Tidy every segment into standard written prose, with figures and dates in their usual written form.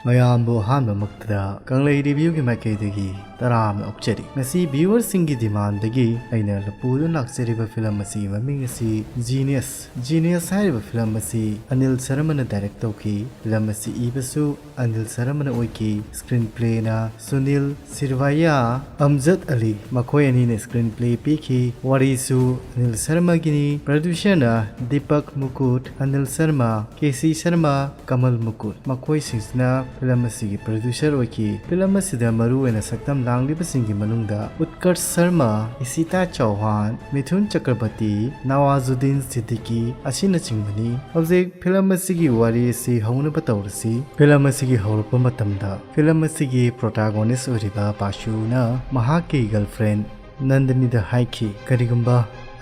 ꯃꯌꯥꯝꯕꯨ ꯑꯍꯥꯟꯕ ꯃꯛꯇꯗ ꯀꯪꯂꯩ ꯔꯤꯚ꯭ꯌꯨꯒꯤ ꯃꯥꯏꯀꯩꯗꯒꯤ ꯇꯔꯥꯝꯅ ꯑꯣꯛꯆꯔꯤ ꯉꯁꯤ ꯚ꯭ꯌꯨꯋꯔꯁꯤꯡꯒꯤ ꯗꯤꯃꯥꯟꯗꯒꯤ ꯑꯩꯅ ꯂꯄꯨꯗꯨꯅ ꯂꯥꯛꯆꯔꯤꯕ ꯐꯤꯂꯝ ꯑꯁꯤꯒꯤ ꯃꯃꯤꯡ ꯑꯁꯤ ꯖꯤꯅꯤꯌꯁ ꯍꯥꯏꯔꯤꯕ ꯐꯤꯂꯝ ꯑꯁꯤ ꯑꯅꯤꯜ ꯁꯔꯃꯅ ꯗꯥꯏꯔꯦꯛ ꯇꯧꯈꯤ ꯐꯤꯂꯝ ꯑꯁꯤ ꯏꯕꯁꯨ ꯑꯅꯤꯜ ꯁꯔꯃꯅ ꯑꯣꯏꯈꯤ ꯁ꯭ꯀ꯭ꯔꯤꯟ ꯄ꯭ꯂꯦꯅ ꯁꯨꯅꯤꯜ ꯁꯤꯔꯚꯥꯏꯌꯥ ꯑꯝꯖꯗ ꯑꯂꯤ ꯃꯈꯣꯏ ꯑꯅꯤꯅ ꯁ꯭ꯀ꯭ꯔꯤꯟ ꯄ꯭ꯂꯦ ꯄꯤꯈꯤ ꯋꯥꯔꯤꯁꯨ ꯑꯅꯤꯜ ꯁꯔꯃꯒꯤꯅꯤ ꯄ꯭ꯔꯣꯗ꯭ꯌꯨꯁꯔꯅ ꯗꯤꯄꯛ ꯃꯨꯀꯨꯠ ꯑꯅꯤꯜ ꯁꯔꯃ ꯀꯦꯁꯤ ꯁꯔꯃ ꯀꯃꯜ ꯃꯨꯀꯨꯠ ꯃꯈꯣꯏꯁꯤꯡꯁꯤꯅ ꯐꯤꯂꯝ ꯑꯁꯤꯒꯤ ꯄ꯭ꯔꯣꯗ꯭ꯌꯨꯁꯔ ꯑꯣꯏꯈꯤ ꯐꯤꯂꯝ ꯑꯁꯤꯗ ꯃꯔꯨꯑꯣꯏꯅ ꯁꯛꯇꯝ ꯂꯥꯡꯂꯤꯕꯁꯤꯡꯒꯤ ꯃꯅꯨꯡꯗ ꯎꯠꯀꯔꯁ ꯁꯔꯃ ꯏꯁꯤꯇꯥ ꯆꯧꯍꯥꯟ ꯃꯤꯊꯨꯟ ꯆक्रꯕꯔꯇꯤ ꯅꯋꯥꯖꯨꯗꯤꯟ ꯁꯤꯗꯤꯀꯤ ꯑꯁꯤꯅꯆꯤꯡꯕꯅꯤ ꯍꯧꯖꯤꯛ ꯐꯤꯂꯝ ꯑꯁꯤꯒꯤ ꯋꯥꯔꯤ ꯑꯁꯤ ꯍꯧꯅꯕ ꯇꯧꯔꯁꯤ ꯐꯤꯂꯝ ꯑꯁꯤꯒꯤ ꯍꯧꯔꯛꯄ ꯃꯇꯝꯗ ꯐꯤꯂꯝ ꯑꯁꯤꯒꯤ ꯄ꯭ꯔꯣꯇꯥꯒꯣꯅꯤꯁ ꯑꯣꯏꯔꯤꯕ ꯕꯥꯁꯨꯅ ꯃꯍꯥꯛꯀꯤ ꯒꯔꯜꯐ꯭ꯔꯦꯟ ꯅꯟꯗꯅꯤꯗ ꯍꯥꯏꯈꯤ ꯀꯔꯤꯒꯨꯝꯕ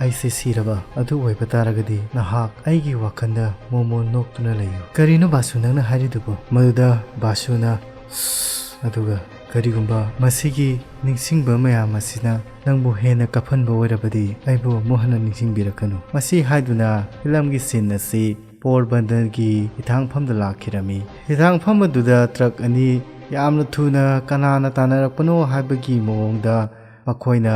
ꯑꯩꯁꯦ ꯁꯤꯔꯕ ꯑꯗꯨ ꯑꯣꯏꯕ ꯇꯥꯔꯒꯗꯤ ꯅꯍꯥꯛ ꯑꯩꯒꯤ ꯋꯥꯈꯜꯗ ꯃꯣꯃꯣ ꯅꯣꯛꯇꯨꯅ ꯂꯩꯌꯨ ꯀꯔꯤꯅꯣ ꯕꯥꯁꯨ ꯅꯪꯅ ꯍꯥꯏꯔꯤꯗꯨꯕꯨ ꯃꯗꯨꯗ ꯕꯥꯁꯨꯅ ꯑꯗꯨꯒ ꯀꯔꯤꯒꯨꯝꯕ ꯃꯁꯤꯒꯤ ꯅꯤꯡꯁꯤꯡꯕ ꯃꯌꯥꯝ ꯑꯁꯤꯅ ꯅꯪꯕꯨ ꯍꯦꯟꯅ ꯀꯞꯍꯟꯕ ꯑꯣꯏꯔꯕꯗꯤ ꯑꯩꯕꯨ ꯑꯃꯨꯛ ꯍꯟꯅ ꯅꯤꯡꯁꯤꯡꯕꯤꯔꯛꯀꯅꯨ ꯃꯁꯤ ꯍꯥꯏꯗꯨꯅ ꯐꯤꯂꯝꯒꯤ ꯁꯤꯟ ꯑꯁꯤ ꯄꯣꯔꯕꯟꯗꯔꯒꯤ ꯍꯤꯊꯥꯡꯐꯝꯗ ꯂꯥꯛꯈꯤꯔꯝꯃꯤ ꯍꯤꯊꯥꯡꯐꯝ ꯑꯗꯨꯗ ꯇ꯭ꯔꯛ ꯑꯅꯤ ꯌꯥꯝꯅ ꯊꯨꯅ ꯀꯅꯥꯅ ꯇꯥꯟꯅꯔꯛꯄꯅꯣ ꯍꯥꯏꯕꯒꯤ ꯃꯑꯣꯡꯗ ꯃꯈꯣꯏꯅ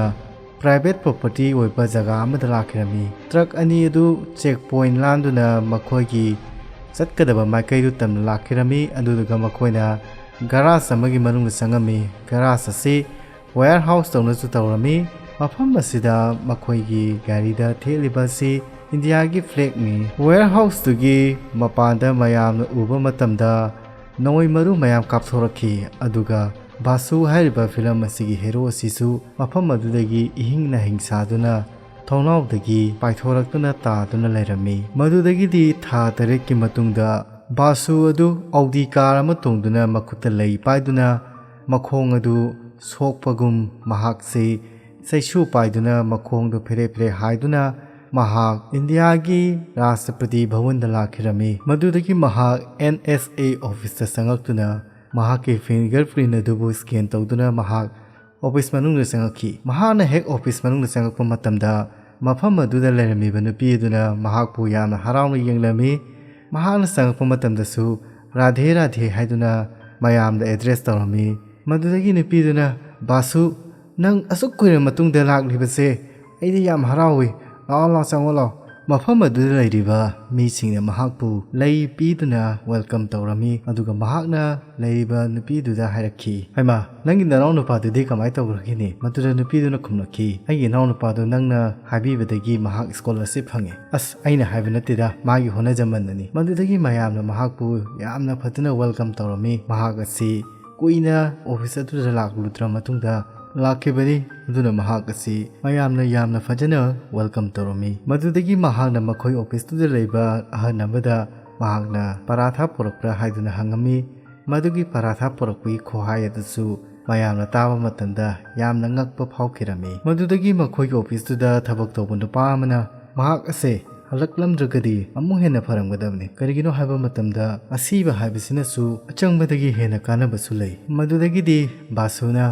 ꯄ꯭ꯔꯥꯏꯚꯦꯠ ꯄ꯭ꯔꯣꯄꯔꯇꯤ ꯑꯣꯏꯕ ꯖꯒꯥ ꯑꯃꯗ ꯂꯥꯛꯈꯤꯔꯝꯃꯤ ꯇ꯭ꯔꯛ ꯑꯅꯤ ꯑꯗꯨ ꯆꯦꯛ ꯄꯣꯏꯟꯠ ꯂꯥꯟꯗꯨꯅ ꯃꯈꯣꯏꯒꯤ ꯆꯠꯀꯗꯕ ꯃꯥꯏꯀꯩꯗꯨ ꯇꯝꯅ ꯂꯥꯛꯈꯤꯔꯝꯃꯤ ꯑꯗꯨꯗꯨꯒ ꯃꯈꯣꯏꯅ ꯒꯔꯥꯖ ꯑꯃꯒꯤ ꯃꯅꯨꯡꯗ ꯆꯪꯉꯝꯃꯤ ꯒꯔꯥꯖ ꯑꯁꯤ ꯋꯦꯌꯔ ꯍꯥꯎꯁ ꯇꯧꯅꯁꯨ ꯇꯧꯔꯝꯃꯤ ꯃꯐꯝ ꯑꯁꯤꯗ ꯃꯈꯣꯏꯒꯤ ꯒꯥꯔꯤꯗ ꯊꯦꯠꯂꯤꯕ ꯑꯁꯤ ꯏꯟꯗꯤꯌꯥꯒꯤ ꯐ꯭ꯂꯦꯛꯅꯤ ꯋꯦꯌꯔ ꯍꯥꯎꯁꯇꯨꯒꯤ ꯃꯄꯥꯟꯗ ꯃꯌꯥꯝꯅ ꯎꯕ ꯃꯇꯝꯗ ꯅꯣꯡꯃꯩ ꯃꯔꯨ ꯃꯌꯥꯝ ꯀꯥꯞꯊꯣꯔꯛꯈꯤ ꯑꯗꯨꯒ ꯕꯥꯁꯨ ꯍꯥꯏꯔꯤꯕ ꯐꯤꯂꯝ ꯑꯁꯤꯒꯤ ꯍꯦꯔꯣ ꯑꯁꯤꯁꯨ ꯃꯐꯝ ꯑꯗꯨꯗꯒꯤ ꯏꯍꯤꯡ ꯍꯤꯡꯁꯥꯗꯨꯅ ꯊꯣꯡꯅꯥꯎꯗꯒꯤ ꯄꯥꯏꯊꯣꯔꯛꯇꯨꯅ ꯇꯥꯗꯨꯅ ꯂꯩꯔꯝꯃꯤ ꯃꯗꯨꯗꯒꯤꯗꯤ ꯊꯥ 8ꯀꯤ ꯃꯇꯨꯡꯗ ꯕꯥꯁꯨ ꯑꯗꯨ ꯑꯧꯗꯤ ꯀꯥꯔ ꯑꯃ ꯇꯣꯡꯗꯨꯅ ꯃꯈꯨꯠꯇ ꯂꯩ ꯄꯥꯏꯗꯨꯅ ꯃꯈꯣꯡ ꯑꯗꯨ ꯁꯣꯛꯄꯒꯨꯝ ꯃꯍꯥꯛꯁꯤ ꯆꯩꯁꯨ ꯄꯥꯏꯗꯨꯅ ꯃꯈꯣꯡꯗꯨ ꯐꯦꯔꯦ ꯐꯦꯔꯦ ꯍꯥꯏꯗꯨꯅ ꯃꯍꯥꯛ ꯏꯟꯗꯤꯌꯥꯒꯤ ꯔꯥꯁꯇ꯭ꯔꯄꯇꯤ ꯚꯋꯟꯗ ꯂꯥꯛꯈꯤꯔꯝꯃꯤ ꯃꯗꯨꯗꯒꯤ ꯃꯍꯥꯛ NSA ꯑꯣꯐꯤꯁꯇ ꯆꯪꯉꯛꯇꯨꯅ ꯃꯍꯥꯛꯀꯤ ꯐꯤꯡꯒꯔ ꯄ꯭ꯔꯤꯟꯠ ꯑꯗꯨꯕꯨ ꯁ꯭ꯀꯦꯟ ꯇꯧꯗꯨꯅ ꯃꯍꯥꯛ ꯑꯣꯐꯤꯁ ꯃꯅꯨꯡꯗ ꯆꯪꯉꯛꯈꯤ ꯃꯍꯥꯛꯅ ꯍꯦꯛ ꯑꯣꯐꯤꯁ ꯃꯅꯨꯡꯗ ꯆꯪꯉꯛꯄ ꯃꯇꯝꯗ ꯃꯐꯝ ꯑꯗꯨꯗ ꯂꯩꯔꯝꯃꯤꯕ ꯅꯨꯄꯤ ꯑꯗꯨꯅ ꯃꯍꯥꯛꯄꯨ ꯌꯥꯝꯅ ꯍꯔꯥꯎꯅ ꯌꯦꯡꯂꯝꯃꯤ ꯃꯍꯥꯛꯅ ꯆꯪꯉꯛꯄ ꯃꯇꯝꯗꯁꯨ ꯔꯥꯙꯦ ꯔꯥꯙꯦ ꯍꯥꯏꯗꯨꯅ ꯃꯌꯥꯝꯗ ꯑꯦꯗ꯭ꯔꯦꯁ ꯇꯧꯔꯝꯃꯤ ꯃꯗꯨꯗꯒꯤ ꯅꯨꯄꯤꯗꯨꯅ ꯕꯥꯁꯨ ꯅꯪ ꯑꯁꯨꯛ ꯀꯨꯏꯔꯕ ꯃꯇꯨꯡꯗ ꯂꯥꯛꯂꯤꯕꯁꯦ ꯑꯩꯗꯤ ꯌꯥꯝ ꯍꯔꯥꯎꯏ ꯂꯥꯛꯑꯣ ꯂꯥꯛꯑꯣ ꯆꯪꯉꯣ ꯂꯥꯛꯑꯣ ꯃꯐꯝ ꯑꯗꯨꯗ ꯂꯩꯔꯤꯕ ꯃꯤꯁꯤꯡꯅ ꯃꯍꯥꯛꯄꯨ ꯂꯩ ꯄꯤꯗꯨꯅ ꯋꯦꯜꯀꯝ ꯇꯧꯔꯝꯃꯤ ꯑꯗꯨꯒ ꯃꯍꯥꯛꯅ ꯂꯩꯔꯤꯕ ꯅꯨꯄꯤꯗꯨꯗ ꯍꯥꯏꯔꯛꯈꯤ ꯍꯩꯃꯥ ꯅꯪꯒꯤ ꯅꯅꯥꯎ ꯅꯨꯄꯥꯗꯨꯗꯤ ꯀꯃꯥꯏꯅ ꯇꯧꯈ꯭ꯔꯒꯦꯅꯦ ꯃꯗꯨꯗ ꯅꯨꯄꯤꯗꯨꯅ ꯈꯨꯝꯂꯛꯈꯤ ꯑꯩꯒꯤ ꯏꯅꯥꯎ ꯅꯨꯄꯥꯗꯨ ꯅꯪꯅ ꯍꯥꯏꯕꯤꯕꯗꯒꯤ ꯃꯍꯥꯛ ꯁ꯭ꯀꯣꯂꯔꯁꯤꯞ ꯐꯪꯉꯦ ꯑꯁ ꯑꯩꯅ ꯍꯥꯏꯕ ꯅꯠꯇꯦꯗ ꯃꯥꯒꯤ ꯍꯣꯠꯅꯖꯃꯟꯅꯅꯤ ꯃꯗꯨꯗꯒꯤ ꯃꯌꯥꯝꯅ ꯃꯍꯥꯛꯄꯨ ꯌꯥꯝꯅ ꯐꯖꯅ ꯋꯦꯜꯀꯝ ꯇꯧꯔꯝꯃꯤ ꯃꯍꯥꯛ ꯑꯁꯤ ꯀꯨꯏꯅ ꯑꯣꯐꯤꯁ ꯑꯗꯨꯗ ꯂꯥꯛꯂꯨꯗ꯭ꯔ ꯃꯇꯨꯡꯗ ꯂꯥꯛꯈꯤꯕꯅꯤ ꯑꯗꯨꯅ ꯃꯍꯥꯛ ꯑꯁꯤ ꯃꯌꯥꯝꯅ ꯌꯥꯝꯅ ꯐꯖꯅ ꯋꯦꯜꯀꯝ ꯇꯧꯔꯝꯃꯤ ꯃꯗꯨꯗꯒꯤ ꯃꯍꯥꯛꯅ ꯃꯈꯣꯏ ꯑꯣꯐꯤꯁꯇꯨꯗ ꯂꯩꯕ ꯑꯍꯜ ꯑꯃꯗ ꯃꯍꯥꯛꯅ ꯄꯔꯥꯊꯥ ꯄꯨꯔꯛꯄ꯭ꯔꯥ ꯍꯥꯏꯗꯨꯅ ꯍꯪꯉꯝꯃꯤ ꯃꯗꯨꯒꯤ ꯄꯔꯥꯊꯥ ꯄꯨꯔꯛꯄꯒꯤ ꯈꯨꯍꯥꯏ ꯑꯗꯨꯁꯨ ꯃꯌꯥꯝꯅ ꯇꯥꯕ ꯃꯇꯝꯗ ꯌꯥꯝꯅ ꯉꯛꯄ ꯐꯥꯎꯈꯤꯔꯝꯃꯤ ꯃꯗꯨꯗꯒꯤ ꯃꯈꯣꯏꯒꯤ ꯑꯣꯐꯤꯁꯇꯨꯗ ꯊꯕꯛ ꯇꯧꯕ ꯅꯨꯄꯥ ꯑꯃꯅ ꯃꯍꯥꯛ ꯑꯁꯦ ꯍꯜꯂꯛꯂꯝꯗ꯭ꯔꯒꯗꯤ ꯑꯃꯨꯛ ꯍꯦꯟꯅ ꯐꯔꯝꯒꯗꯕꯅꯤ ꯀꯔꯤꯒꯤꯅꯣ ꯍꯥꯏꯕ ꯃꯇꯝꯗ ꯑꯁꯤꯕ ꯍꯥꯏꯕꯁꯤꯅꯁꯨ ꯑꯆꯪꯕꯗꯒꯤ ꯍꯦꯟꯅ ꯀꯥꯟꯅꯕꯁꯨ ꯂꯩ ꯃꯗꯨꯗꯒꯤꯗꯤ ꯕꯥꯁꯨꯅ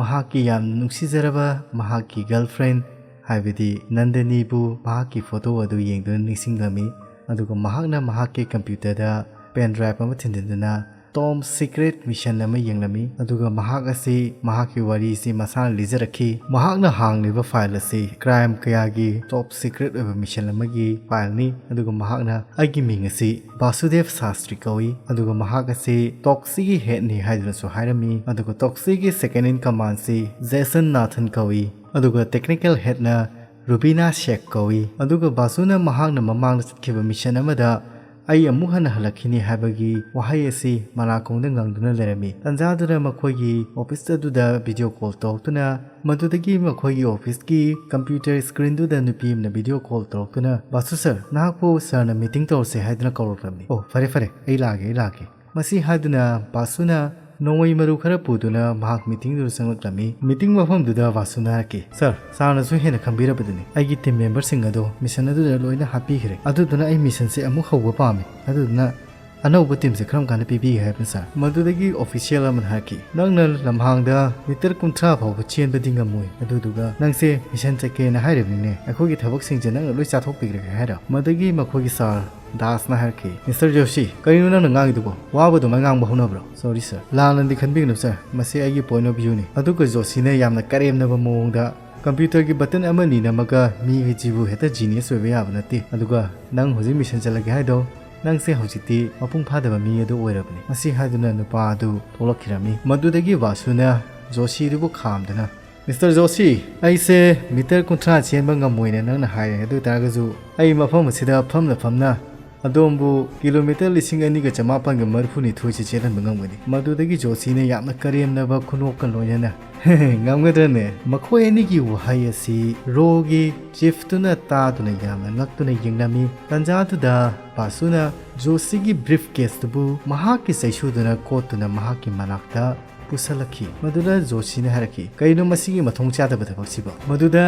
ꯃꯍꯥꯛꯀꯤ ꯌꯥꯝꯅ ꯅꯨꯡꯁꯤꯖꯔꯕ ꯃꯍꯥꯛꯀꯤ ꯒꯔꯜꯐ꯭ꯔꯦꯟ ꯍꯥꯏꯕꯗꯤ ꯅꯟꯗꯅꯤꯕꯨ ꯃꯍꯥꯛꯀꯤ ꯐꯣꯇꯣ ꯑꯗꯨ ꯌꯦꯡꯗꯨꯅ ꯅꯤꯡꯁꯤꯡꯂꯝꯃꯤ ꯑꯗꯨꯒ ꯃꯍꯥꯛꯅ ꯃꯍꯥꯛꯀꯤ ꯀꯝꯄ꯭ꯌꯨꯇꯔꯗ ꯄꯦꯟ ꯗ꯭ꯔꯥꯏꯚ ꯑꯃ ꯊꯤꯟꯖꯤꯟꯗꯨꯅ ꯇꯣꯝ ꯁꯤꯀ꯭ꯔꯦꯠ ꯃꯤꯁꯟ ꯑꯃ ꯌꯦꯡꯂꯝꯃꯤ ꯑꯗꯨꯒ ꯃꯍꯥꯛ ꯑꯁꯤ ꯃꯍꯥꯛꯀꯤ ꯋꯥꯔꯤ ꯑꯁꯤ ꯃꯁꯥꯅ ꯂꯤꯖꯔꯛꯈꯤ ꯃꯍꯥꯛꯅ ꯍꯥꯡꯂꯤꯕ ꯐꯥꯏꯜ ꯑꯁꯤ ꯀ꯭ꯔꯥꯏꯝ ꯀꯌꯥꯒꯤ ꯇꯣꯞ ꯁꯤꯀ꯭ꯔꯦꯠ ꯑꯣꯏꯕ ꯃꯤꯁꯟ ꯑꯃꯒꯤ ꯐꯥꯏꯜꯅꯤ ꯑꯗꯨꯒ ꯃꯍꯥꯛꯅ ꯑꯩꯒꯤ ꯃꯤꯡ ꯑꯁꯤ ꯕꯥꯁꯨꯗꯦꯕ ꯁꯥꯁꯇ꯭ꯔꯤ ꯀꯧꯏ ꯑꯗꯨꯒ ꯃꯍꯥꯛ ꯑꯁꯤ ꯇꯣꯛꯁꯤꯒꯤ ꯍꯦꯠꯅꯤ ꯍꯥꯏꯗꯨꯅꯁꯨ ꯍꯥꯏꯔꯝꯃꯤ ꯑꯗꯨꯒ ꯇꯣꯛꯁꯤꯒꯤ ꯁꯦꯀꯦꯟ ꯏꯟ ꯀꯃꯥꯟꯗꯁꯤ ꯖꯦꯁꯟ ꯅꯥꯊꯟ ꯀꯧꯏ ꯑꯗꯨꯒ ꯇꯦꯛꯅꯤꯀꯦꯜ ꯍꯦꯠꯅ ꯔꯨꯕꯤꯅꯥ ꯁꯦꯛ ꯀꯧꯏ ꯑꯗꯨꯒ ꯕꯥꯁꯨꯅ ꯃꯍꯥꯛꯅ ꯃꯃꯥꯡꯗ ꯆꯠꯈꯤꯕ ꯃꯤꯁꯟ ꯑꯃꯗ ꯑꯩ ꯑꯃꯨꯛ ꯍꯟꯅ ꯍꯜꯂꯛꯈꯤꯅꯤ ꯍꯥꯏꯕꯒꯤ ꯋꯥꯍꯩ ꯑꯁꯤ ꯃꯅꯥꯀꯣꯡꯗ ꯉꯪꯗꯨꯅ ꯂꯩꯔꯝꯃꯤ ꯇꯟꯖꯥꯗꯨꯅ ꯃꯈꯣꯏꯒꯤ ꯑꯣꯐꯤꯁ ꯑꯗꯨꯗ ꯚꯤꯗꯤꯑꯣ ꯀꯣꯜ ꯇꯧꯔꯛꯇꯨꯅ ꯃꯗꯨꯗꯒꯤ ꯃꯈꯣꯏꯒꯤ ꯑꯣꯐꯤꯁꯀꯤ ꯀꯝꯄ꯭ꯌꯨꯇꯔ ꯁ꯭ꯀ꯭ꯔꯤꯟꯗꯨꯗ ꯅꯨꯄꯤ ꯑꯃꯅ ꯚꯤꯗꯤꯑꯣ ꯀꯣꯜ ꯇꯧꯔꯛꯇꯨꯅ ꯕꯥꯁꯨ ꯁꯔ ꯅꯍꯥꯛꯄꯨ ꯁꯔꯅ ꯃꯤꯇꯤꯡ ꯇꯧꯔꯁꯦ ꯍꯥꯏꯗꯨꯅ ꯀꯧꯔꯛꯂꯝꯃꯤ ꯑꯣ ꯐꯔꯦ ꯐꯔꯦ ꯑꯩ ꯂꯥꯛꯑꯒꯦ ꯃꯁꯤ ꯍꯥꯏꯗꯨꯅ ꯕꯥꯁꯨꯅ ꯅꯣꯡꯃꯩ ꯃꯔꯨ ꯈꯔ ꯄꯨꯗꯨꯅ ꯃꯍꯥꯛ ꯃꯤꯇꯤꯡꯗꯨꯗ ꯆꯪꯂꯛꯂꯝꯃꯤ ꯃꯤꯇꯤꯡ ꯃꯐꯝꯗꯨꯗ ꯕꯥꯁꯨꯅ ꯍꯥꯏꯔꯛꯈꯤ ꯁꯔ ꯁꯥꯔꯅꯁꯨ ꯍꯦꯟꯅ ꯈꯪꯕꯤꯔꯕꯗꯨꯅꯤ ꯑꯩꯒꯤ ꯇꯤꯝ ꯃꯦꯝꯕꯔꯁꯤꯡ ꯑꯗꯣ ꯃꯤꯁꯟ ꯑꯗꯨꯗ ꯂꯣꯏꯅ ꯍꯥꯞꯄꯤꯈ꯭ꯔꯦ ꯑꯗꯨꯗꯨꯅ ꯑꯩ ꯃꯤꯁꯟꯁꯦ ꯑꯃꯨꯛ ꯍꯧꯕ ꯄꯥꯝꯃꯤ ꯑꯗꯨꯗꯨꯅ अनौब टीम से खरम कान पीबी है सर मदुदगी ऑफिशियल अमन हाकी नंगना लम्हांगदा मीटर कुंथ्रा फाव चेनबदि ngамोय अदुदुगा नंगसे मिशन चके न हायरबिने अखोगी थबक सिंजे नंग लोय चाथोक पिग्रे हायरा मदगी मखोगी सार दास ना हारके मिस्टर जोशी करिनो नंग ngangidubo वाबदो mangang bahunabro sorry sir लानंदी खनबिगनो सर मसे आगी पॉइंट ऑफ व्यू नि अदुगा जोशी ने यामना करेमनबा मोंगदा कंप्यूटर की बटन अमनी नमगा मी गी जीबु हेता जीनियस ओइबे याब नते अदुगा नंग होजि मिशन चलगे हायदो नंग से होजिति मपुंग फादबा मी अदु ओइरबनि मसी हादुना नुपा अदु तोलखिरामि मदुदगी वासुना जोशी दुबो खामदना मिस्टर जोशी ऐसे मीटर कुंथ्रा चेनबा ngамोयने नंगना हायरे अदु तागजु ऐ मफम सिदा फमना अदोंबु किलोमीटर 2,240 चेलन बंगमगनी मदुदगी जोशीने यामना करेमनबा खुनोकन लोयना ngamgadane makhoi ani gi wahai asi rogi chiftuna taaduna yamna ngaktuna yingnami tanjatuda basuna joshi gi briefcase tubu mahaki saisuduna kotuna mahaki manakta pusalaki maduda joshi ne haraki kaino masigi mathong chada badhabaksiba maduda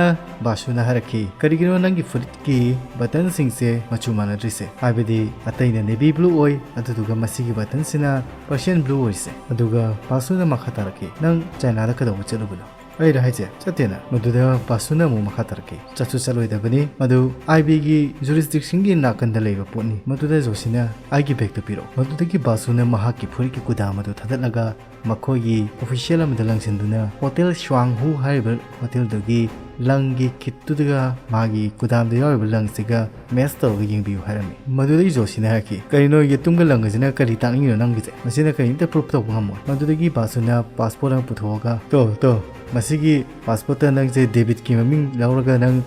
basuna haraki karigino nangi furit ki button singse machu manadrise habidi ataina navy blue oi aduduga masigi button sina persian blue oi se aduga basuna makhataraki nang china da kadaw chalubula ai rahaje chatina maduda basuna mu makhataraki chachu chaloidabani madu ib gi jurisdiction gi nakanda leiba poni maduda joshina igi bag to piro maduda gi basuna mahaki phuri ki kudama do thadalaga मखोगी official अमदलंग सिंदुना hotel स्वांगहु हाइबर hotel दगी लंगी कित्तुदगा मागी कुदाम दे याव लंग सिगा मेस तोग यिंगबियु हारमी मदुदगी जोसिना हाकी करिनो ये तुंग लंग जिना करि तांगिनो नंगिजे मसिना करि इंटर प्रूफ तो गमो मदुदगी बासुना पासपोर्ट अम पुथोगा तो मसिगी पासपोर्ट नंग जे डेबिट की ममिंग लाउरगा नंग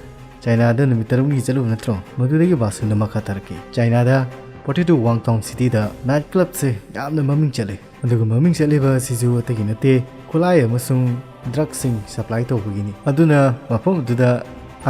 चाइना दा नमितरमगी चलु नत्रो मदुदगी बासुना मखातरकी चाइना दा 42 वांगटोंग सिटी दा नाइट क्लब से यामना ममिंग चले अदुगा ममिंग चलेबा सिजु अतगी नते खुलाय अमसुंग ड्रग सिंग सप्लाई तौबगिनी अदुना मफम दुदा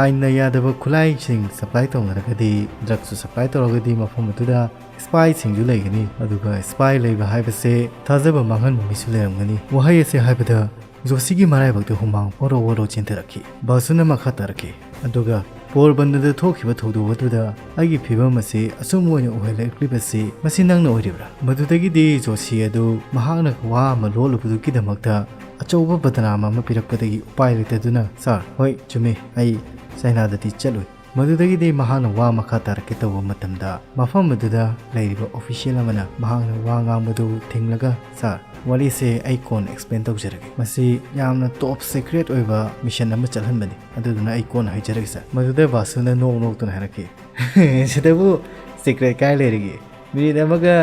आइना यादबा खुलाय सिंग सप्लाई तौनरगदी ड्रग सु सप्लाई तौरगदी मफम दुदा स्पाई सिंगु लेगनी अदुगा स्पाई लेबा हाइबसे थाजबा मांगन मिसु लेरमगनी वहाय से हाइबदा जोसिगी मराय भक्ति हुमांग ओरो चिंतरखी बासुना मखातरखी अदुगा पोरबंदर थोखिबा थौदोबदुदा आगी फिबम असे असुमोयना ओहलेक्लिबसे मसि नंगना ओइरिब्रा मदुदगिदि जोशी अदु महाना वा मलोलुबुदुकिदमक्ता अचौबा बदनाम अमा पिरक्पदगी उपाय लेतदुना सर होय चुमे आई चाइनादति चलुई मदुदगिदि महाना वा मखा तारके तौबा मतमदा मफम मदुदा लैरिबा ऑफिशियल अमना महाना वा ngamadu थेंगलगा सर वाली से आई कोन एक्सप्लेन तौजरगे मसी यामना टॉप सीक्रेट ओइबा मिशन अमा चलहनबनी अदुदुना आई कोन हाइजरगे सर मदुदा बासुना नोक तुन हारके सिदबु सीक्रेट काय लेरिगे मिनिट अमगा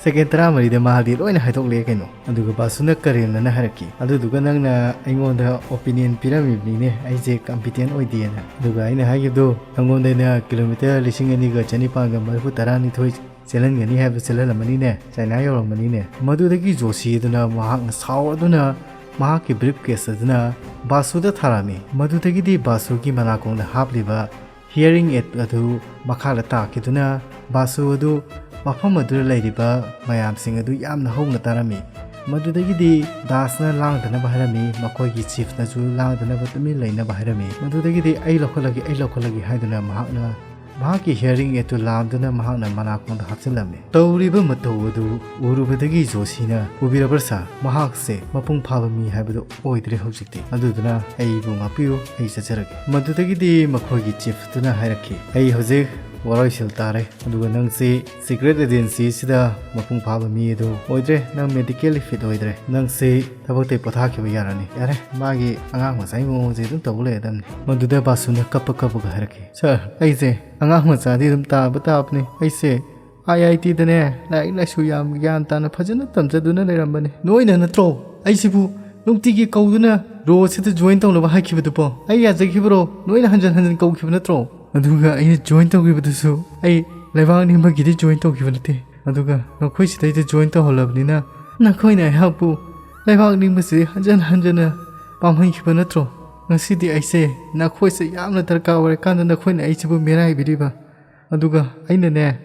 सेकेंड तरा मरिदा मादी लोइना हाइथोकले कैनो अदुगा बासुना करेमना ना हारकी अदुदुगा नंगना आइंगोंदा ओपिनियन पिरामिबनिने आइजे कॉम्पिटेंट ओइदियना अदुगा आइना हाइगिदो अंगोंदैना किलोमीटर 2,240 चेलनगनी है चेलनमनीने चाइना यौरमनीने मदुदगी जोशी दुना महाक सावदुना महाक की ब्रीफ केस दुना बासुदा थारामी मदुदगी बासुगी मनाकोंदा हापलिबा हियरिंग एड अदु मखाला ताकिदुना बासु अदु मफम अदु लैरिबा मयामसिंग अदु यामना हौना तारामी मदुदगी दासना लांगदना बहारमी मखोगी चीफ नजु लांगदना बतमी लैना बहारमी मदुदगी आई लखोलगी हाइदुना महाकना महाकी हियरिंग एटु लामदना महाकना मनाकोंदा हापसिलमे तौरिबा मतौदु उरुबदगी जोशीना उबिरबरसा महाकसे मपुंग फाबमी हाइबदु ओइद्रे हौजिक्ति अदुदुना आइबु मापियु आई चचरगे मदुदगी मखोगी चीफ तुना हाइरखी आई होजे वराइसिल तारे अदुगा नंगसे सीक्रेट एजेंसी सिदा मपुंग फाबमी एदु ओइद्रे नंग मेडिकली फिट ओइद्रे नंगसे थबते पथाखिबा यारानी यारे मागी अंगांग मसाई मोजे दुम तौले दमने मदुदा बासुना कप हाइरखी सर आइजे अंगांग मसादी दुम ताबने ऐसे IIT दने लाइक लाइसु याम ज्ञान ताना फजना तमजदुना लेरमबने नोइना नत्रो आइसिबु नुक्तिगी कौदुना रो सिदा जॉइन तौनबा हाइखिबदुपो आई याजखिबरो नोइना हंजन कौखिब नत्रो अदुगा आई जॉइन तौखिबदुसु आई लेबांगनि मगिदि जॉइन तौखिबलते अदुगा नखोइ सिदैदे जॉइन तौहलबनिना नखोइना हापु लेबांगनि मसि हंजन पामहैखिब नत्रो ngasi di aise na khoi se yamna tarka ore kan na khoi na aichibu merai biriba aduga aina ne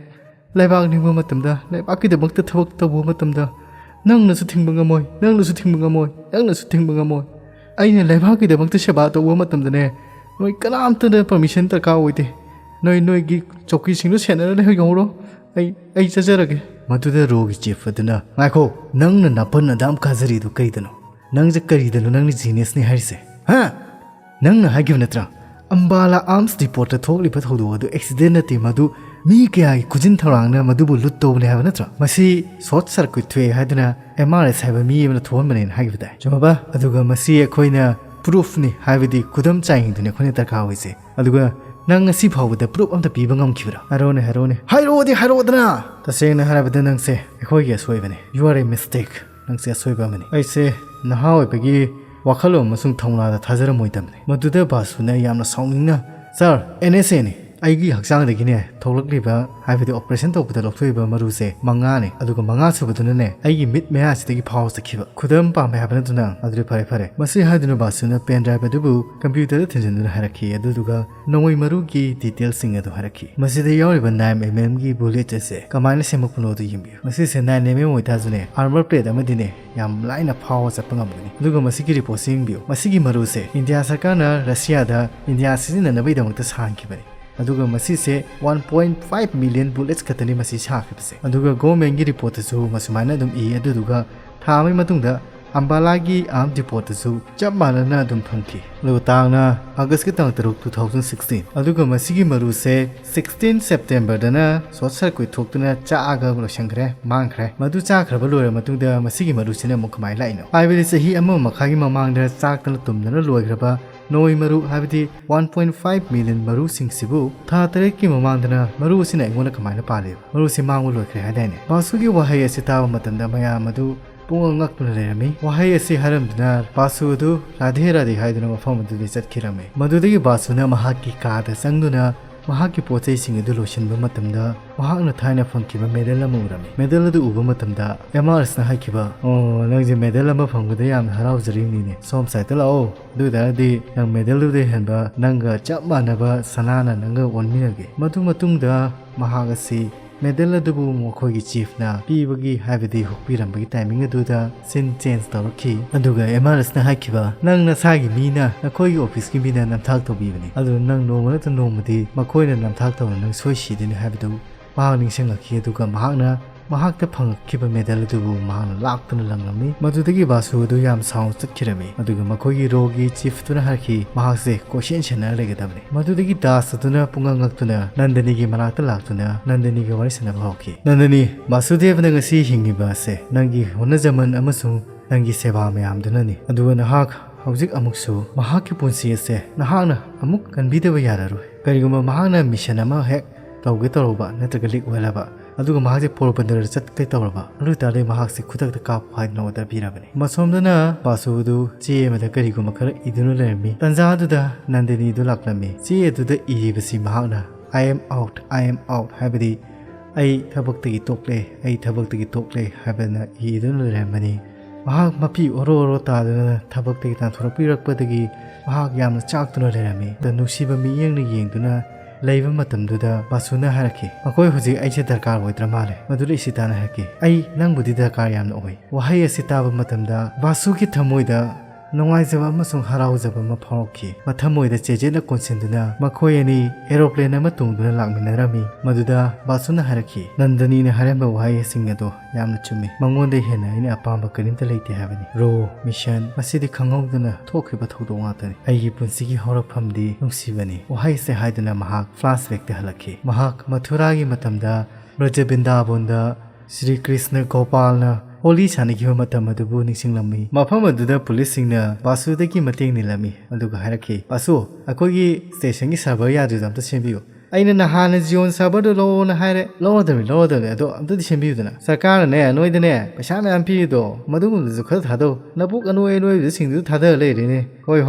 laibak ningba matamda laibak ki dabak ta thawak tabu matamda nang na su thingba ngamoi aina laibak ki dabak ta seba tabu matamda ne noi kalam ta permission tarka oite noi gi choki singlo sena le yoro ai chajarage Madhuda रोगी chief अदुना micro नंगना नपन अदाम काजरीदु कईदनो नंगजे करीदनो नंगनी genius नि हारिसे हा नंगना हागिव नत्रा Ambala arms depot थोकलिबा थौदो अदु accident नति मधु मी कयागी खुजिन थौरांगना मधुबु लुट तौबने हाबा नत्रा मसी short circuit थ्वे हादना MRS हाबा मी एमना थोनबने हागिबदा जमाबा अदुगा मसी अखोइना proof नि हाबिदि खुदम चाइंगदुने खोने दरकार होइसे अदुगा नंग असि फावबदा प्रूफ अमता पीबा ngamखिबरा हारोने हाइरोदना तसेंगना हाराबदा नंगसे अखोइगे असोइबने यू आर ए मिस्टेक नंगसे असोइबा मने ऐसे नहा ओइबगी वाखलो मसुंग थौनादा थाजरमोइदमने मदुदा बासुना यामना साउनिंगना सर एनएसए ने आइगी हक्सांगदगिने थौलक्लिबा हाबिदि ऑपरेशन तौबदा लौथोइबा मरुसे मंगाने अदुगा मंगा सुबदुनने आइगी मिट मेयासिदगी फाव सखिबा खुदम पामे हाबनदुना अदुरे फरे मसी हादुना बासुना पेन ड्राइव अदुबु कंप्यूटर थिंजनदुना हारखी अदुदुगा नोई मरुगी डिटेल्स सिंग अदु हारखी मसीदे यावरिबा 9mm गी बुलेट से कमाइना सेमकपुनो दु यिम्बियो मसी से 9mm ओइताजुने आर्मर प्लेट अमदिने याम लाइना फाव चपंगमगनि अदुगा मसीगी रिपोर्ट सिंबियो मसीगी मरुसे इंडिया सरकारना रशियादा इंडिया सिजिननबैदमक्ता सांखिबनि अदुगा मसी से 1.5 मिलियन बुलेट्स खतनी मसी छाखिबसे अदुगा गवर्नमेंट की रिपोर्ट सु मसुमाइना दुम ई अदुदुगा थामै मतुंगदा अंबाला की आर्म डिपोट सु चप मानना दुम फंखी लुतांगना अगस्त की तांग 2016 अदुगा मसीगी मरु से 16 सितंबर दना शॉर्ट सर्किट थोक्तुना चाआगा लोशंखरे मांखरे मदु चाखरबा लोरे मतुंगदा मसीगी मरु सिने मुखमाइ लाइनो आइबेली सही अमा मखागी ममांगदा चाकतन तुमदना लोइग्रबा नोई मरु हाबिदि 1.5 मिलियन मरु सिंगसिबु था तरे की ममांगदना मरु सिने ऐंगोना कमाइना पाले मरु सि मांगु लोइखरे हादाइने बासुगी वहाय असि ताबा मतंदा मया मदु पुंग ngakpuna lerami wahai asi haramduna basu du radhe radhe haiduna mafam adu chatkirame madudagi basuna mahaki kada sangduna mahaki pochai sing adu losinba matamda mahakna thaina phangkiba medal ama urame medal adu uba matamda MRS na hakiba nangje medal ama phangda yam haraujari ni som site lao du daradi nang medal du de hanba nanga chap manaba sanana nanga onminage madu matungda mahagasi medal अदुबु मखोगी chief ना पीबगी हाबिदि हुक्पिरमबगी timing अदुदा सिन change तौरखी अदुगा एमआरएस ना हाकिबा नंग नसागी मीना नखोगी ऑफिस की मीना नमथाक तौबीबनी अदु नंग नोमना त नोमदी मखोइना नमथाक तौना नंग सोइसिदिनि हाबिदु महाग निंगसंगखी अदुगा महागना महागता फंगखिबा मेडल अदुबु महागना लाक्तुना लंगलमि मदुदगी बासु अदु याम साउंड चटखिरमि अदुगा मखोगी रोगी चीफ तुना हरखी महागसे क्वेश्चन छना लेगदबनि मदुदगी दास अदुना पुंगंगक्तुना नंदनीगी मनाक्ता लाक्तुना नंदनीगी वारिसना भावखी Nandini वासुदेवना ngasi hingiba se nangi honajaman amasung nangi seva mayamdunani aduga nahak hauzik amuksu mahakki punsi ase nahakna amuk kanbidaba yararoi kariguma mahakna mission ama hek tawge toroba natraga lik walaba अदुगा Mahaje Porbandar चटकै तौरबा अरु ताले महासे खुदक काप phi नोदा बिराबने मसोमदना बासुदु चे मदा करिगुम खर इदुनु लेरमि तंजादुदा नंदिनी दु लाक्लमि चे अदुदा इरिबसि महाना I am out हाबदि आई थबक्तगी तोक्ले हाबना इदुनु लेरमनि महाक मपि ओरो तादना थबक्तगी तांथोरपिरकपदगी महाक यामना चाक्तुनु लेरमि the नुसिबा मियंगनि येंगदुना लेइबा मतमदुदा बासुना हारखी मखोय हुजि आइसे दरकार होइद्रा माले मदुरि सिताना हारखी आई नंगबुदि दरकार यामना ओइ वहाय सिताबा मतमदा बासुकी थमोइदा नोंगाइजबा अमसुंग हराउजबा मा फाउखी मथमोइदा चेजेना कोनसिनदुना मखोयनी एरोप्लेन अमा तुंगदुना लांगमिनरमी मदुदा बासुना हारखी नंदनी ने हारेंबा वहाय सिंगदो यामना चुमी मंगोंदे हेना इने अपांबा करिमता लेते हाबनी रो मिशन मसिदि खंगौदुना थोखिबा थौदो वातनी आइगी पुंसिगी हौरफमदि नुंसिबनी वहाय से हाइदुना महाक फ्लैशबैक ते हलखी महाक मथुरागी मतमदा ब्रजबिंदाबोंदा श्री कृष्ण गोपालना होली सानिखिबा मतम अदुबु निसिंगलम्मी मफम अदुदा पुलिससिंगना बासुदगी मतेंग निलमी अदुगा हारखी बासु अखोगी स्टेशनगी सर्वर यादुदमता सेंबियो अइना नहाना जियोन सर्वर लोना हारे लोदमे अदो अमतदि सेंबियुदना सरकार ने नोइदने पैसा मयाम पिदो मदुमुदु खर थादो नबुक अनोइ सिंगदु थादा लेरिने होय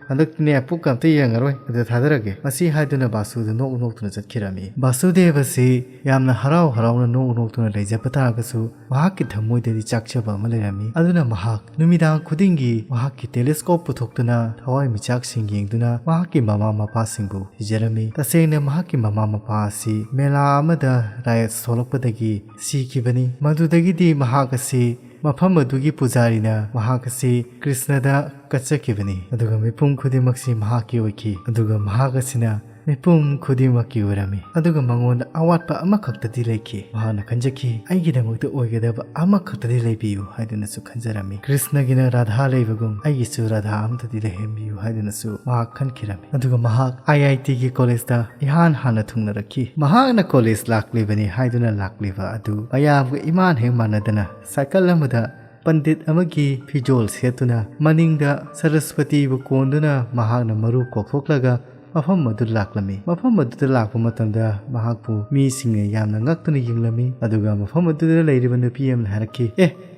हंदकने पुक कामते यांगरोय अदु थादरगे मसी हाइदुना बासुदु नोकतुना चटखिरामी बासुदेवसी यामना हराउना नोकतुना लेजपतागसु महाकि थमोइदि चाकचबा अमा लेरामी अदुना महाक नुमिदांग खुदिंगी महाकि टेलीस्कोप पुथोक्तुना थवाइ मिचाकसिंग येंगदुना महाकि ममा मपासिंगबु हिजरमी तसेंगना महाकि ममा मपासी मेला अमदा रायत सोलकपदगी सिखिबनी मदुदगिदि महाकसी मफम अदुगी पुजारीना महाकसी कृष्णदा कच्चकिबनी अदुगा मिपुम खुदिमक्सी महाकि ओइखी अदुगा महाकसिना ꯃꯤꯄꯨꯝ ꯈꯨꯗꯤꯡꯃꯛꯀꯤ ꯑꯣꯏꯔꯝꯃꯤ ꯑꯗꯨꯒ ꯃꯉꯣꯟꯗ ꯑꯋꯥꯠꯄ ꯑꯃꯈꯛꯇꯗꯤ ꯂꯩꯈꯤ ꯃꯍꯥꯛꯅ ꯈꯟꯖꯈꯤ ꯑꯩꯒꯤꯗꯃꯛꯇ ꯑꯣꯏꯒꯗꯕ ꯑꯃꯈꯛꯇꯗꯤ ꯂꯩꯕꯤꯌꯨ ꯍꯥꯏꯗꯨꯅꯁꯨ ꯈꯟꯖꯔꯝꯃꯤ ꯀ꯭ꯔꯤꯁꯅꯒꯤꯅ ꯔꯥꯙꯥ ꯂꯩꯕꯒꯨꯝ ꯑꯩꯒꯤꯁꯨ ꯔꯥꯙꯥ ꯑꯃꯇꯗꯤ ꯂꯩꯍꯟꯕꯤꯌꯨ ꯍꯥꯏꯗꯨꯅꯁꯨ ꯃꯍꯥꯛ ꯈꯟꯈꯤꯔꯝꯃꯤ ꯑꯗꯨꯒ ꯃꯍꯥꯛ IITꯒꯤ ꯀꯣꯂꯦꯖꯇ ꯏꯍꯥꯟ ꯍꯥꯟꯅ ꯊꯨꯡꯅꯔꯛꯈꯤ ꯃꯍꯥꯛꯅ ꯀꯣꯂꯦꯖ ꯂꯥꯛꯂꯤꯕꯅꯤ ꯍꯥꯏꯗꯨꯅ ꯂꯥꯛꯂꯤꯕ ꯑꯗꯨ ꯃꯌꯥꯝꯒ ꯏꯃꯥꯟ ꯍꯦꯛ ꯃꯥꯟꯅꯗꯅ ꯁꯥꯏꯀꯜ ꯑꯃꯗ ꯄꯟꯗꯤꯠ ꯑꯃꯒꯤ ꯐꯤꯖꯣꯜ ꯁꯦꯠꯇꯨꯅ ꯃꯅꯤꯡꯗ ꯁꯔꯁꯋꯇꯤꯕꯨ ꯀꯣꯟꯗꯨꯅ ꯃꯍꯥꯛꯅ ꯃꯔꯨ ꯀꯣꯛꯊꯣꯛꯂꯒ ꯃꯐꯝ ꯑꯗꯨ ꯂꯥꯛꯂꯝꯃꯤ ꯃꯐꯝ ꯑꯗꯨꯗ ꯂꯥꯛꯄ ꯃꯇꯝꯗ ꯃꯍꯥꯛꯄꯨ ꯃꯤꯁꯤꯡꯅ ꯌꯥꯝꯅ ꯉꯛꯇꯨꯅ ꯌꯦꯡꯂꯝꯃꯤ ꯑꯗꯨꯒ ꯃꯐꯝ ꯑꯗꯨꯗ ꯂꯩꯔꯤꯕ ꯅꯨꯄꯤ ꯑꯃꯅ ꯍꯥꯏꯔꯛꯈꯤ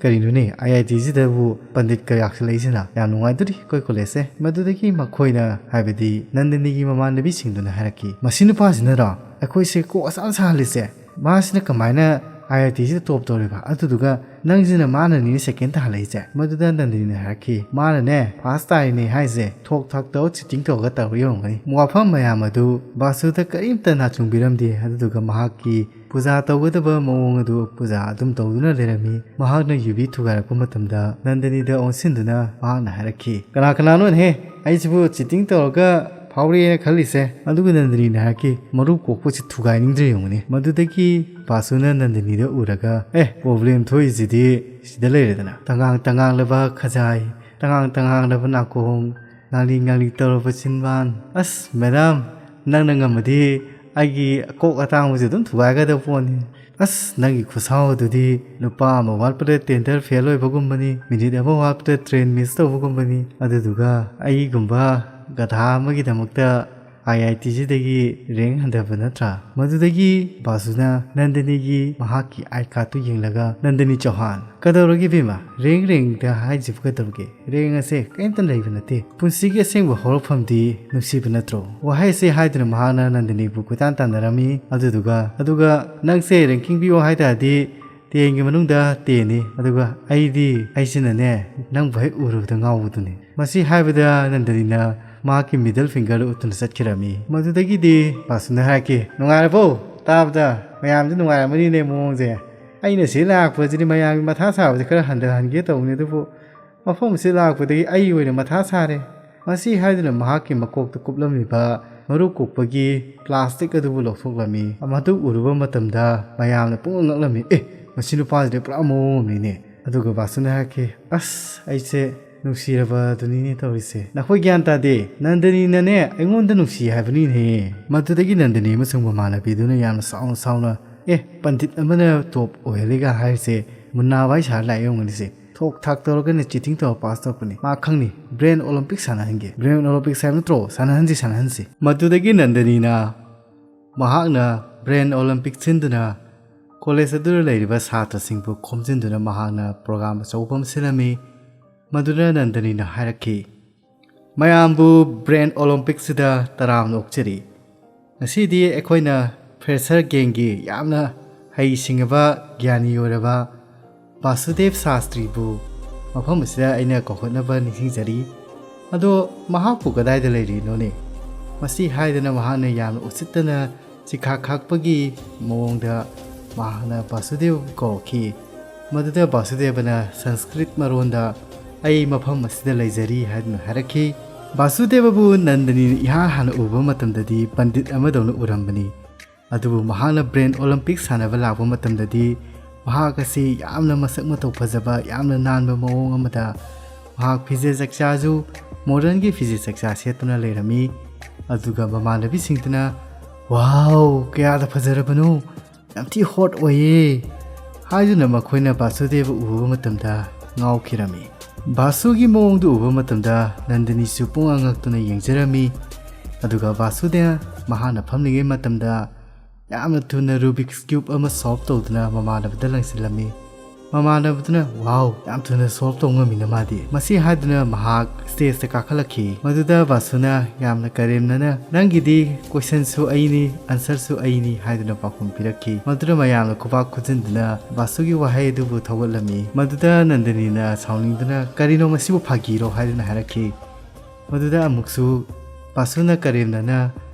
ꯀꯔꯤꯅꯣꯅꯦ IITꯁꯤꯗꯕꯨ ꯄꯟꯗꯤꯠ ꯀꯌꯥꯛꯁꯤꯜꯂꯛꯏꯁꯤꯅ ꯌꯥꯝ ꯅꯨꯡꯉꯥꯏꯇ꯭ꯔꯤ ꯑꯩꯈꯣꯏ ꯀꯣꯂꯦꯖꯁꯦ ꯃꯗꯨꯗꯒꯤ ꯃꯈꯣꯏꯅ ꯍꯥꯏꯕꯗꯤ ꯅꯟꯗꯅꯤꯒꯤ ꯃꯃꯥꯟꯅꯕꯤꯁꯤꯡꯗꯨꯅ ꯍꯥꯏꯔꯛꯈꯤ ꯃꯁꯤ ꯅꯨꯄꯥꯁꯤꯅꯔꯣ ꯑꯩꯈꯣꯏꯁꯦ ꯀꯣꯛ ꯑꯁꯥ ꯁꯥꯍꯜꯂꯤꯁꯦ ꯃꯥꯁꯤꯅ ꯀꯃꯥꯏꯅ IITꯁꯤꯗ ꯇꯣꯞ ꯇꯧꯔꯤꯕ ꯑꯗꯨꯗꯨꯒ ꯅꯪꯁꯤꯅ ꯃꯥꯅꯅꯤꯅꯦ ꯁꯦꯀꯦꯟ ꯇꯥꯍꯜꯂꯛꯏꯁꯦ ꯃꯗꯨꯗ ꯅꯟꯗꯅꯤꯅ ꯍꯥꯏꯔꯛꯈꯤ ꯃꯥꯅꯅꯦ ꯐꯥꯔꯁ ꯇꯥꯔꯤꯅꯦ ꯍꯥꯏꯁꯦ ꯊꯣꯛ ꯊꯥꯛ ꯇꯧꯔ ꯆꯤꯇꯤꯡ ꯇꯧꯔꯒ ꯇꯧꯔ ꯌꯧꯔꯝꯒꯅꯤ ꯋꯥꯐꯝ ꯃꯌꯥꯝ ꯑꯗꯨ ꯕꯥꯁꯨꯗ ꯀꯔꯤꯝꯇ ꯅꯥꯆꯨꯡꯕꯤꯔꯝꯗꯦ ꯑꯗꯨꯗꯨꯒ ꯃꯍꯥꯛꯀꯤ ꯄꯨꯖꯥ ꯇꯧꯒꯗꯕ ꯃꯑꯣꯡ ꯑꯗꯨ ꯄꯨꯖꯥ ꯑꯗꯨꯝ ꯇꯧꯗꯨꯅ ꯂꯩꯔꯝꯃꯤ ꯃꯍꯥꯛꯅ ꯌꯨꯕꯤ ꯊꯨꯒꯥꯏꯔꯛꯄ ꯃꯇꯝꯗ ꯅꯟꯗꯅꯤꯗ ꯑꯣꯟꯁꯤꯟꯗꯨꯅ ꯃꯍꯥꯛꯅ ꯍꯥꯏꯔꯛꯈꯤ ꯀꯅꯥꯅꯣꯅꯦꯍꯦ ꯑꯩꯁꯤꯕꯨ ꯆꯤꯇꯤꯡ ꯇꯧꯔꯒ ꯐꯥꯎꯔꯦꯅ ꯈꯜꯂꯤꯁꯦ ꯑꯗꯨꯒ ꯅꯟꯗꯅꯤꯅ ꯍꯥꯏꯔꯛꯈꯤ ꯃꯔꯨ ꯀꯣꯛꯄꯁꯤ ꯊꯨꯒꯥꯏꯅꯤꯡꯗ꯭ꯔꯦ ꯌꯦꯡꯉꯨꯅꯦ ꯃꯗꯨꯗꯒꯤ ꯕꯥꯁꯨꯅ ꯅꯟꯗꯅꯤꯗ ꯎꯔꯒ ꯄ꯭ꯔꯣꯕ꯭ꯂꯦꯝ ꯊꯣꯛꯏꯁꯤꯗꯤ ꯁꯤꯗ ꯂꯩꯔꯦꯗꯅ ꯇꯉꯥꯡꯂꯕ ꯈꯖꯥꯏ ꯇꯉꯥꯡꯂꯕ ꯅꯥꯀꯣꯡ ꯉꯥꯡꯂꯤ ꯇꯧꯔꯕ ꯆꯤꯟꯕꯥꯟ ꯑꯁ ꯃꯦꯗꯥꯝ ꯅꯪꯅ ꯉꯝꯃꯗꯤ ꯑꯩꯒꯤ ꯀꯣꯛ ꯑꯇꯥꯡꯕꯁꯤ ꯑꯗꯨꯝ ꯊꯨꯒꯥꯏꯒꯗꯕ ꯄꯣꯠꯅꯤ ꯑꯁ ꯅꯪꯒꯤ ꯈꯨꯠꯁꯥꯎ ꯑꯗꯨꯗꯤ ꯅꯨꯄꯥ ꯑꯃ ꯋꯥꯠꯄꯗ ꯇꯦꯟꯗꯔ ꯐꯦꯜ ꯑꯣꯏꯕꯒꯨꯝꯕꯅꯤ ꯃꯤꯅꯤꯠ ꯑꯃ ꯋꯥꯠꯄꯗ ꯇ꯭ꯔꯦꯟ ꯃꯤꯁ ꯇꯧꯕꯒꯨꯝꯕꯅꯤ ꯑꯗꯨꯗꯨꯒ ꯑꯩꯒꯨꯝꯕ ꯒꯙꯥ ꯑꯃꯒꯤꯗꯃꯛꯇ IITꯁꯤꯗꯒꯤ ꯔꯦꯡ ꯍꯟꯊꯕ ꯅꯠꯇ꯭ꯔꯥ ꯃꯗꯨꯗꯒꯤ ꯕꯥꯁꯨꯅ ꯅꯟꯗꯅꯤꯒꯤ ꯃꯍꯥꯛꯀꯤ ꯑꯥꯏ ꯀꯥꯔꯠꯇꯨ ꯌꯦꯡꯂꯒ ꯅꯟꯗꯅꯤ ꯆꯧꯍꯥꯟ ꯀꯗꯧꯔꯒꯦ ꯕꯤꯃꯥ ꯔꯦꯡꯗ ꯍꯥꯏꯁꯤꯕꯨ ꯀꯩꯗꯧꯔꯒꯦ ꯔꯦꯡ ꯑꯁꯦ ꯀꯔꯤꯝꯇ ꯂꯩꯕ ꯅꯠꯇꯦ ꯄꯨꯟꯁꯤꯒꯤ ꯑꯁꯦꯡꯕ ꯍꯧꯔꯛꯐꯝꯗꯤ ꯅꯨꯡꯁꯤꯕ ꯅꯠꯇ꯭ꯔꯣ ꯋꯥꯍꯩ ꯑꯁꯤ ꯍꯥꯏꯗꯨꯅ ꯃꯍꯥꯛꯅ ꯅꯟꯗꯅꯤꯕꯨ ꯀꯣꯏꯇꯥꯟ ꯇꯥꯟꯅꯔꯝꯃꯤ ꯑꯗꯨꯒ ꯅꯪꯁꯦ ꯔꯦꯡꯀꯤꯡ ꯄꯤꯌꯣ ꯍꯥꯏꯇꯥꯔꯗꯤ 10ꯒꯤ ꯃꯅꯨꯡꯗ 10ꯅꯤ ꯑꯗꯨꯒ ꯑꯩꯁꯤꯅꯅꯦ ꯅꯪꯕꯨ ꯍꯦꯛ ꯎꯔꯨꯕꯗ ꯉꯥꯎꯕꯗꯨꯅꯤ ꯃꯁꯤ ꯍꯥꯏꯕꯗ ꯅꯟꯗꯅꯤꯅ ꯃꯍꯥꯛꯀꯤ ꯃꯤꯗꯜ ꯐꯤꯡꯒꯔ ꯎꯠꯇꯨꯅ ꯆꯠꯈꯤꯔꯝꯃꯤ ꯃꯗꯨꯗꯒꯤꯗꯤ ꯕꯥꯁꯨꯅ ꯍꯥꯏꯔꯛꯈꯤ ꯅꯨꯡꯉꯥꯏꯔꯕꯣ ꯇꯥꯕꯗ ꯃꯌꯥꯝꯁꯦ ꯅꯨꯡꯉꯥꯏꯔꯝꯃꯅꯤꯅꯦ ꯃꯑꯣꯡꯁꯦ ꯑꯩꯅ ꯁꯤ ꯂꯥꯛꯄꯁꯤꯗꯤ ꯃꯌꯥꯝꯒꯤ ꯃꯊꯥ ꯁꯥꯕꯁꯤ ꯈꯔ ꯍꯟꯊꯍꯟꯒꯦ ꯇꯧꯕꯅꯤ ꯑꯗꯨꯕꯨ ꯃꯐꯝ ꯑꯁꯤ ꯂꯥꯛꯄꯗꯒꯤ ꯑꯩ ꯑꯣꯏꯅ ꯃꯊꯥ ꯁꯥꯔꯦ ꯃꯁꯤ ꯍꯥꯏꯗꯨꯅ ꯃꯍꯥꯛꯀꯤ ꯃꯀꯣꯛꯇ ꯀꯨꯞꯂꯝꯂꯤꯕ ꯃꯔꯨ ꯀꯣꯛꯄꯒꯤ ꯄ꯭ꯂꯥꯁꯇꯤꯛ ꯑꯗꯨꯕꯨ ꯂꯧꯊꯣꯛꯂꯝꯃꯤ ꯃꯗꯨ ꯎꯔꯨꯕ ꯃꯇꯝꯗ ꯃꯌꯥꯝꯅ ꯄꯨꯡꯉꯛ ꯉꯛꯂꯝꯃꯤ ꯃꯁꯤ ꯅꯨꯄꯥꯁꯤꯗꯤ ꯄꯨꯔꯥ ꯃꯑꯣꯡ ꯑꯃꯅꯤꯅꯦ ꯑꯗꯨꯒ ꯕꯥꯁꯨꯅ ꯍꯥꯏꯔꯛꯈꯤ ꯑꯁ ꯑꯩꯁꯦ ꯅꯨꯡꯁꯤꯔꯕꯗꯨꯅꯤꯅꯦ ꯇꯧꯔꯤꯁꯦ ꯅꯈꯣꯏ ꯒ꯭ꯌꯥꯟ ꯇꯥꯗꯦ ꯅꯟꯗꯅꯤꯅꯅꯦ ꯑꯩꯉꯣꯟꯗ ꯅꯨꯡꯁꯤ ꯍꯥꯏꯕꯅꯤꯅꯦ ꯃꯗꯨꯗꯒꯤ ꯅꯟꯗꯅꯤ ꯑꯃꯁꯨꯡ ꯃꯃꯥꯟꯅꯕꯤꯗꯨꯅ ꯌꯥꯝꯅ ꯁꯥꯎꯅ ꯄꯟꯗꯤꯠ ꯑꯃꯅ ꯇꯣꯞ ꯑꯣꯏꯍꯜꯂꯤꯒ ꯍꯥꯏꯔꯤꯁꯦ ꯃꯨꯟꯅꯥ ꯋꯥꯏ ꯁꯥꯔ ꯂꯥꯛꯑꯦ ꯌꯦꯡꯉꯨꯅꯤꯁꯦ ꯊꯣꯛ ꯊꯥꯛ ꯇꯧꯔꯒꯅꯦ ꯆꯤꯇꯤꯡ ꯇꯧꯔ ꯄꯥꯁ ꯇꯧꯔꯛꯄꯅꯤ ꯃꯥ ꯈꯪꯅꯤ ꯕ꯭ꯔꯦꯟ ꯑꯣꯂꯦꯝꯄꯤꯛ ꯁꯥꯟꯅꯍꯟꯒꯦ ꯕ꯭ꯔꯦꯟ ꯑꯣꯂꯦꯝꯄꯤꯛꯁ ꯍꯥꯏꯕ ꯅꯠꯇ꯭ꯔꯣ ꯁꯥꯟꯅꯍꯟꯁꯤ ꯃꯗꯨꯗꯒꯤ ꯅꯟꯗꯅꯤꯅ ꯃꯍꯥꯛꯅ ꯕ꯭ꯔꯦꯟ ꯑꯣꯂꯦꯝꯄꯤꯛ ꯁꯤꯟꯗꯨꯅ ꯀꯣꯂꯦꯖ ꯑꯗꯨꯗ ꯂꯩꯔꯤꯕ ꯁꯥꯇ꯭ꯔꯁꯤꯡꯕꯨ ꯈꯣꯝꯖꯤꯟꯗꯨꯅ ꯃꯍꯥꯛꯅ ꯄ꯭ꯔꯣꯒ꯭ꯔꯥꯝ ꯑꯆꯧꯕ ꯑꯃ ꯁꯤꯜꯂꯝꯃꯤ ꯃꯗꯨꯗ ꯅꯟꯗꯅꯤꯅ ꯍꯥꯏꯔꯛꯈꯤ ꯃꯌꯥꯝꯕꯨ ꯕ꯭ꯔꯦꯟ ꯑꯣꯂꯦꯝꯄꯤꯛꯁꯤꯗ ꯇꯔꯥꯝꯅ ꯑꯣꯛꯆꯔꯤ ꯉꯁꯤꯗꯤ ꯑꯩꯈꯣꯏꯅ ꯐ꯭ꯔꯦꯁꯔ ꯒꯦꯡꯒꯤ ꯌꯥꯝꯅ ꯍꯩꯁꯤꯡꯉꯕ ꯒ꯭ꯌꯥꯅꯤ ꯑꯣꯏꯔꯕ ꯕꯥꯁꯨꯗꯦꯕ ꯁꯥꯁꯇ꯭ꯔꯤꯕꯨ ꯃꯐꯝ ꯑꯁꯤꯗ ꯑꯩꯅ ꯀꯧꯈꯠꯅꯕ ꯅꯤꯡꯁꯤꯡꯖꯔꯤ ꯑꯗꯣ ꯃꯍꯥꯛꯄꯨ ꯀꯗꯥꯏꯗ ꯂꯩꯔꯤꯅꯣꯅꯦ ꯃꯁꯤ ꯍꯥꯏꯗꯅ ꯃꯍꯥꯛꯅ ꯌꯥꯝꯅ ꯎꯁꯤꯠꯇꯅ ꯆꯤꯈꯥꯛ ꯈꯥꯛꯄꯒꯤ ꯃꯑꯣꯡꯗ ꯃꯍꯥꯛꯅ ꯕꯥꯁꯨꯗꯦꯕ ꯀꯧꯔꯛꯈꯤ ꯃꯗꯨꯗ ꯕꯥꯁꯨꯗꯦꯕꯅ ꯁꯪꯁꯀ꯭ꯔꯤꯠ ꯃꯔꯣꯟꯗ ꯑꯩ ꯃꯐꯝ ꯑꯁꯤꯗ ꯂꯩꯖꯔꯤ ꯍꯥꯏꯗꯨꯅ ꯍꯥꯏꯔꯛꯈꯤ ꯕꯥꯁꯨꯗꯦꯕꯕꯨ ꯅꯟꯗꯅꯤꯅ ꯏꯍꯥꯟ ꯍꯥꯟꯅ ꯎꯕ ꯃꯇꯝꯗꯗꯤ ꯄꯟꯗꯤꯠ ꯑꯃꯗꯧꯅ ꯎꯔꯝꯕꯅꯤ ꯑꯗꯨꯕꯨ ꯃꯍꯥꯛꯅ ꯕ꯭ꯔꯦꯟ ꯑꯣꯂꯦꯝꯄꯤꯛ ꯁꯥꯟꯅꯕ ꯂꯥꯛꯄ ꯃꯇꯝꯗꯗꯤ ꯃꯍꯥꯛ ꯑꯁꯤ ꯌꯥꯝꯅ ꯃꯁꯛ ꯃꯇꯧ ꯐꯖꯕ ꯌꯥꯝꯅ ꯅꯥꯟꯕ ꯃꯑꯣꯡ ꯑꯃꯗ ꯃꯍꯥꯛ ꯐꯤꯖꯦꯠ ꯆꯛꯆꯥꯁꯨ ꯃꯣꯗꯔꯟꯒꯤ ꯐꯤꯖꯦꯠ ꯆꯛꯆꯥ ꯁꯦꯠꯇꯨꯅ ꯂꯩꯔꯝꯃꯤ ꯑꯗꯨꯒ ꯃꯃꯥꯟꯅꯕꯤꯁꯤꯡꯗꯨꯅ ꯋꯥꯎ ꯀꯌꯥꯗ ꯐꯖꯔꯕꯅꯣ ꯌꯥꯝ ꯊꯤ ꯍꯣꯠ ꯑꯣꯏꯌꯦ ꯍꯥꯏꯗꯨꯅ ꯃꯈꯣꯏꯅ ꯕꯥꯁꯨꯗꯦꯕ ꯎꯕ ꯃꯇꯝꯗ ꯉꯥꯎꯈꯤꯔꯝꯃꯤ ꯕꯥꯁꯨꯒꯤ ꯃꯑꯣꯡꯗꯨ ꯎꯕ ꯃꯇꯝꯗ ꯅꯟꯗꯅꯤꯁꯨ ꯄꯨꯡꯉꯛ ꯉꯛꯇꯨꯅ ꯌꯦꯡꯖꯔꯝꯃꯤ ꯑꯗꯨꯒ ꯕꯥꯁꯨꯗꯦꯕ ꯃꯍꯥꯛꯅ ꯐꯝꯂꯤꯉꯩ ꯃꯇꯝꯗ ꯌꯥꯝꯅ ꯊꯨꯅ ꯔꯨꯕꯤꯛꯁ ꯀ꯭ꯌꯨꯕ ꯑꯃ ꯁꯣꯜꯕ ꯇꯧꯗꯨꯅ ꯃꯃꯥꯟꯅꯕꯗ ꯂꯪꯁꯤꯜꯂꯝꯃꯤ ꯃꯃꯥꯟꯅꯕꯗꯨꯅ ꯋꯥꯎ ꯌꯥꯝ ꯊꯨꯅ ꯁꯣꯜꯕ ꯇꯧ ꯉꯝꯃꯤꯅ ꯃꯥꯗꯤ ꯃꯁꯤ ꯍꯥꯏꯗꯨꯅ ꯃꯍꯥꯛ ꯁ꯭ꯇꯦꯖꯇ ꯀꯥꯈꯠꯂꯛꯈꯤ ꯃꯗꯨꯗ ꯕꯥꯁꯨꯅ ꯌꯥꯝꯅ ꯀꯔꯦꯝꯅꯅ ꯅꯪꯒꯤꯗꯤ ꯀꯣꯏꯁꯟꯁꯨ ꯑꯩꯅꯤ ꯑꯟꯁꯔꯁꯨ ꯑꯩꯅꯤ ꯍꯥꯏꯗꯨꯅ ꯄꯥꯎꯈꯨꯝ ꯄꯤꯔꯛꯈꯤ ꯃꯗꯨꯗ ꯃꯌꯥꯝꯅ ꯈꯨꯕꯥꯛ ꯈꯨꯖꯤꯟꯗꯨꯅ ꯕꯥꯁꯨꯒꯤ ꯋꯥꯍꯩ ꯑꯗꯨꯕꯨ ꯊꯧꯒꯠꯂꯝꯃꯤ ꯃꯗꯨꯗ ꯅꯟꯗꯅꯤꯅ ꯁꯥꯎꯅꯤꯡꯗꯨꯅ ꯀꯔꯤꯅꯣ ꯃꯁꯤꯕꯨ ꯐꯥꯒꯤꯔꯣ ꯍꯥꯏꯗꯨꯅ ꯍꯥꯏꯔꯛꯈꯤ ꯃꯗꯨꯗ ꯑꯃꯨꯛꯁꯨ ꯕꯥꯁꯨꯅ ꯀꯔꯦꯝꯅꯅ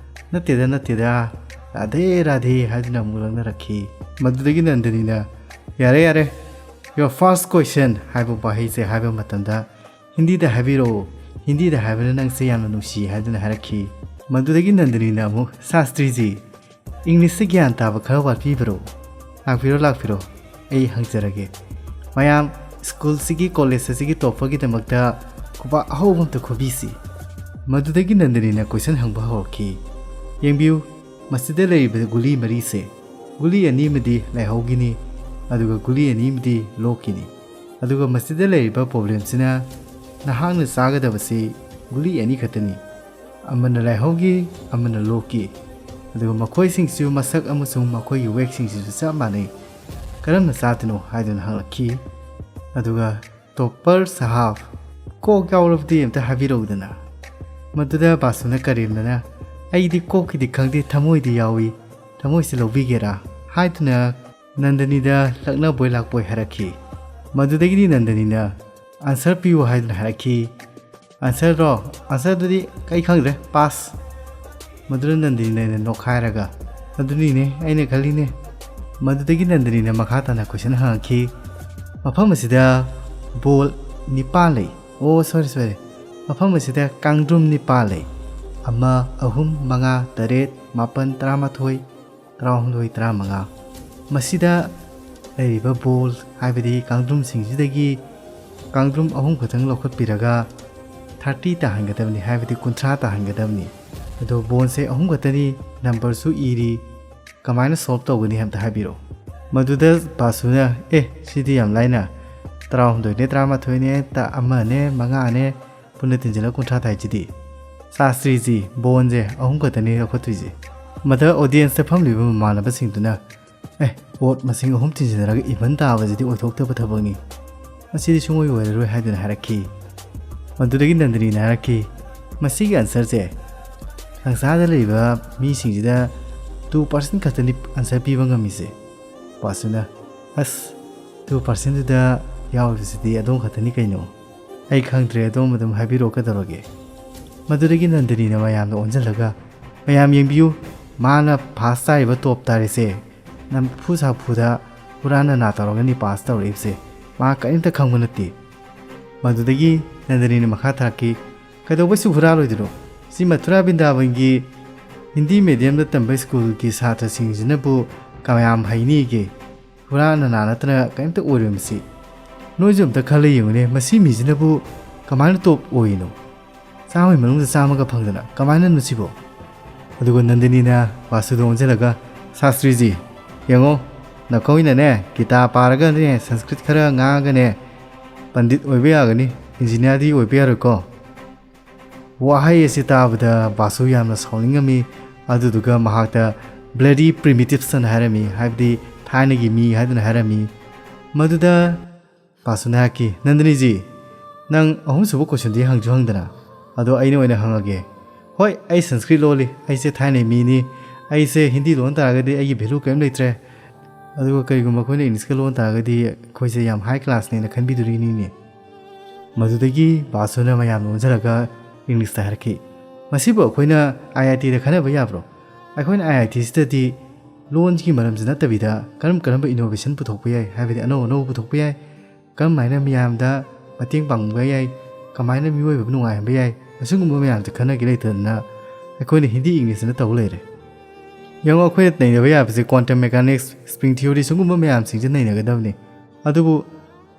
ꯅꯠꯇꯦꯗ ꯔꯥꯙꯦ ꯍꯥꯏꯗꯨꯅ ꯑꯃꯨꯛ ꯂꯛꯅꯔꯛꯈꯤ ꯃꯗꯨꯗꯒꯤ ꯅꯟꯗꯅꯤꯅ ꯌꯥꯔꯦ ꯌꯣꯔ ꯐꯥꯔꯁ ꯀꯣꯏꯁꯟ ꯍꯥꯏꯕ ꯋꯥꯍꯩꯁꯦ ꯍꯥꯏꯕ ꯃꯇꯝꯗ ꯍꯤꯟꯗꯤꯗ ꯍꯥꯏꯕꯤꯔꯛꯑꯣ ꯍꯤꯟꯗꯤꯗ ꯍꯥꯏꯕꯅ ꯅꯪꯁꯦ ꯌꯥꯝꯅ ꯅꯨꯡꯁꯤ ꯍꯥꯏꯗꯨꯅ ꯍꯥꯏꯔꯛꯈꯤ ꯃꯗꯨꯗꯒꯤ ꯅꯟꯗꯅꯤꯅ ꯑꯃꯨꯛ ꯁꯥꯁꯇ꯭ꯔꯤꯖꯤ ꯏꯪꯂꯤꯁꯁꯦ ꯒ꯭ꯌꯥꯟ ꯇꯥꯕ ꯈꯔ ꯋꯥꯠꯄꯤꯕ꯭ꯔꯣ ꯂꯥꯛꯄꯤꯔꯣ ꯑꯩ ꯍꯪꯖꯔꯒꯦ ꯃꯌꯥꯝ ꯁ꯭ꯀꯨꯜꯁꯤꯒꯤ ꯀꯣꯂꯦꯖ ꯑꯁꯤꯒꯤ ꯇꯣꯞꯄꯔꯒꯤꯗꯃꯛꯇ ꯈꯨꯄꯥꯛ ꯑꯍꯧꯕ ꯑꯝꯇ ꯈꯨꯕꯤꯁꯤ ꯃꯗꯨꯗꯒꯤ ꯅꯟꯗꯅꯤꯅ ꯀꯣꯏꯁꯟ ꯍꯪꯕ ꯍꯧꯔꯛꯈꯤ ꯌꯦꯡꯕꯤꯌꯨ ꯃꯁꯤꯗ ꯂꯩꯔꯤꯕ ꯒꯨꯂꯤ ꯃꯔꯤꯁꯦ ꯒꯨꯂꯤ ꯑꯅꯤ ꯑꯃꯗꯤ ꯂꯥꯏꯍꯧꯒꯤꯅꯤ ꯑꯗꯨꯒ ꯒꯨꯂꯤ ꯑꯅꯤ ꯑꯃꯗꯤ ꯂꯣꯛꯀꯤꯅꯤ ꯑꯗꯨꯒ ꯃꯁꯤꯗ ꯂꯩꯔꯤꯕ ꯄ꯭ꯔꯣꯕ꯭ꯂꯦꯝꯁꯤꯅ ꯅꯍꯥꯛꯅ ꯆꯥꯒꯗꯕꯁꯤ ꯒꯨꯂꯤ ꯑꯅꯤ ꯈꯛꯇꯅꯤ ꯑꯃꯅ ꯂꯥꯏꯍꯧꯒꯤ ꯑꯃꯅ ꯂꯣꯛꯀꯤ ꯑꯗꯨꯒ ꯃꯈꯣꯏꯁꯤꯡꯁꯤꯁꯨ ꯃꯁꯛ ꯑꯃꯁꯨꯡ ꯃꯈꯣꯏꯒꯤ ꯋꯦꯛꯁꯤꯡꯁꯤꯁꯨ ꯆꯞ ꯃꯥꯟꯅꯩ ꯀꯔꯝꯅ ꯆꯥꯗꯣꯏꯅꯣ ꯍꯥꯏꯗꯨꯅ ꯍꯪꯂꯛꯈꯤ ꯑꯗꯨꯒ ꯇꯣꯞꯄꯔ ꯁꯍꯥꯕ ꯀꯣꯛ ꯌꯥꯎꯔꯕꯗꯤ ꯑꯝꯇ ꯍꯥꯏꯕꯤꯔꯛꯎꯗꯅ ꯃꯗꯨꯗ ꯕꯥꯁꯨꯅ ꯀꯔꯤꯝꯅꯅ ꯑꯩꯗꯤ ꯀꯣꯛꯀꯤꯗꯤ ꯈꯪꯗꯦ ꯊꯃꯣꯏꯗꯤ ꯌꯥꯎꯏ ꯊꯃꯣꯏꯁꯤ ꯂꯧꯕꯤꯒꯦꯔꯥ ꯍꯥꯏꯗꯨꯅ ꯅꯟꯗꯅꯤꯗ ꯂꯛꯅꯕꯣꯏ ꯂꯥꯛꯄꯣꯏ ꯍꯥꯏꯔꯛꯈꯤ ꯃꯗꯨꯗꯒꯤꯗꯤ ꯅꯟꯗꯅꯤꯅ ꯑꯟꯁꯔ ꯄꯤꯌꯨ ꯍꯥꯏꯗꯨꯅ ꯍꯥꯏꯔꯛꯈꯤ ꯑꯟꯁꯔꯗꯨꯗꯤ ꯀꯩ ꯈꯪꯗ꯭ꯔꯦ ꯄꯥꯁ ꯃꯗꯨꯗ ꯅꯟꯗꯅꯤꯅ ꯅꯣꯛꯈꯥꯏꯔꯒ ꯑꯗꯨꯅꯤꯅꯦ ꯑꯩꯅ ꯈꯜꯂꯤꯅꯦ ꯃꯗꯨꯗꯒꯤ ꯅꯟꯗꯅꯤꯅ ꯃꯈꯥ ꯇꯥꯅ ꯀꯣꯏꯁꯟ ꯍꯪꯉꯛꯈꯤ ꯃꯐꯝ ꯑꯁꯤꯗ ꯕꯣꯜ 9 ꯂꯩ ꯁꯣꯔꯤ ꯃꯐꯝ ꯑꯁꯤꯗ ꯀꯥꯡꯗ꯭ꯔꯨꯝ 9 ꯂꯩ 1 3 5 6 7 11 12 13 ꯃꯁꯤꯗ ꯂꯩꯔꯤꯕ ꯕꯣꯜ ꯍꯥꯏꯕꯗꯤ ꯀꯥꯡꯗ꯭ꯔꯨꯝꯁꯤꯡꯁꯤꯗꯒꯤ ꯀꯥꯡꯗ꯭ꯔꯨꯝ 3 ꯈꯛꯇꯪ ꯂꯧꯈꯠꯄꯤꯔꯒ 30 ꯇꯥꯍꯟꯒꯗꯕꯅꯤ ꯍꯥꯏꯕꯗꯤ 50 ꯇꯥꯍꯟꯒꯗꯕꯅꯤ ꯑꯗꯣ ꯕꯣꯜꯁꯦ 3 ꯈꯛꯇꯅꯤ ꯅꯝꯕꯔꯁꯨ ꯏꯔꯤ ꯀꯃꯥꯏꯅ ꯁꯣꯜꯕ ꯇꯧꯒꯅꯤ ꯍꯥꯏꯕꯗ ꯍꯥꯏꯕꯤꯔꯛꯑꯣ ꯃꯗꯨꯗ ꯕꯥꯁꯨꯅ ꯁꯤꯗꯤ ꯌꯥꯝ ꯂꯥꯏꯅ 19ꯅꯦ 11ꯅꯦ 1ꯅꯦ 5ꯅꯦ ꯄꯨꯟꯅ ꯇꯤꯟꯖꯜꯂ 50 ꯇꯥꯏꯁꯤꯗꯤ ꯁꯥꯁꯇ꯭ꯔꯤꯖꯤ ꯕꯣꯟꯁꯦ 3 ꯈꯛꯇꯅꯤ ꯂꯧꯈꯠꯇꯣꯏꯁꯦ ꯃꯗ ꯑꯣꯗꯤꯌꯦꯟꯁꯇ ꯐꯝꯂꯤꯕ ꯃꯃꯥꯟꯅꯕꯁꯤꯡꯗꯨꯅ ꯕꯣꯠ ꯃꯁꯤꯡ 3 ꯇꯤꯟꯖꯟꯅꯔꯒ ꯏꯚꯟ ꯇꯥꯕꯁꯤꯗꯤ ꯑꯣꯏꯊꯣꯛꯇꯕ ꯊꯕꯛꯅꯤ ꯃꯁꯤꯗꯤ ꯁꯨꯡꯑꯣꯏ ꯑꯣꯏꯔꯔꯣꯏ ꯍꯥꯏꯗꯨꯅ ꯍꯥꯏꯔꯛꯈꯤ ꯃꯗꯨꯗꯒꯤ ꯅꯟꯗꯅꯤꯅ ꯍꯥꯏꯔꯛꯈꯤ ꯃꯁꯤꯒꯤ ꯑꯟꯁꯔꯁꯦ ꯁꯪꯁꯥꯔꯗ ꯂꯩꯔꯤꯕ ꯃꯤꯁꯤꯡꯁꯤꯗ 2% ꯈꯛꯇꯅꯤ ꯑꯟꯁꯔ ꯄꯤꯕ ꯉꯝꯃꯤꯁꯦ ꯕꯥꯁꯨꯅ 2%ꯗꯨꯗ ꯌꯥꯎꯔꯤꯕꯁꯤꯗꯤ ꯑꯗꯣꯝ ꯈꯛꯇꯅꯤ ꯀꯩꯅꯣ ꯑꯩ ꯈꯪꯗ꯭ꯔꯦ ꯑꯗꯣꯝ ꯑꯗꯨꯝ ꯍꯥꯏꯕꯤꯔꯛꯑꯣ ꯀꯩꯗꯧꯔꯒꯦ ꯃꯗꯨꯗꯒꯤ ꯅꯟꯗꯅꯤꯅ ꯃꯌꯥꯝꯗ ꯑꯣꯟꯁꯤꯜꯂꯒ ꯃꯌꯥꯝ ꯌꯦꯡꯕꯤꯌꯨ ꯃꯥꯅ ꯐꯥꯁ ꯇꯥꯔꯤꯕ ꯇꯣꯞ ꯇꯥꯔꯤꯁꯦ ꯅꯝꯐꯨ ꯁꯥꯐꯨꯗ ꯍꯨꯔꯥꯟ ꯅꯥ ꯇꯧꯔꯒꯅꯤ ꯄꯥꯁ ꯇꯧꯔꯛꯏꯕꯁꯦ ꯃꯥ ꯀꯔꯤꯝꯇ ꯈꯪꯕ ꯅꯠꯇꯦ ꯃꯗꯨꯗꯒꯤ ꯅꯟꯗꯅꯤꯅ ꯃꯈꯥ ꯇꯥꯔꯛꯈꯤ ꯀꯩꯗꯧꯕꯩꯁꯨ ꯍꯨꯔꯥꯜꯂꯣꯏꯗꯣꯏꯅꯣ ꯁꯤ ꯃꯊꯨꯔꯥ ꯕꯤꯟꯗꯥꯕꯟꯒꯤ ꯍꯤꯟꯗꯤ ꯃꯦꯗꯤꯌꯝꯗ ꯇꯝꯕ ꯁ꯭ꯀꯨꯜꯒꯤ ꯁꯥꯇ꯭ꯔꯁꯤꯡꯁꯤꯅꯕꯨ ꯀꯌꯥꯝ ꯍꯩꯅꯤꯒꯦ ꯍꯨꯔꯥꯟ ꯅꯥ ꯅꯠꯇꯅ ꯀꯔꯤꯝꯇ ꯑꯣꯏꯔꯣꯏ ꯃꯁꯤ ꯅꯣꯏꯁꯨ ꯑꯝꯇ ꯈꯜꯂ ꯌꯦꯡꯉꯨꯅꯦ ꯃꯁꯤ ꯃꯤꯁꯤꯅꯕꯨ ꯀꯃꯥꯏꯅ ꯇꯣꯞ ꯑꯣꯏꯔꯤꯅꯣ ꯆꯥꯝꯃꯒꯤ ꯃꯅꯨꯡꯗ 100ꯒ ꯐꯪꯗꯅ ꯀꯃꯥꯏꯅꯅꯣ ꯁꯤꯕꯣ ꯑꯗꯨꯒ ꯅꯟꯗꯅꯤꯅ ꯕꯥꯁꯨꯗ ꯑꯣꯟꯁꯤꯜꯂꯒ ꯁꯥꯁꯇ꯭ꯔꯤꯖꯤ ꯌꯦꯡꯉꯣ ꯅꯈꯣꯏꯅꯅꯦ ꯒꯤꯇꯥ ꯄꯥꯔꯒꯅꯦ ꯁꯪꯁꯀ꯭ꯔꯤꯠ ꯈꯔ ꯉꯥꯡꯉꯒꯅꯦ ꯄꯟꯗꯤꯠ ꯑꯣꯏꯕ ꯌꯥꯒꯅꯤ ꯏꯟꯖꯤꯅꯤꯌꯥꯔꯗꯤ ꯑꯣꯏꯕ ꯌꯥꯔꯣꯏꯀꯣ ꯋꯥꯍꯩ ꯑꯁꯤ ꯇꯥꯕꯗ ꯕꯥꯁꯨ ꯌꯥꯝꯅ ꯁꯥꯎꯅꯤꯡꯉꯝꯃꯤ ꯑꯗꯨꯗꯨꯒ ꯃꯍꯥꯛꯇ ꯕ꯭ꯂꯦꯗꯤ ꯄ꯭ꯔꯤꯃꯤꯇꯤꯞꯁꯅ ꯍꯥꯏꯔꯝꯃꯤ ꯍꯥꯏꯕꯗꯤ ꯊꯥꯏꯅꯒꯤ ꯃꯤ ꯍꯥꯏꯗꯨꯅ ꯍꯥꯏꯔꯝꯃꯤ ꯃꯗꯨꯗ ꯕꯥꯁꯨꯅ ꯍꯥꯏꯔꯛꯈꯤ ꯅꯟꯗꯅꯤꯖꯤ ꯅꯪ 3ꯁꯨꯕ ꯀꯣꯏꯁꯟꯗꯤ ꯍꯪꯁꯨ ꯍꯪꯗꯅ ꯑꯗꯣ ꯑꯩꯅ ꯑꯣꯏꯅ ꯍꯪꯉꯒꯦ ꯍꯣꯏ ꯑꯩ ꯁꯪꯁꯀ꯭ꯔꯤꯠ ꯂꯣꯜꯂꯤ ꯑꯩꯁꯦ ꯊꯥꯏꯅꯩ ꯃꯤꯅꯤ ꯑꯩꯁꯦ ꯍꯤꯟꯗꯤ ꯂꯣꯟ ꯇꯥꯔꯒꯗꯤ ꯑꯩꯒꯤ ꯚꯦꯂꯨ ꯀꯔꯤꯝ ꯂꯩꯇ꯭ꯔꯦ ꯑꯗꯨꯒ ꯀꯔꯤꯒꯨꯝꯕ ꯑꯩꯈꯣꯏꯅ ꯏꯪꯂꯤꯁꯀ ꯂꯣꯟ ꯇꯥꯔꯒꯗꯤ ꯑꯩꯈꯣꯏꯁꯦ ꯌꯥꯝ ꯍꯥꯏ ꯀ꯭ꯂꯥꯁꯅꯦꯅ ꯈꯟꯕꯤꯗꯣꯔꯤꯅꯤꯅꯦ ꯃꯗꯨꯗꯒꯤ ꯕꯥꯁꯨꯅ ꯃꯌꯥꯝꯅ ꯑꯣꯟꯖꯜꯂꯒ ꯏꯪꯂꯤꯁꯇ ꯍꯥꯏꯔꯛꯈꯤ ꯃꯁꯤꯕꯨ ꯑꯩꯈꯣꯏꯅ IITꯗ ꯈꯟꯅꯕ ꯌꯥꯕ꯭ꯔꯣ ꯑꯩꯈꯣꯏꯅ IITꯁꯤꯗꯗꯤ ꯂꯣꯟꯒꯤ ꯃꯔꯝꯁꯤ ꯅꯠꯇꯕꯤꯗ ꯀꯔꯝꯕ ꯏꯅꯣꯚꯦꯁꯟ ꯄꯨꯊꯣꯛꯄ ꯌꯥꯏ ꯍꯥꯏꯕꯗꯤ ꯑꯅꯧ ꯄꯨꯊꯣꯛꯄ ꯌꯥꯏ ꯀꯔꯝꯍꯥꯏꯅ ꯃꯤꯌꯥꯝꯗ ꯃꯇꯦꯡ ꯄꯥꯡꯕ ꯌꯥꯏ ꯀꯃꯥꯏꯅ ꯃꯤꯑꯣꯏꯕꯕꯨ ꯅꯨꯡꯉꯥꯏꯍꯟꯕ ꯌꯥꯏ ꯑꯁꯤꯒꯨꯝꯕ ꯃꯌꯥꯝꯁꯦ ꯈꯟꯅꯒꯦ ꯂꯩꯇꯗꯅ ꯑꯩꯈꯣꯏꯅ ꯍꯤꯟꯗꯤ ꯏꯪꯂꯤꯁꯇꯅ ꯇꯧ ꯂꯩꯔꯦ ꯌꯦꯡꯉꯣ ꯑꯩꯈꯣꯏꯅ ꯅꯩꯅꯕ ꯌꯥꯕꯁꯦ ꯀ꯭ꯋꯥꯟꯇꯝ ꯃꯦꯀꯥꯅꯤꯛꯁ ꯁ꯭ꯄ꯭ꯔꯤꯡ ꯊꯤꯑꯣꯔꯤ ꯁꯤꯒꯨꯝꯕ ꯃꯌꯥꯝꯁꯤꯡꯁꯦ ꯅꯩꯅꯒꯗꯕꯅꯤ ꯑꯗꯨꯕꯨ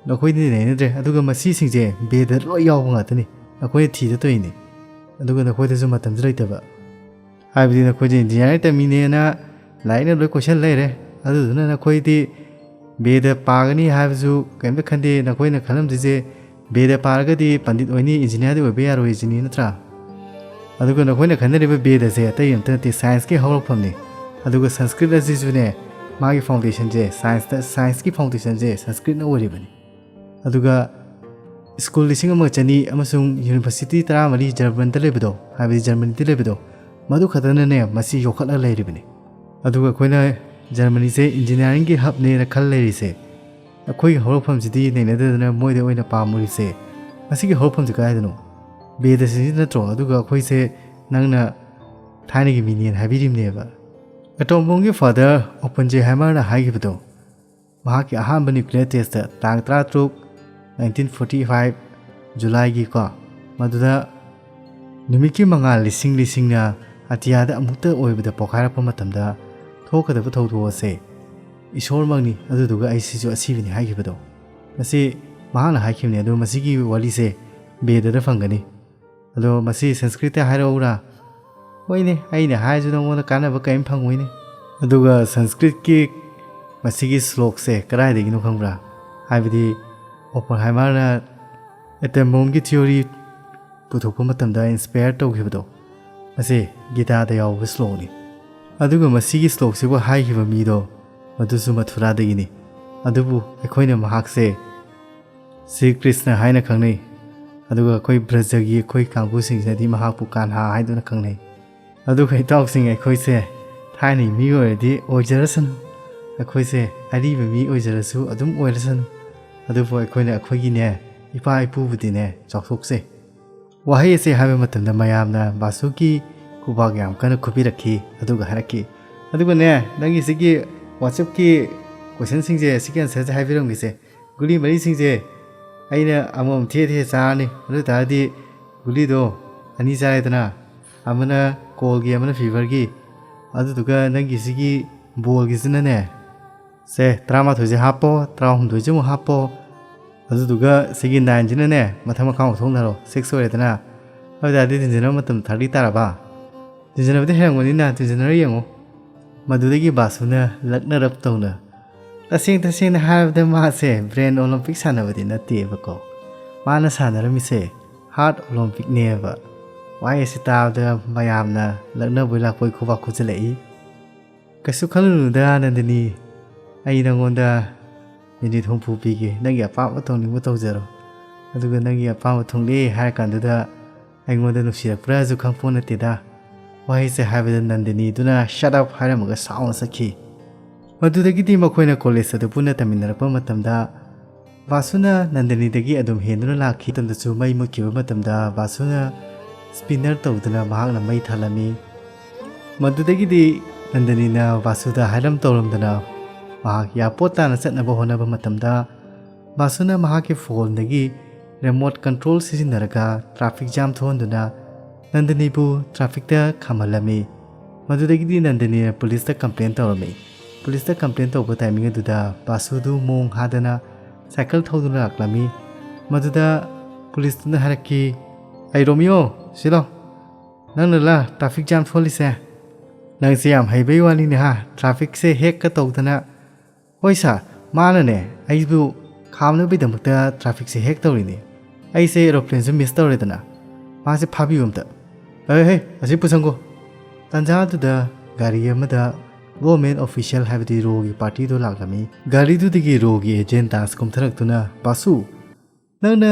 ꯅꯈꯣꯏꯗꯤ ꯅꯩꯅꯗ꯭ꯔꯦ ꯑꯗꯨꯒ ꯃꯁꯤꯁꯤꯡꯁꯦ ꯕꯦꯗ ꯂꯣꯏ ꯌꯥꯎꯕ ꯉꯥꯛꯇꯅꯤ ꯑꯩꯈꯣꯏꯅ ꯊꯤꯗꯇꯣꯏꯅꯤ ꯑꯗꯨꯒ ꯅꯈꯣꯏꯗꯁꯨ ꯃꯇꯝꯁꯨ ꯂꯩꯇꯕ ꯍꯥꯏꯕꯗꯤ ꯅꯈꯣꯏꯁꯦ ꯏꯟꯖꯤꯅꯤꯌꯥꯔꯤꯡ ꯇꯝꯃꯤꯅꯦꯅ ꯂꯥꯏꯔꯤꯛꯅ ꯂꯣꯏ ꯀꯣꯏꯁꯟ ꯂꯩꯔꯦ ꯑꯗꯨꯗꯨꯅ ꯅꯈꯣꯏꯗꯤ ꯕꯦꯗ ꯄꯥꯒꯅꯤ ꯍꯥꯏꯕꯁꯨ ꯀꯔꯤꯝꯇ ꯈꯟꯗꯦ ꯅꯈꯣꯏꯅ ꯈꯜꯂꯝꯗ꯭ꯔꯤꯁꯦ ꯕꯦꯗ ꯄꯥꯔꯒꯗꯤ ꯄꯟꯗꯤꯠ ꯑꯣꯏꯅꯤ ꯏꯟꯖꯤꯅꯤꯌꯥꯔꯗꯤ ꯑꯣꯏꯕ ꯌꯥꯔꯣꯏ ꯁꯤꯅꯤ ꯅꯠꯇ꯭ꯔꯥ ꯑꯗꯨꯒ ꯅꯈꯣꯏꯅ ꯈꯟꯅꯔꯤꯕ ꯕꯦꯗꯁꯦ ꯑꯇꯩ ꯑꯝꯇ ꯅꯠꯇꯦ ꯁꯥꯏꯟꯁꯀꯤ ꯍꯧꯔꯛꯐꯝꯅꯤ ꯑꯗꯨꯒ ꯁꯪꯁꯀ꯭ꯔꯤꯠ ꯑꯁꯤꯁꯨꯅꯦ ꯃꯥꯒꯤ ꯐꯥꯎꯟꯗꯦꯁꯟꯁꯦ ꯁꯥꯏꯟꯁꯀꯤ ꯐꯥꯎꯟꯗꯦꯁꯟꯁꯦ ꯁꯪꯁꯀ꯭ꯔꯤꯠꯅ ꯑꯣꯏꯔꯤꯕꯅꯤ ꯑꯗꯨꯒ ꯁ꯭ꯀꯨꯜ 1,200 ꯑꯃꯁꯨꯡ ꯌꯨꯅꯤꯚꯔꯁꯤꯇꯤ 14 ꯖꯔꯃꯟꯗ ꯂꯩꯕꯗꯣ ꯍꯥꯏꯕꯗꯤ ꯖꯔꯃꯅꯤꯗ ꯂꯩꯕꯗꯣ ꯃꯗꯨ ꯈꯛꯇꯅꯅꯦ ꯃꯁꯤ ꯌꯣꯛꯈꯠꯂꯒ ꯂꯩꯔꯤꯕꯅꯤ ꯑꯗꯨꯒ ꯑꯩꯈꯣꯏꯅ ꯖꯔꯃꯅꯤꯁꯦ ꯏꯟꯖꯤꯅꯤꯌꯥꯔꯤꯡꯒꯤ ꯍꯕꯅꯦꯅ ꯈꯜ ꯂꯩꯔꯤꯁꯦ ꯑꯩꯈꯣꯏꯒꯤ ꯍꯧꯔꯛꯐꯝꯁꯤꯗꯤ ꯅꯩꯅꯗꯗꯅ ꯃꯣꯏꯗ ꯑꯣꯏꯅ ꯄꯥꯝꯃꯨꯔꯤꯁꯦ ꯃꯁꯤꯒꯤ ꯍꯧꯔꯛꯐꯝꯁꯦ ꯀꯗꯥꯏꯗꯅꯣ ꯕꯦꯗꯁꯤꯡꯁꯤ ꯅꯠꯇ꯭ꯔꯣ ꯑꯗꯨꯒ ꯑꯩꯈꯣꯏꯁꯦ ꯅꯪꯅ ꯊꯥꯏꯅꯒꯤ ꯃꯤꯅꯦꯅ ꯍꯥꯏꯕꯤꯔꯤꯕꯅꯦꯕ ꯑꯦꯇꯣꯝ ꯕꯣꯝꯒꯤ ꯐꯥꯗꯔ ꯑꯣꯄꯟꯖꯦꯍꯥꯏꯃꯔꯅ ꯍꯥꯏꯈꯤꯕꯗꯣ ꯃꯍꯥꯛꯀꯤ ꯑꯍꯥꯟꯕ ꯅ꯭ꯌꯨꯀ꯭ꯂꯤꯌꯔ ꯇꯦꯁꯇ ꯇꯥꯡ 13 1945 ꯖꯨꯂꯥꯏꯒꯤꯀꯣ ꯃꯗꯨꯗ ꯅꯨꯃꯤꯠꯀꯤ ꯃꯉꯥꯜ ꯂꯤꯁꯤꯡꯅ ꯑꯇꯤꯌꯥꯗ ꯑꯃꯨꯛꯇ ꯑꯣꯏꯕꯗ ꯄꯣꯈꯥꯏꯔꯛꯄ ꯃꯇꯝꯗ ꯊꯣꯛꯀꯗꯕ ꯊꯧꯗꯣꯛ ꯑꯁꯤ ꯏꯁꯣꯔꯃꯛꯅꯤ ꯑꯗꯨꯗꯨꯒ ꯑꯩꯁꯤꯁꯨ ꯑꯁꯤꯕꯅꯤ ꯍꯥꯏꯈꯤꯕꯗꯣ ꯃꯁꯤ ꯃꯍꯥꯛꯅ ꯍꯥꯏꯈꯤꯕꯅꯤ ꯑꯗꯣ ꯃꯁꯤꯒꯤ ꯋꯥꯔꯤꯁꯦ ꯕꯦꯗꯗ ꯐꯪꯒꯅꯤ ꯑꯗꯣ ꯃꯁꯤ ꯁꯪꯁꯀ꯭ꯔꯤꯠꯇ ꯍꯥꯏꯔꯛꯎꯔꯥ ꯍꯣꯏꯅꯦ ꯑꯩꯅ ꯍꯥꯏꯔꯁꯨ ꯅꯉꯣꯟꯗ ꯀꯥꯟꯅꯕ ꯀꯔꯤꯝ ꯐꯪꯉꯣꯏꯅꯦ ꯑꯗꯨꯒ ꯁꯪꯁꯀ꯭ꯔꯤꯠꯀꯤ ꯃꯁꯤꯒꯤ ꯁ꯭ꯂꯣꯛꯁꯦ ꯀꯗꯥꯏꯗꯒꯤꯅꯣ ꯈꯪꯕ꯭ꯔꯥ ꯍꯥꯏꯕꯗꯤ ꯑꯣꯄꯟꯍꯥꯏꯃꯔꯅ ꯑꯦꯇꯝ ꯕꯣꯝꯒꯤ ꯊꯤꯑꯣꯔꯤ ꯄꯨꯊꯣꯛꯄ ꯃꯇꯝꯗ ꯏꯟꯁꯄꯥꯌꯔ ꯇꯧꯈꯤꯕꯗꯣ ꯃꯁꯤ ꯒꯤꯇꯥꯗ ꯌꯥꯎꯕ ꯁ꯭ꯂꯣꯛꯅꯤ ꯑꯗꯨꯒ ꯃꯁꯤꯒꯤ ꯁ꯭ꯂꯣꯛꯁꯤꯕꯨ ꯍꯥꯏꯈꯤꯕ ꯃꯤꯗꯣ ꯃꯗꯨꯁꯨ ꯃꯊꯨꯔꯥꯗꯒꯤꯅꯤ ꯑꯗꯨꯕꯨ ꯑꯩꯈꯣꯏꯅ ꯃꯍꯥꯛꯁꯦ ꯁ꯭ꯔꯤ ꯀ꯭ꯔꯤꯁꯅ ꯍꯥꯏꯅ ꯈꯪꯅꯩ ꯑꯗꯨꯒ ꯑꯩꯈꯣꯏ ꯕ꯭ꯔꯖꯒꯤ ꯑꯩꯈꯣꯏ ꯀꯥꯡꯕꯨꯁꯤꯡꯁꯤꯅꯗꯤ ꯃꯍꯥꯛꯄꯨ ꯀꯥꯟꯍꯥ ꯍꯥꯏꯗꯨꯅ ꯈꯪꯅꯩ ꯑꯗꯨꯒ ꯏꯇꯥꯎꯁꯤꯡ ꯑꯩꯈꯣꯏꯁꯦ ꯊꯥꯏꯅꯒꯤ ꯃꯤ ꯑꯣꯏꯔꯗꯤ ꯑꯣꯏꯖꯔꯁꯅꯨ ꯑꯩꯈꯣꯏꯁꯦ ꯑꯔꯤꯕ ꯃꯤ ꯑꯣꯏꯖꯔꯁꯨ ꯑꯗꯨꯝ ꯑꯣꯏꯔꯁꯅꯨ ꯑꯗꯨꯕꯨ ꯑꯩꯈꯣꯏꯅ ꯑꯩꯈꯣꯏꯒꯤꯅꯦ ꯏꯄꯥ ꯏꯄꯨꯕꯨꯗꯤꯅꯦ ꯆꯥꯎꯊꯣꯛꯆꯩ ꯋꯥꯍꯩ ꯑꯁꯤ ꯍꯥꯏꯕ ꯃꯇꯝꯗ ꯃꯌꯥꯝꯅ ꯕꯥꯁꯨꯒꯤ ꯈꯨꯕꯥꯛ ꯌꯥꯝ ꯀꯟꯅ ꯈꯨꯕꯤꯔꯛꯈꯤ ꯑꯗꯨꯒ ꯍꯥꯏꯔꯛꯈꯤ ꯑꯗꯨꯒꯅꯦ ꯅꯪꯒꯤ ꯁꯤꯒꯤ ꯋꯥꯆꯞꯀꯤ ꯀꯣꯏꯁꯟꯁꯤꯡꯁꯦ ꯁꯤꯒꯤ ꯑꯟꯁꯔꯁꯦ ꯍꯥꯏꯕꯤꯔꯝꯒꯦꯁꯦ ꯒꯨꯂꯤ ꯃꯔꯤꯁꯤꯡꯁꯦ ꯑꯩꯅ ꯑꯃꯃꯝ ꯊꯦ ꯆꯥꯔꯅꯤ ꯑꯗꯨ ꯇꯥꯔꯗꯤ ꯒꯨꯂꯤꯗꯣ ꯑꯅꯤ ꯆꯥꯔꯦꯗꯅ ꯑꯃꯅ ꯀꯣꯜꯒꯤ ꯑꯃꯅ ꯐꯤꯚꯔꯒꯤ ꯑꯗꯨꯗꯨꯒ ꯅꯪꯒꯤ ꯁꯤꯒꯤ ꯕꯣꯜꯒꯤꯁꯤꯅꯅꯦ ꯁꯦ 12ꯁꯦ ꯍꯥꯞꯄꯣ 13ꯁꯦ ꯑꯃꯨꯛ ꯍꯥꯞꯄꯣ ꯑꯗꯨꯗꯨꯒ ꯁꯤꯒꯤ 9ꯁꯤꯅꯅꯦ ꯃꯊꯪ ꯃꯈꯥ ꯑꯣꯟꯊꯣꯛꯅꯔꯣ 6 ꯑꯣꯏꯔꯦꯗꯅ ꯑꯗꯨ ꯇꯥꯔꯗꯤ ꯇꯤꯟꯖꯟꯅꯕ ꯃꯇꯝ 30 ꯇꯥꯔꯕ ꯇꯤꯟꯖꯟꯅꯕꯗꯤ ꯍꯩꯔꯝꯒꯅꯤꯅ ꯇꯤꯟꯖꯟꯅꯔ ꯌꯦꯡꯉꯣ ꯃꯗꯨꯗꯒꯤ ꯕꯥꯁꯨꯅ ꯂꯛꯅꯔꯞ ꯇꯧꯅ ꯇꯁꯦꯡꯅ ꯍꯥꯏꯔꯕꯗ ꯃꯥꯁꯦ ꯕ꯭ꯔꯦꯟ ꯑꯣꯂꯣꯝꯄꯤꯛ ꯁꯥꯟꯅꯕꯗꯤ ꯅꯠꯇꯦꯕꯀꯣ ꯃꯥꯅ ꯁꯥꯟꯅꯔꯝꯃꯤꯁꯦ ꯍꯥꯔꯠ ꯑꯣꯂꯣꯝꯄꯤꯛꯅꯦꯕ ꯋꯥꯍꯩ ꯑꯁꯤ ꯇꯥꯕꯗ ꯃꯌꯥꯝꯅ ꯂꯛꯅꯕꯣꯏ ꯂꯥꯛꯄꯣꯏ ꯈꯨꯕꯥꯛ ꯈꯨꯖꯤꯜꯂꯛꯏ ꯀꯩꯁꯨ ꯈꯜꯂꯨꯅꯨꯗ ꯅꯟꯗꯅꯤ ꯑꯩ ꯅꯉꯣꯟꯗ ꯃꯤꯅꯤꯠ 30 ꯄꯤꯒꯦ ꯅꯪꯒꯤ ꯑꯄꯥꯝꯕ ꯇꯧꯅꯤꯡꯕ ꯇꯧꯖꯔꯣ ꯑꯗꯨꯒ ꯅꯪꯒꯤ ꯑꯄꯥꯝꯕ ꯊꯨꯡꯂꯦ ꯍꯥꯏꯔ ꯀꯥꯟꯗꯨꯗ ꯑꯩꯉꯣꯟꯗ ꯅꯨꯡꯁꯤꯔꯛꯄ꯭ꯔꯥꯁꯨ ꯈꯪꯄꯣꯠ ꯅꯠꯇꯦꯗ ꯋꯥꯍꯩꯁꯦ ꯍꯥꯏꯕꯗ ꯅꯟꯗꯅꯤꯗꯨꯅ ꯁꯠ ꯑꯞ ꯍꯥꯏꯔꯝꯃꯒ ꯁꯥꯎꯅ ꯆꯠꯈꯤ ꯃꯗꯨꯗꯒꯤꯗꯤ ꯃꯈꯣꯏꯅ ꯀꯣꯂꯦꯖ ꯑꯗꯨ ꯄꯨꯟꯅ ꯇꯝꯃꯤꯟꯅꯔꯛꯄ ꯃꯇꯝꯗ ꯕꯥꯁꯨꯅ ꯅꯟꯗꯅꯤꯗꯒꯤ ꯑꯗꯨꯝ ꯍꯦꯟꯗꯨꯅ ꯂꯥꯛꯈꯤ ꯃꯇꯝꯗꯁꯨ ꯃꯩ ꯃꯨꯠꯈꯤꯕ ꯃꯇꯝꯗ ꯕꯥꯁꯨꯅ ꯁ꯭ꯄꯤꯟꯅꯔ ꯇꯧꯗꯨꯅ ꯃꯍꯥꯛꯅ ꯃꯩ ꯊꯥꯜꯂꯝꯃꯤ ꯃꯗꯨꯗꯒꯤꯗꯤ ꯅꯟꯗꯅꯤꯅ ꯕꯥꯁꯨꯗ ꯍꯥꯏꯔꯝ ꯇꯧꯔꯝꯗꯅ ꯃꯍꯥꯛ ꯌꯥꯄꯣꯠ ꯇꯥꯅ ꯆꯠꯅꯕ ꯍꯣꯠꯅꯕ ꯃꯇꯝꯗ ꯕꯥꯁꯨꯅ ꯃꯍꯥꯛꯀꯤ ꯐꯣꯟꯗꯒꯤ ꯔꯤꯃꯣꯠ ꯀꯟꯇ꯭ꯔꯣꯜ ꯁꯤꯖꯤꯟꯅꯔꯒ ꯇ꯭ꯔꯥꯐꯤꯛ ꯖꯥꯝ ꯊꯣꯛꯍꯟꯗꯨꯅ ꯅꯟꯗꯅꯤꯕꯨ ꯇ꯭ꯔꯥꯐꯤꯛꯇ ꯈꯥꯝꯍꯜꯂꯝꯃꯤ ꯃꯗꯨꯗꯒꯤꯗꯤ ꯅꯟꯗꯅꯤꯅ ꯄꯨꯂꯤꯁꯇ ꯀꯝꯄ꯭ꯂꯦꯟ ꯇꯧꯔꯝꯃꯤ ꯄꯨꯂꯤꯁꯇ ꯀꯝꯄ꯭ꯂꯦꯟ ꯇꯧꯕ ꯇꯥꯏꯃꯤꯡ ꯑꯗꯨꯗ ꯕꯥꯁꯨꯗꯨ ꯃꯣꯡ ꯍꯥꯗꯅ ꯁꯥꯏꯀꯜ ꯊꯧꯗꯨꯅ ꯂꯥꯛꯂꯝꯃꯤ ꯃꯗꯨꯗ ꯄꯨꯂꯤꯁꯇꯨꯅ ꯍꯥꯏꯔꯛꯈꯤ ꯑꯩ ꯔꯣꯃꯤꯌꯣ ꯁꯤꯂꯣ ꯅꯪꯅ ꯇ꯭ꯔꯥꯐꯤꯛ ꯖꯥꯝ ꯊꯣꯛꯍꯜꯂꯤꯁꯦ ꯅꯪꯁꯦ ꯌꯥꯝ ꯍꯩꯕꯩ ꯋꯥꯅꯤꯅꯦ ꯍꯥ ꯇ꯭ꯔꯥꯐꯤꯛꯁꯦ ꯍꯦꯛꯀ ꯇꯧꯗꯅ ꯍꯣꯏ ꯁꯥꯔ ꯃꯥꯅꯅꯦ ꯑꯩꯕꯨ ꯈꯥꯝꯅꯕꯒꯤꯗꯃꯛꯇ ꯇ꯭ꯔꯥꯐꯤꯛꯁꯦ ꯍꯦꯛ ꯇꯧꯔꯤꯅꯤ ꯑꯩꯁꯦ ꯑꯦꯔꯣꯄ꯭ꯂꯦꯟꯁꯨ ꯃꯤꯁ ꯇꯧꯔꯦꯗꯅ ꯃꯥꯁꯦ ꯐꯥꯕꯤꯌꯨ ꯑꯝꯇ ꯍꯦ ꯑꯁꯤ ꯄꯨꯁꯪꯒꯣ ꯇꯥꯟꯖꯥ ꯑꯗꯨꯗ ꯒꯥꯔꯤ ꯑꯃꯗ ꯒꯣꯔꯃꯦꯟ ꯑꯣꯐꯤꯁꯤꯌꯦꯜ ꯍꯥꯏꯕꯗꯤ ꯔꯣꯒꯤ ꯄꯥꯔꯇꯤꯗꯣ ꯂꯥꯛꯂꯝꯃꯤ ꯒꯥꯔꯤꯗꯨꯗꯒꯤ ꯔꯣꯒꯤ ꯑꯦꯖꯦꯟ ꯗꯥꯟꯁ ꯀꯨꯝꯊꯔꯛꯇꯨꯅ ꯕꯥꯁꯨ ꯅꯪꯅ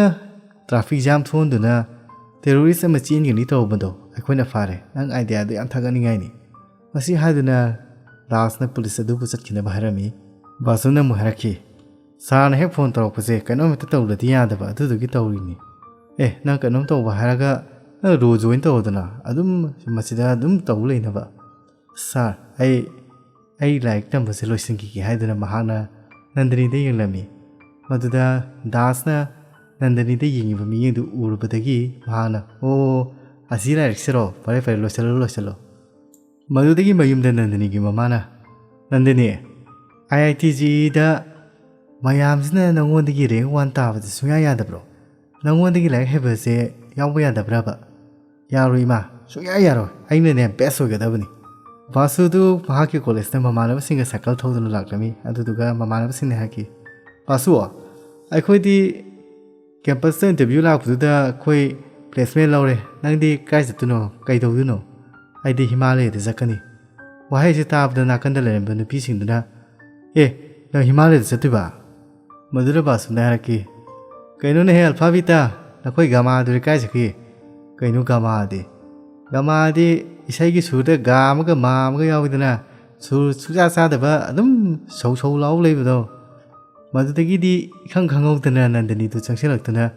ꯇ꯭ꯔꯥꯐꯤꯛ ꯖꯥꯝ ꯊꯣꯛꯍꯟꯗꯨꯅ ꯇꯦꯔꯣꯔꯤꯁ ꯑꯃ ꯆꯦꯟꯒꯅꯤ ꯇꯧꯕꯗꯣ ꯑꯩꯈꯣꯏꯅ ꯐꯥꯔꯦ ꯅꯪ ꯑꯥꯏꯗꯤꯌꯥꯗꯣ ꯌꯥꯝ ꯊꯥꯒꯠꯅꯤꯡꯉꯥꯏꯅꯤ ꯃꯁꯤ ꯍꯥꯏꯗꯨꯅ ꯗꯥꯁꯅ ꯄꯨꯂꯤꯁ ꯑꯗꯨꯕꯨ ꯆꯠꯈꯤꯅꯕ ꯍꯥꯏꯔꯝꯃꯤ ꯕꯥꯁꯨꯅ ꯑꯃꯨꯛ ꯍꯥꯏꯔꯛꯈꯤ ꯁꯥꯔꯅ ꯍꯦꯛ ꯐꯣꯟ ꯇꯧꯔꯛꯄꯁꯦ ꯀꯩꯅꯣꯝ ꯍꯦꯛꯇ ꯇꯧꯗ꯭ꯔꯗꯤ ꯌꯥꯗꯕ ꯑꯗꯨꯗꯨꯒꯤ ꯇꯧꯔꯤꯅꯤ ꯅꯪ ꯀꯩꯅꯣꯝ ꯇꯧꯕ ꯍꯥꯏꯔꯒ ꯅꯪ ꯔꯣ ꯖꯣꯏꯟ ꯇꯧꯗꯅ ꯑꯗꯨꯝ ꯃꯁꯤꯗ ꯑꯗꯨꯝ ꯇꯧ ꯂꯩꯅꯕ ꯁꯥꯔ ꯑꯩ ꯂꯥꯏꯔꯤꯛ ꯇꯝꯕꯁꯦ ꯂꯣꯏꯁꯤꯟꯈꯤꯒꯦ ꯍꯥꯏꯗꯨꯅ ꯃꯍꯥꯛꯅ ꯅꯟꯗꯅꯤꯗ ꯌꯦꯡꯂꯝꯃꯤ ꯃꯗꯨꯗ ꯗꯥꯁꯅ ꯅꯟꯗꯅꯤꯗ ꯌꯦꯡꯉꯤꯕ ꯃꯤꯠꯌꯦꯡꯗꯨ ꯎꯔꯨꯕꯗꯒꯤ ꯃꯍꯥꯛꯅ ꯑꯁꯤ ꯂꯥꯏꯔꯤꯛꯁꯤꯔꯣ ꯐꯔꯦ ꯂꯣꯏꯁꯤꯜꯂꯣ ꯃꯗꯨꯗꯒꯤ ꯃꯌꯨꯝꯗ ꯅꯟꯗꯅꯤꯒꯤ ꯃꯃꯥꯅ ꯅꯟꯗꯅꯤ IITGEꯗ ꯃꯌꯥꯝꯁꯤꯅ ꯅꯉꯣꯟꯗꯒꯤ ꯔꯦꯡꯛ 1 ꯇꯥꯕꯗꯤ ꯁꯨꯡꯌꯥ ꯌꯥꯗꯕ꯭ꯔꯣ ꯅꯉꯣꯟꯗꯒꯤ ꯂꯥꯏꯔꯤꯛ ꯍꯩꯕꯁꯦ ꯌꯥꯎꯕ ꯌꯥꯗꯕ꯭ꯔꯕ ꯌꯥꯔꯣꯏ ꯏꯃꯥ ꯁꯨꯡꯌꯥ ꯌꯥꯔꯣꯏ ꯑꯩꯅꯅꯦ ꯕꯦꯁ ꯑꯣꯏꯒꯗꯕꯅꯤ ꯕꯥꯁꯨꯗꯨ ꯃꯍꯥꯛꯀꯤ ꯀꯣꯂꯦꯖꯇ ꯃꯃꯥꯟꯅꯕꯁꯤꯡꯒ ꯁꯥꯏꯀꯜ ꯊꯧꯗꯨꯅ ꯂꯥꯛꯂꯝꯃꯤ ꯑꯗꯨꯗꯨꯒ ꯃꯃꯥꯟꯅꯕꯁꯤꯡꯅ ꯍꯥꯏꯈꯤ ꯕꯥꯁꯨ ꯑꯩꯈꯣꯏꯗꯤ ꯀꯦꯝꯄꯁꯇ ꯏꯟꯇꯔꯚꯤꯌꯨ ꯂꯥꯛꯄꯗꯨꯗ ꯑꯩꯈꯣꯏ ꯄ꯭ꯂꯦꯁꯃꯦꯟ ꯂꯧꯔꯦ ꯅꯪꯗꯤ ꯀꯥꯏ ꯆꯠꯇꯣꯏꯅꯣ ꯀꯩꯗꯧꯗꯣꯏꯅꯣ ꯑꯩꯗꯤ ꯍꯤꯃꯥꯂꯌꯥꯗ ꯆꯠꯀꯅꯤ ꯋꯥꯍꯩꯁꯦ ꯇꯥꯕꯗ ꯅꯥꯀꯟꯗ ꯂꯩꯔꯝꯕ ꯅꯨꯄꯤꯁꯤꯡꯗꯨꯅ ꯅꯪ ꯍꯤꯃꯥꯂꯌꯥꯗ ꯆꯠꯇꯣꯏꯕ ꯃꯗꯨꯗ ꯕꯥꯁꯨꯅ ꯍꯥꯏꯔꯛꯈꯤ ꯀꯩꯅꯣꯅꯦꯍꯦ ꯑꯜꯐꯥꯕꯤꯇꯥ ꯅꯈꯣꯏ ꯒꯥꯃꯥꯗꯨꯗꯤ ꯀꯥꯏ ꯆꯠꯈꯤ ꯀꯩꯅꯣ ꯒꯥꯃꯥꯗꯤ ꯏꯁꯩꯒꯤ ꯁꯨꯔꯗ ꯒꯥ ꯑꯃꯒ ꯃꯥ ꯑꯃꯒ ꯌꯥꯎꯋꯤꯗꯅ ꯁꯨꯔ ꯁꯨꯡꯆꯥ ꯆꯥꯗꯕ ꯑꯗꯨꯝ ꯁꯧ ꯂꯥꯎ ꯂꯩꯕꯗꯣ ꯃꯗꯨꯗꯒꯤꯗꯤ ꯏꯈꯪ ꯈꯪꯍꯧꯗꯅ ꯅꯟꯗꯅꯤꯗꯨ ꯆꯪꯁꯤꯜꯂꯛꯇꯨꯅ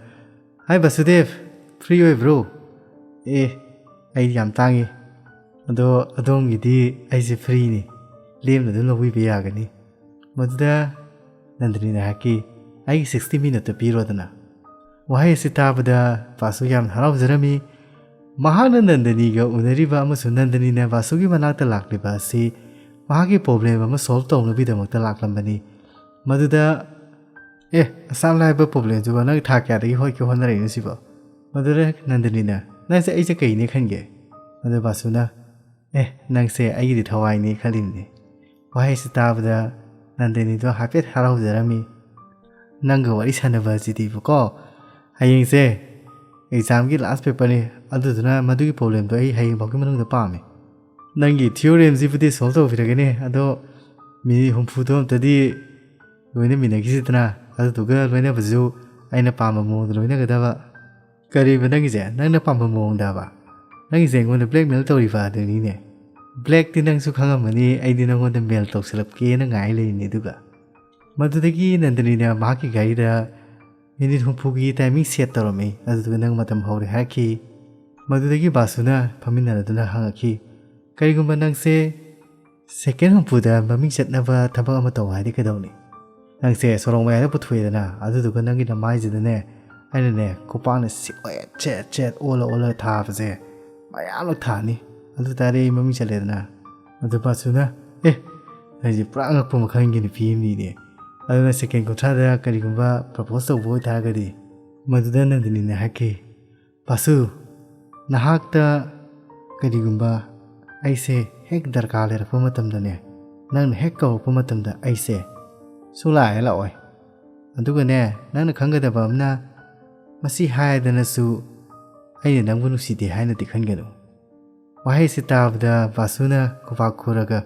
ꯍꯥꯏ ꯕꯁꯨꯗꯦꯕ ꯐ꯭ꯔꯤ ꯑꯣꯏꯕ꯭ꯔꯣ ꯑꯩꯗꯤ ꯌꯥꯝ ꯇꯥꯡꯉꯤ ꯑꯗꯣ ꯑꯗꯣꯝꯒꯤꯗꯤ ꯑꯩꯁꯦ ꯐ꯭ꯔꯤꯅꯤ ꯂꯦꯝꯅ ꯑꯗꯨꯝ ꯂꯧꯕꯤꯕ ꯌꯥꯒꯅꯤ ꯃꯗꯨꯗ ꯅꯟꯗꯅꯤꯅ ꯍꯥꯏꯈꯤ ꯑꯩꯒꯤ 60 ꯃꯤꯅꯠꯇ ꯄꯤꯔꯣꯗꯅ ꯋꯥꯍꯩ ꯑꯁꯤ ꯇꯥꯕꯗ ꯕꯥꯁꯨ ꯌꯥꯝ ꯍꯔꯥꯎꯖꯔꯝꯃꯤ ꯃꯍꯥꯛꯅ ꯅꯟꯗꯅꯤꯒ ꯎꯅꯔꯤꯕ ꯑꯃꯁꯨꯡ ꯅꯟꯗꯅꯤꯅ ꯕꯥꯁꯨꯒꯤ ꯃꯅꯥꯛꯇ ꯂꯥꯛꯂꯤꯕ ꯑꯁꯤ ꯃꯍꯥꯛꯀꯤ ꯄ꯭ꯔꯣꯕ꯭ꯂꯦꯝ ꯑꯃ ꯁꯣꯜꯕ ꯇꯧꯅꯕꯒꯤꯗꯃꯛꯇ ꯂꯥꯛꯂꯝꯕꯅꯤ ꯃꯗꯨꯗ ꯑꯁꯥꯝ ꯂꯥꯏꯕ ꯄ꯭ꯔꯣꯕ꯭ꯂꯦꯝꯗꯨꯕ ꯅꯪ ꯊꯥ ꯀꯌꯥꯗꯒꯤ ꯍꯣꯠꯀꯦ ꯍꯣꯠꯅꯔꯛꯏꯅꯣ ꯁꯤꯕꯣ ꯃꯗꯨꯗ ꯅꯟꯗꯅꯤꯅ ꯅꯪꯁꯦ ꯑꯩꯁꯦ ꯀꯩꯅꯦ ꯈꯟꯒꯦ ꯃꯗꯨ ꯕꯥꯁꯨꯅ ꯅꯪꯁꯦ ꯑꯩꯒꯤꯗꯤ ꯊꯋꯥꯏꯅꯤ ꯈꯜꯂꯤꯕꯅꯤ ꯋꯥꯍꯩꯁꯤ ꯇꯥꯕꯗ ꯅꯟꯗꯅꯤꯗꯣ ꯍꯥꯏꯐꯦꯠ ꯍꯔꯥꯎꯖꯔꯝꯃꯤ ꯅꯪꯒ ꯋꯥꯔꯤ ꯁꯥꯟꯅꯕ ꯑꯁꯤꯗꯤꯕꯀꯣ ꯍꯌꯦꯡꯁꯦ ꯑꯦꯛꯖꯥꯝꯒꯤ ꯂꯥꯁ ꯄꯦꯄꯔꯅꯤ ꯑꯗꯨꯗꯨꯅ ꯃꯗꯨꯒꯤ ꯄ꯭ꯔꯣꯕ꯭ꯂꯦꯝꯗꯣ ꯑꯩ ꯍꯌꯦꯡꯐꯥꯎꯒꯤ ꯃꯅꯨꯡꯗ ꯄꯥꯝꯃꯤ ꯅꯪꯒꯤ ꯊꯤꯑꯣꯔꯦꯝꯁꯤꯕꯨꯗꯤ ꯁꯣꯜꯕ ꯇꯧꯕꯤꯔꯒꯅꯤ ꯑꯗꯣ ꯃꯤꯅꯤꯠ 60ꯗꯣ ꯑꯝꯇꯗꯤ ꯂꯣꯏꯅ ꯃꯤꯟꯅꯈꯤꯁꯤꯗꯅ ꯑꯗꯨꯗꯨꯒ ꯂꯣꯏꯅꯕꯁꯨ ꯑꯩꯅ ꯄꯥꯝꯕ ꯃꯑꯣꯡꯗ ꯂꯣꯏꯅꯒꯗꯕ ꯀꯔꯤꯕ ꯅꯪꯒꯤꯁꯦ ꯅꯪꯅ ꯄꯥꯝꯕ ꯃꯑꯣꯡꯗꯕ ꯅꯪꯒꯤꯁꯦ ꯑꯩꯉꯣꯟꯗ ꯕ꯭ꯂꯦꯛꯃꯦꯜ ꯇꯧꯔꯤꯕ ꯑꯗꯨꯅꯤꯅꯦ ꯕ꯭ꯂꯦꯛꯇꯤ ꯅꯪꯁꯨ ꯈꯪꯉꯝꯃꯅꯤ ꯑꯩꯗꯤ ꯅꯪꯉꯣꯟꯗ ꯃꯦꯜ ꯇꯧꯁꯤꯜꯂꯛꯀꯦꯅ ꯉꯥꯏ ꯂꯩꯔꯤꯅꯤ ꯑꯗꯨꯒ ꯃꯗꯨꯗꯒꯤ ꯅꯟꯗꯅꯤꯅ ꯃꯍꯥꯛꯀꯤ ꯒꯥꯔꯤꯗ ꯃꯤꯅꯤꯠ 60ꯒꯤ ꯇꯥꯏꯃꯤꯡ ꯁꯦꯠ ꯇꯧꯔꯝꯃꯤ ꯑꯗꯨꯗꯨꯒ ꯅꯪ ꯃꯇꯝ ꯍꯧꯔꯦ ꯍꯥꯏꯔꯛꯈꯤ ꯃꯗꯨꯗꯒꯤ ꯕꯥꯁꯨꯅ ꯐꯝꯃꯤꯟꯅꯔꯗꯨꯅ ꯍꯪꯉꯛꯈꯤ ꯀꯔꯤꯒꯨꯝꯕ ꯅꯪꯁꯦ ꯁꯦꯀꯦꯟ 60ꯗ ꯃꯃꯤꯡ ꯆꯠꯅꯕ ꯊꯕꯛ ꯑꯃ ꯇꯧ ꯍꯥꯏꯗꯤ ꯀꯩꯗꯧꯅꯤ ꯅꯪꯁꯦ ꯁꯣꯔꯣꯛ ꯃꯌꯥꯏꯗ ꯄꯨꯊꯣꯛꯑꯦꯗꯅ ꯑꯗꯨꯗꯨꯒ ꯅꯪꯒꯤ ꯅꯃꯥꯏꯁꯤꯗꯅꯦ ꯑꯩꯅꯅꯦ ꯈꯨꯄꯥꯛꯅ ꯆꯦꯠ ꯑꯣꯜꯂ ꯊꯥꯕꯁꯦ ꯃꯌꯥꯝꯂꯛ ꯊꯥꯅꯤ ꯑꯗꯨ ꯇꯥꯔꯦ ꯑꯩ ꯃꯃꯤꯡ ꯆꯠꯂꯦꯗꯅ ꯑꯗꯨ ꯕꯥꯁꯨꯅ ꯅꯪꯁꯦ ꯄꯨꯔꯥ ꯑꯉꯛꯄ ꯃꯈꯜꯒꯤ ꯅꯨꯄꯤ ꯑꯃꯅꯤꯅꯦ ꯑꯗꯨꯅ ꯁꯦꯀꯦꯟ 30ꯗ ꯀꯔꯤꯒꯨꯝꯕ ꯄ꯭ꯔꯄꯣꯁ ꯇꯧꯕ ꯑꯣꯏꯇꯥꯔꯒꯗꯤ ꯃꯗꯨꯗ ꯅꯟꯗꯅꯤꯅ ꯍꯥꯏꯈꯤ ꯕꯥꯁꯨ ꯅꯍꯥꯛꯇ ꯀꯔꯤꯒꯨꯝꯕ ꯑꯩꯁꯦ ꯍꯦꯛ ꯗꯔꯀꯥꯔ ꯂꯩꯔꯛꯄ ꯃꯇꯝꯗꯅꯦ ꯅꯪꯅ ꯍꯦꯛ ꯀꯧꯔꯛꯄ ꯃꯇꯝꯗ ꯑꯩꯁꯦ ꯁꯨꯡꯂꯥꯛ ꯂꯥꯛꯑꯣꯏ ꯑꯗꯨꯒꯅꯦ ꯅꯪꯅ ꯈꯪꯒꯗꯕ ꯑꯃꯅ ꯃꯁꯤ ꯍꯥꯏꯗꯅꯁꯨ ꯑꯩꯅ ꯅꯪꯕꯨ ꯅꯨꯡꯁꯤꯗꯦ ꯍꯥꯏꯅꯗꯤ ꯈꯟꯒꯅꯨ ꯋꯥꯍꯩꯁꯤ ꯇꯥꯕꯗ ꯕꯥꯁꯨꯅ ꯈꯨꯄꯥꯛ ꯈꯨꯔꯒ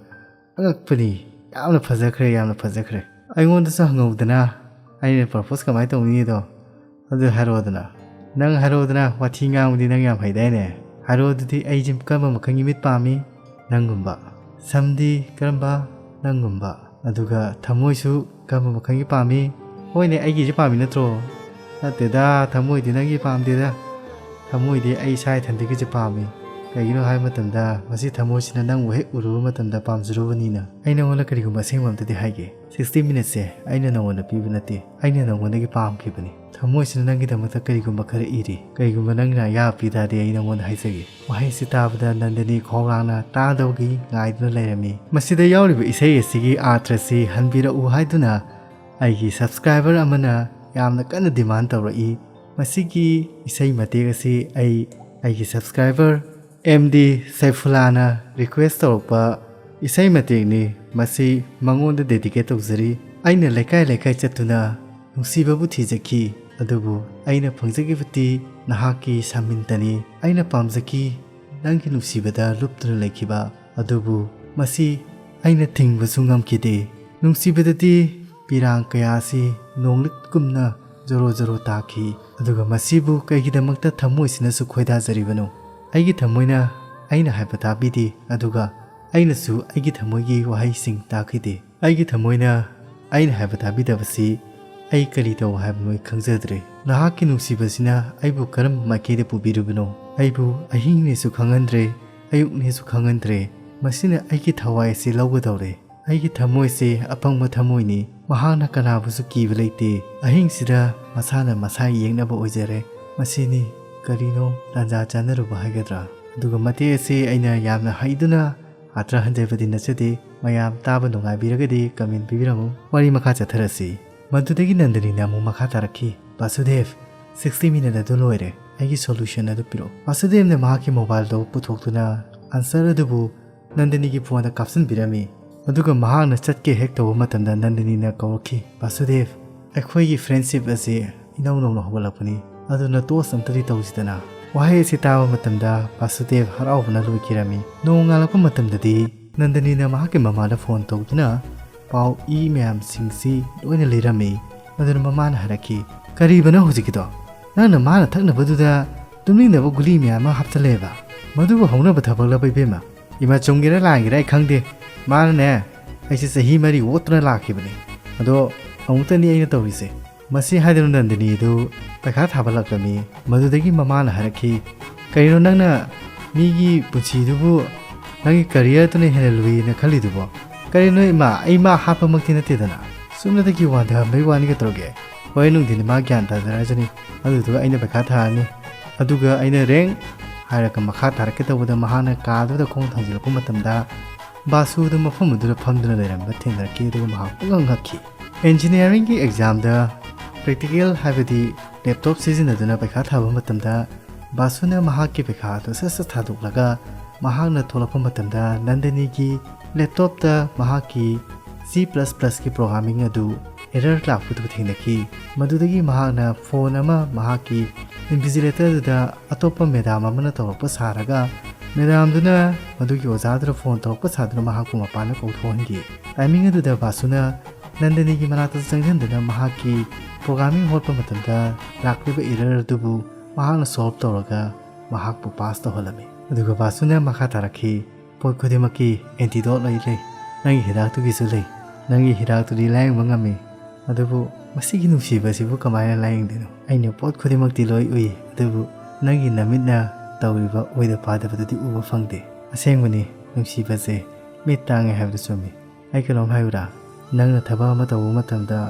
ꯑꯉꯛꯄꯅꯤ ꯌꯥꯝꯅ ꯐꯖꯈ꯭ꯔꯦ ꯑꯩꯉꯣꯟꯗꯁꯨ ꯍꯪꯍꯧꯗꯅ ꯑꯩꯅ ꯄ꯭ꯔꯄꯣꯁ ꯀꯃꯥꯏꯅ ꯇꯧꯅꯤꯗꯣ ꯑꯗꯨ ꯍꯥꯏꯔꯛꯑꯣꯗꯅ ꯅꯪ ꯍꯥꯏꯔꯛꯑꯣꯗꯅ ꯋꯥꯊꯤ ꯉꯥꯡꯕꯗꯤ ꯅꯪ ꯌꯥꯝ ꯍꯩꯗꯥꯏꯅꯦ ꯍꯥꯏꯔꯛꯑꯣ ꯑꯗꯨꯗꯤ ꯑꯩꯁꯦ ꯀꯔꯝꯕ ꯃꯈꯜꯒꯤ ꯃꯤꯠ ꯄꯥꯝꯃꯤ ꯅꯪꯒꯨꯝꯕ ꯁꯝꯗꯤ ꯀꯔꯝꯕ ꯅꯪꯒꯨꯝꯕ ꯑꯗꯨꯒ ꯊꯃꯣꯏꯁꯨ ꯀꯔꯝꯕ ꯃꯈꯜꯒꯤ ꯄꯥꯝꯃꯤ ꯍꯣꯏꯅꯦ ꯑꯩꯒꯤꯁꯦ ꯄꯥꯝꯃꯤ ꯅꯠꯇ꯭ꯔꯣ ꯅꯠꯇꯦꯗ ꯊꯃꯣꯏꯗꯤ ꯅꯪꯒꯤ ꯄꯥꯝꯗꯦꯗ ꯊꯃꯣꯏꯗꯤ ꯑꯩ ꯏꯁꯥ ꯏꯊꯟꯇꯒꯤꯁꯦ ꯄꯥꯝꯃꯤ ꯀꯩꯒꯤꯅꯣ ꯍꯥꯏꯕ ꯃꯇꯝꯗ ꯃꯁꯤ ꯊꯃꯣꯏꯁꯤꯅ ꯅꯪꯕꯨ ꯍꯦꯛ ꯎꯔꯨꯕ ꯃꯇꯝꯗ ꯄꯥꯝꯖꯔꯨꯕꯅꯤꯅ ꯑꯩ ꯅꯉꯣꯟꯗ ꯀꯔꯤꯒꯨꯝꯕ ꯑꯁꯦꯡꯕ ꯑꯝꯇꯗꯤ ꯍꯥꯏꯒꯦ 60 ꯃꯤꯅꯠꯁꯦ ꯑꯩꯅ ꯅꯉꯣꯟꯗ ꯄꯤꯕ ꯅꯠꯇꯦ ꯑꯩꯅ ꯅꯉꯣꯟꯗꯒꯤ ꯄꯥꯝꯈꯤꯕꯅꯤ ꯊꯃꯣꯏꯁꯤꯅ ꯅꯪꯒꯤꯗꯃꯛꯇ ꯀꯔꯤꯒꯨꯝꯕ ꯈꯔ ꯏꯔꯤ ꯀꯔꯤꯒꯨꯝꯕ ꯅꯪꯅ ꯑꯌꯥꯕ ꯄꯤ ꯇꯥꯔꯗꯤ ꯑꯩ ꯅꯉꯣꯟꯗ ꯍꯥꯏꯖꯒꯦ ꯋꯥꯍꯩꯁꯤ ꯇꯥꯕꯗ ꯅꯟꯗꯅꯤ ꯈꯧꯔꯥꯡꯅ ꯇꯥꯗꯧꯒꯤ ꯉꯥꯏꯗꯨꯅ ꯂꯩꯔꯝꯃꯤ ꯃꯁꯤꯗ ꯌꯥꯎꯔꯤꯕ ꯏꯁꯩ ꯑꯁꯤꯒꯤ ꯑꯥꯔꯊ꯭ꯔꯁꯤ ꯍꯟꯕꯤꯔꯛꯎ ꯍꯥꯏꯗꯨꯅ ꯑꯩꯒꯤ ꯁꯕꯁꯀ꯭ꯔꯥꯏꯕꯔ ꯑꯃꯅ ꯌꯥꯝꯅ ꯀꯟꯅ ꯗꯤꯃꯥꯟ ꯇꯧꯔꯛꯏ ꯃꯁꯤꯒꯤ ꯏꯁꯩ ꯃꯇꯦꯛ ꯑꯁꯤ ꯑꯩꯒꯤ ꯁꯕꯁꯀ꯭ꯔꯥꯏꯕꯔ MD ꯁꯩꯐꯨꯂꯥꯅ ꯔꯤꯀ꯭ꯋꯦꯁ ꯇꯧꯔꯛꯄ ꯏꯁꯩ ꯃꯇꯦꯛꯅꯤ ꯃꯁꯤ ꯃꯉꯣꯟꯗ ꯗꯦꯗꯤꯀꯦꯠ ꯇꯧꯖꯔꯤ ꯑꯩꯅ ꯂꯩꯀꯥꯏ ꯆꯠꯇꯨꯅ ꯅꯨꯡꯁꯤꯕꯕꯨ ꯊꯤꯖꯈꯤ ꯑꯗꯨꯕꯨ ꯑꯩꯅ ꯐꯪꯖꯈꯤꯕꯗꯤ ꯅꯍꯥꯛꯀꯤ ꯁꯥꯃꯤꯟꯇꯅꯤ ꯑꯩꯅ ꯄꯥꯝꯖꯈꯤ ꯅꯪꯒꯤ ꯅꯨꯡꯁꯤꯕꯗ ꯂꯨꯞꯇꯨꯅ ꯂꯩꯈꯤꯕ ꯑꯗꯨꯕꯨ ꯃꯁꯤ ꯑꯩꯅ ꯊꯤꯡꯕꯁꯨ ꯉꯝꯈꯤꯗꯦ ꯅꯨꯡꯁꯤꯕꯗꯗꯤ ꯄꯤꯔꯥꯡ ꯀꯌꯥ ꯑꯁꯤ ꯅꯣꯡꯂꯤꯛꯀꯨꯝꯅ ꯖꯣꯔꯣ ꯇꯥꯈꯤ ꯑꯗꯨꯒ ꯃꯁꯤꯕꯨ ꯀꯩꯒꯤꯗꯃꯛꯇ ꯊꯃꯣꯏꯁꯤꯅꯁꯨ ꯈꯣꯏꯗꯥꯖꯔꯤꯕꯅꯣ ꯑꯩꯒꯤ ꯊꯃꯣꯏꯅ ꯑꯩꯅ ꯍꯥꯏꯕ ꯇꯥꯕꯤꯗꯦ ꯑꯗꯨꯒ ꯑꯩꯅꯁꯨ ꯑꯩꯒꯤ ꯊꯃꯣꯏꯒꯤ ꯋꯥꯍꯩꯁꯤꯡ ꯇꯥꯈꯤꯗꯦ ꯑꯩꯒꯤ ꯊꯃꯣꯏꯅ ꯑꯩꯅ ꯍꯥꯏꯕ ꯇꯥꯕꯤꯗꯕꯁꯤ ꯑꯩ ꯀꯔꯤ ꯇꯧ ꯍꯥꯏꯕꯅꯣ ꯑꯩ ꯈꯪꯖꯗ꯭ꯔꯦ ꯅꯍꯥꯛꯀꯤ ꯅꯨꯡꯁꯤꯕꯁꯤꯅ ꯑꯩꯕꯨ ꯀꯔꯝꯕ ꯃꯥꯏꯀꯩꯗ ꯄꯨꯕꯤꯔꯤꯕꯅꯣ ꯑꯩꯕꯨ ꯑꯍꯤꯡꯅꯦꯁꯨ ꯈꯪꯍꯟꯗ꯭ꯔꯦ ꯑꯌꯨꯛꯅꯦꯁꯨ ꯈꯪꯍꯟꯗ꯭ꯔꯦ ꯃꯁꯤꯅ ꯑꯩꯒꯤ ꯊꯋꯥꯏ ꯑꯁꯤ ꯂꯧꯒꯗꯧꯔꯦ ꯑꯩꯒꯤ ꯊꯃꯣꯏꯁꯦ ꯑꯄꯪꯕ ꯊꯃꯣꯏꯅꯤ ꯃꯍꯥꯛꯅ ꯀꯅꯥꯕꯨꯁꯨ ꯀꯤꯕ ꯂꯩꯇꯦ ꯑꯍꯤꯡꯁꯤꯗ ꯃꯁꯥꯅ ꯃꯁꯥ ꯌꯦꯡꯅꯕ ꯑꯣꯏꯖꯔꯦ ꯃꯁꯤꯅꯤ ꯀꯔꯤꯅꯣ ꯇꯥꯟꯖꯥ ꯆꯥꯅꯔꯨꯕ ꯍꯥꯏꯒꯗ꯭ꯔꯥ ꯑꯗꯨꯒ ꯃꯇꯦꯛ ꯑꯁꯤ ꯑꯩꯅ ꯌꯥꯝꯅ ꯍꯩꯗꯨꯅ ꯑꯥꯔꯊ꯭ꯔ ꯍꯟꯖꯕꯗꯤ ꯅꯠꯆꯗꯦ ꯃꯌꯥꯝ ꯇꯥꯕ ꯅꯨꯡꯉꯥꯏꯕꯤꯔꯒꯗꯤ ꯀꯃꯦꯟ ꯄꯤꯕꯤꯔꯝꯃꯨ ꯋꯥꯔꯤ ꯃꯈꯥ ꯆꯠꯊꯔꯁꯤ ꯃꯗꯨꯗꯒꯤ ꯅꯟꯗꯅꯤꯅ ꯑꯃꯨꯛ ꯃꯈꯥ ꯇꯥꯔꯛꯈꯤ ꯕꯥꯁꯨꯗꯦꯕ 60 ꯃꯤꯅꯠ ꯑꯗꯨ ꯂꯣꯏꯔꯦ ꯑꯩꯒꯤ ꯁꯣꯂꯨꯁꯟ ꯑꯗꯨ ꯄꯤꯔꯛꯎ ꯕꯥꯁꯨꯗꯦꯕꯅ ꯃꯍꯥꯛꯀꯤ ꯃꯣꯕꯥꯏꯜꯗꯣ ꯄꯨꯊꯣꯛꯇꯨꯅ ꯑꯟꯁꯔ ꯑꯗꯨꯕꯨ ꯅꯟꯗꯅꯤꯒꯤ ꯐꯣꯟꯗ ꯀꯥꯞꯁꯤꯟꯕꯤꯔꯝꯃꯤ ꯑꯗꯨꯒ ꯃꯍꯥꯛꯅ ꯆꯠꯀꯦ ꯍꯦꯛ ꯇꯧꯕ ꯃꯇꯝꯗ ꯅꯟꯗꯅꯤꯅ ꯀꯧꯔꯛꯈꯤ ꯕꯥꯁꯨꯗꯦꯕ ꯑꯩꯈꯣꯏꯒꯤ ꯐ꯭ꯔꯦꯟꯗꯁꯤꯞ ꯑꯁꯤ ꯏꯅꯧ ꯅꯧꯅ ꯍꯧꯒꯠꯂꯛꯄꯅꯤ ꯑꯗꯨꯅ ꯇꯣꯁ ꯑꯝꯇꯗꯤ ꯇꯧꯁꯤꯗꯅ ꯋꯥꯍꯩ ꯑꯁꯤ ꯇꯥꯕ ꯃꯇꯝꯗ ꯕꯥꯁꯨꯗꯦꯕ ꯍꯔꯥꯎꯕꯅ ꯂꯣꯏꯈꯤꯔꯝꯃꯤ ꯅꯣꯡ ꯉꯥꯜꯂꯛꯄ ꯃꯇꯝꯗꯗꯤ ꯅꯟꯗꯅꯤꯅ ꯃꯍꯥꯛꯀꯤ ꯃꯃꯥꯗ ꯐꯣꯟ ꯇꯧꯗꯨꯅ ꯄꯥꯎ ꯃꯌꯥꯝꯁꯤꯡꯁꯤ ꯂꯣꯏꯅ ꯂꯤꯔꯝꯃꯤ ꯑꯗꯨꯅ ꯃꯃꯥꯅ ꯍꯥꯏꯔꯛꯈꯤ ꯀꯔꯤꯕꯅꯣ ꯍꯧꯖꯤꯛꯀꯤꯗꯣ ꯅꯪꯅ ꯃꯥꯅ ꯊꯛꯅꯕꯗꯨꯗ ꯇꯨꯝꯅꯤꯡꯅꯕ ꯒꯨꯂꯤ ꯃꯌꯥꯝ ꯑꯃ ꯍꯥꯞꯆꯜꯂꯦꯕ ꯃꯗꯨꯕꯨ ꯍꯧꯅꯕ ꯊꯕꯛꯂꯕ ꯏꯕꯦꯝꯃ ꯏꯃꯥ ꯆꯨꯝꯒꯦꯔꯥ ꯂꯥꯟꯒꯦꯔꯥ ꯑꯩ ꯈꯪꯗꯦ ꯃꯥꯅꯅꯦ ꯑꯩꯁꯦ ꯆꯍꯤ 4 ꯑꯣꯠꯇꯨꯅ ꯂꯥꯛꯈꯤꯕꯅꯤ ꯑꯗꯣ ꯑꯃꯨꯛꯇꯅꯤ ꯑꯩꯅ ꯇꯧꯔꯤꯁꯦ ꯃꯁꯤ ꯍꯥꯏꯗꯨꯅ ꯅꯟꯗꯅꯤ ꯑꯗꯨ ꯄꯩꯈꯥ ꯊꯥꯕ ꯂꯥꯛꯂꯝꯃꯤ ꯃꯗꯨꯗꯒꯤ ꯃꯃꯥꯅ ꯍꯥꯏꯔꯛꯈꯤ ꯀꯔꯤꯅꯣ ꯅꯪꯅ ꯃꯤꯒꯤ ꯄꯨꯟꯁꯤꯗꯨꯕꯨ ꯅꯪꯒꯤ ꯀꯔꯤꯌꯔꯗꯨꯅ ꯍꯦꯟꯅ ꯂꯨꯏꯅ ꯈꯜꯂꯤꯗꯨꯕꯣ ꯀꯔꯤꯅꯣ ꯏꯃꯥ ꯑꯩ ꯃꯥ ꯍꯥꯠꯄꯃꯛꯇꯤ ꯅꯠꯇꯦꯗꯅ ꯆꯨꯝꯅꯗꯒꯤ ꯋꯥꯟꯊꯍꯟꯕꯒꯤ ꯋꯥꯅꯤꯒ ꯇꯧꯔꯒꯦ ꯍꯣꯔꯦꯟ ꯅꯨꯡꯊꯤꯟ ꯃꯥ ꯒ꯭ꯌꯥꯟ ꯇꯥꯖꯔꯖꯅꯤ ꯑꯗꯨꯗꯨꯒ ꯑꯩꯅ ꯄꯩꯈꯥ ꯊꯥꯔꯅꯤ ꯑꯗꯨꯒ ꯑꯩꯅ ꯔꯦꯡ ꯍꯥꯏꯔꯒ ꯃꯈꯥ ꯇꯥꯔꯛꯀꯗꯧꯕꯗ ꯃꯍꯥꯛꯅ ꯀꯥꯗꯨꯗ ꯈꯣꯡ ꯊꯥꯡꯖꯤꯜꯂꯛꯄ ꯃꯇꯝꯗ ꯕꯥꯁꯨꯗ ꯃꯐꯝ ꯑꯗꯨꯗ ꯐꯝꯗꯨꯅ ꯂꯩꯔꯝꯕ ꯊꯦꯡꯅꯔꯛꯈꯤ ꯑꯗꯨꯒ ꯃꯍꯥꯛ ꯄꯨꯡꯉꯛ ꯉꯛꯈꯤ ꯏꯟꯖꯤꯅꯤꯌꯥꯔꯤꯡꯒꯤ ꯑꯦꯛꯖꯥꯝꯗ ꯄ꯭ꯔꯦꯛꯇꯤꯀꯦꯜ ꯍꯥꯏꯕꯗꯤ ꯂꯦꯞꯇꯣꯞ ꯁꯤꯖꯤꯟꯅꯗꯨꯅ ꯄꯩꯈꯥ ꯊꯥꯕ ꯃꯇꯝꯗ ꯕꯥꯁꯨꯅ ꯃꯍꯥꯛꯀꯤ ꯄꯩꯈꯥ ꯑꯗꯨ ꯁꯠ ꯊꯥꯗꯣꯛꯂꯒ ꯃꯍꯥꯛꯅ ꯊꯣꯛꯂꯛꯄ ꯃꯇꯝꯗ ꯅꯟꯗꯅꯤꯒꯤ ꯂꯦꯞꯇꯣꯞꯇ ꯃꯍꯥꯛꯀꯤ C++ꯒꯤ ꯄ꯭ꯔꯣꯒ꯭ꯔꯥꯃꯤꯡ ꯑꯗꯨ ꯑꯦꯔꯔ ꯂꯥꯛꯄꯗꯨ ꯊꯦꯡꯅꯈꯤ ꯃꯗꯨꯗꯒꯤ ꯃꯍꯥꯛꯅ ꯐꯣꯟ ꯑꯃ ꯃꯍꯥꯛꯀꯤ ꯏꯟꯚꯤꯖꯤꯂꯦꯇꯔꯗꯨꯗ ꯑꯇꯣꯞꯄ ꯃꯦꯗꯥꯝ ꯑꯃꯅ ꯇꯧꯔꯛꯄ ꯁꯥꯔꯒ ꯃꯦꯗꯥꯝꯗꯨꯅ ꯃꯗꯨꯒꯤ ꯑꯣꯖꯥꯗꯨꯗ ꯐꯣꯟ ꯇꯧꯔꯛꯄ ꯁꯥꯗꯨꯅ ꯃꯍꯥꯛꯄꯨ ꯃꯄꯥꯟꯗ ꯀꯧꯊꯣꯛꯍꯟꯈꯤ ꯇꯥꯏꯃꯤꯡ ꯑꯗꯨꯗ ꯕꯥꯁꯨꯅ ꯅꯟꯗꯅꯤꯒꯤ ꯃꯅꯥꯛꯇ ꯆꯪꯁꯤꯟꯗꯨꯅ ꯃꯍꯥꯛꯀꯤ ꯄ꯭ꯔꯣꯒ꯭ꯔꯥꯃꯤꯡ ꯍꯣꯠꯄ ꯃꯇꯝꯗ ꯂꯥꯛꯂꯤꯕ ꯏꯔꯔ ꯑꯗꯨꯕꯨ ꯃꯍꯥꯛꯅ ꯁꯣꯜꯕ ꯇꯧꯔꯒ ꯃꯍꯥꯛꯄꯨ ꯄꯥꯁ ꯇꯧꯍꯜꯂꯝꯃꯤ ꯑꯗꯨꯒ ꯕꯥꯁꯨꯅ ꯃꯈꯥ ꯇꯥꯔꯛꯈꯤ ꯄꯣꯠ ꯈꯨꯗꯤꯡꯃꯛꯀꯤ ꯑꯦꯟꯇꯤꯗꯣꯠ ꯂꯩ ꯅꯪꯒꯤ ꯍꯤꯗꯥꯛꯇꯨꯒꯤꯁꯨ ꯂꯩ ꯅꯪꯒꯤ ꯍꯤꯗꯥꯛꯇꯨꯗꯤ ꯂꯥꯌꯦꯡꯕ ꯉꯝꯃꯤ ꯑꯗꯨꯕꯨ ꯃꯁꯤꯒꯤ ꯅꯨꯡꯁꯤꯕ ꯑꯁꯤꯕꯨ ꯀꯃꯥꯏꯅ ꯂꯥꯌꯦꯡꯗꯣꯏꯅꯣ ꯑꯩꯅ ꯄꯣꯠ ꯈꯨꯗꯤꯡꯃꯛꯇꯤ ꯂꯣꯏ ꯎꯏ ꯑꯗꯨꯕꯨ ꯅꯪꯒꯤ ꯅꯃꯤꯠꯅ ꯇꯧꯔꯤꯕ ꯑꯣꯏꯗ ꯄꯥꯗꯕꯗꯨꯗꯤ ꯎꯕ ꯐꯪꯗꯦ ꯑꯁꯦꯡꯕꯅꯤ ꯅꯨꯡꯁꯤꯕꯁꯦ ꯃꯤꯠ ꯇꯥꯡꯉꯦ ꯍꯥꯏꯕꯗꯨ ꯆꯨꯝꯃꯤ ꯑꯩ ꯀꯩꯅꯣꯝ ꯍꯥꯏꯌꯨꯔꯥ ꯅꯪꯅ ꯊꯕꯛ ꯑꯃ ꯇꯧꯕ ꯃꯇꯝꯗ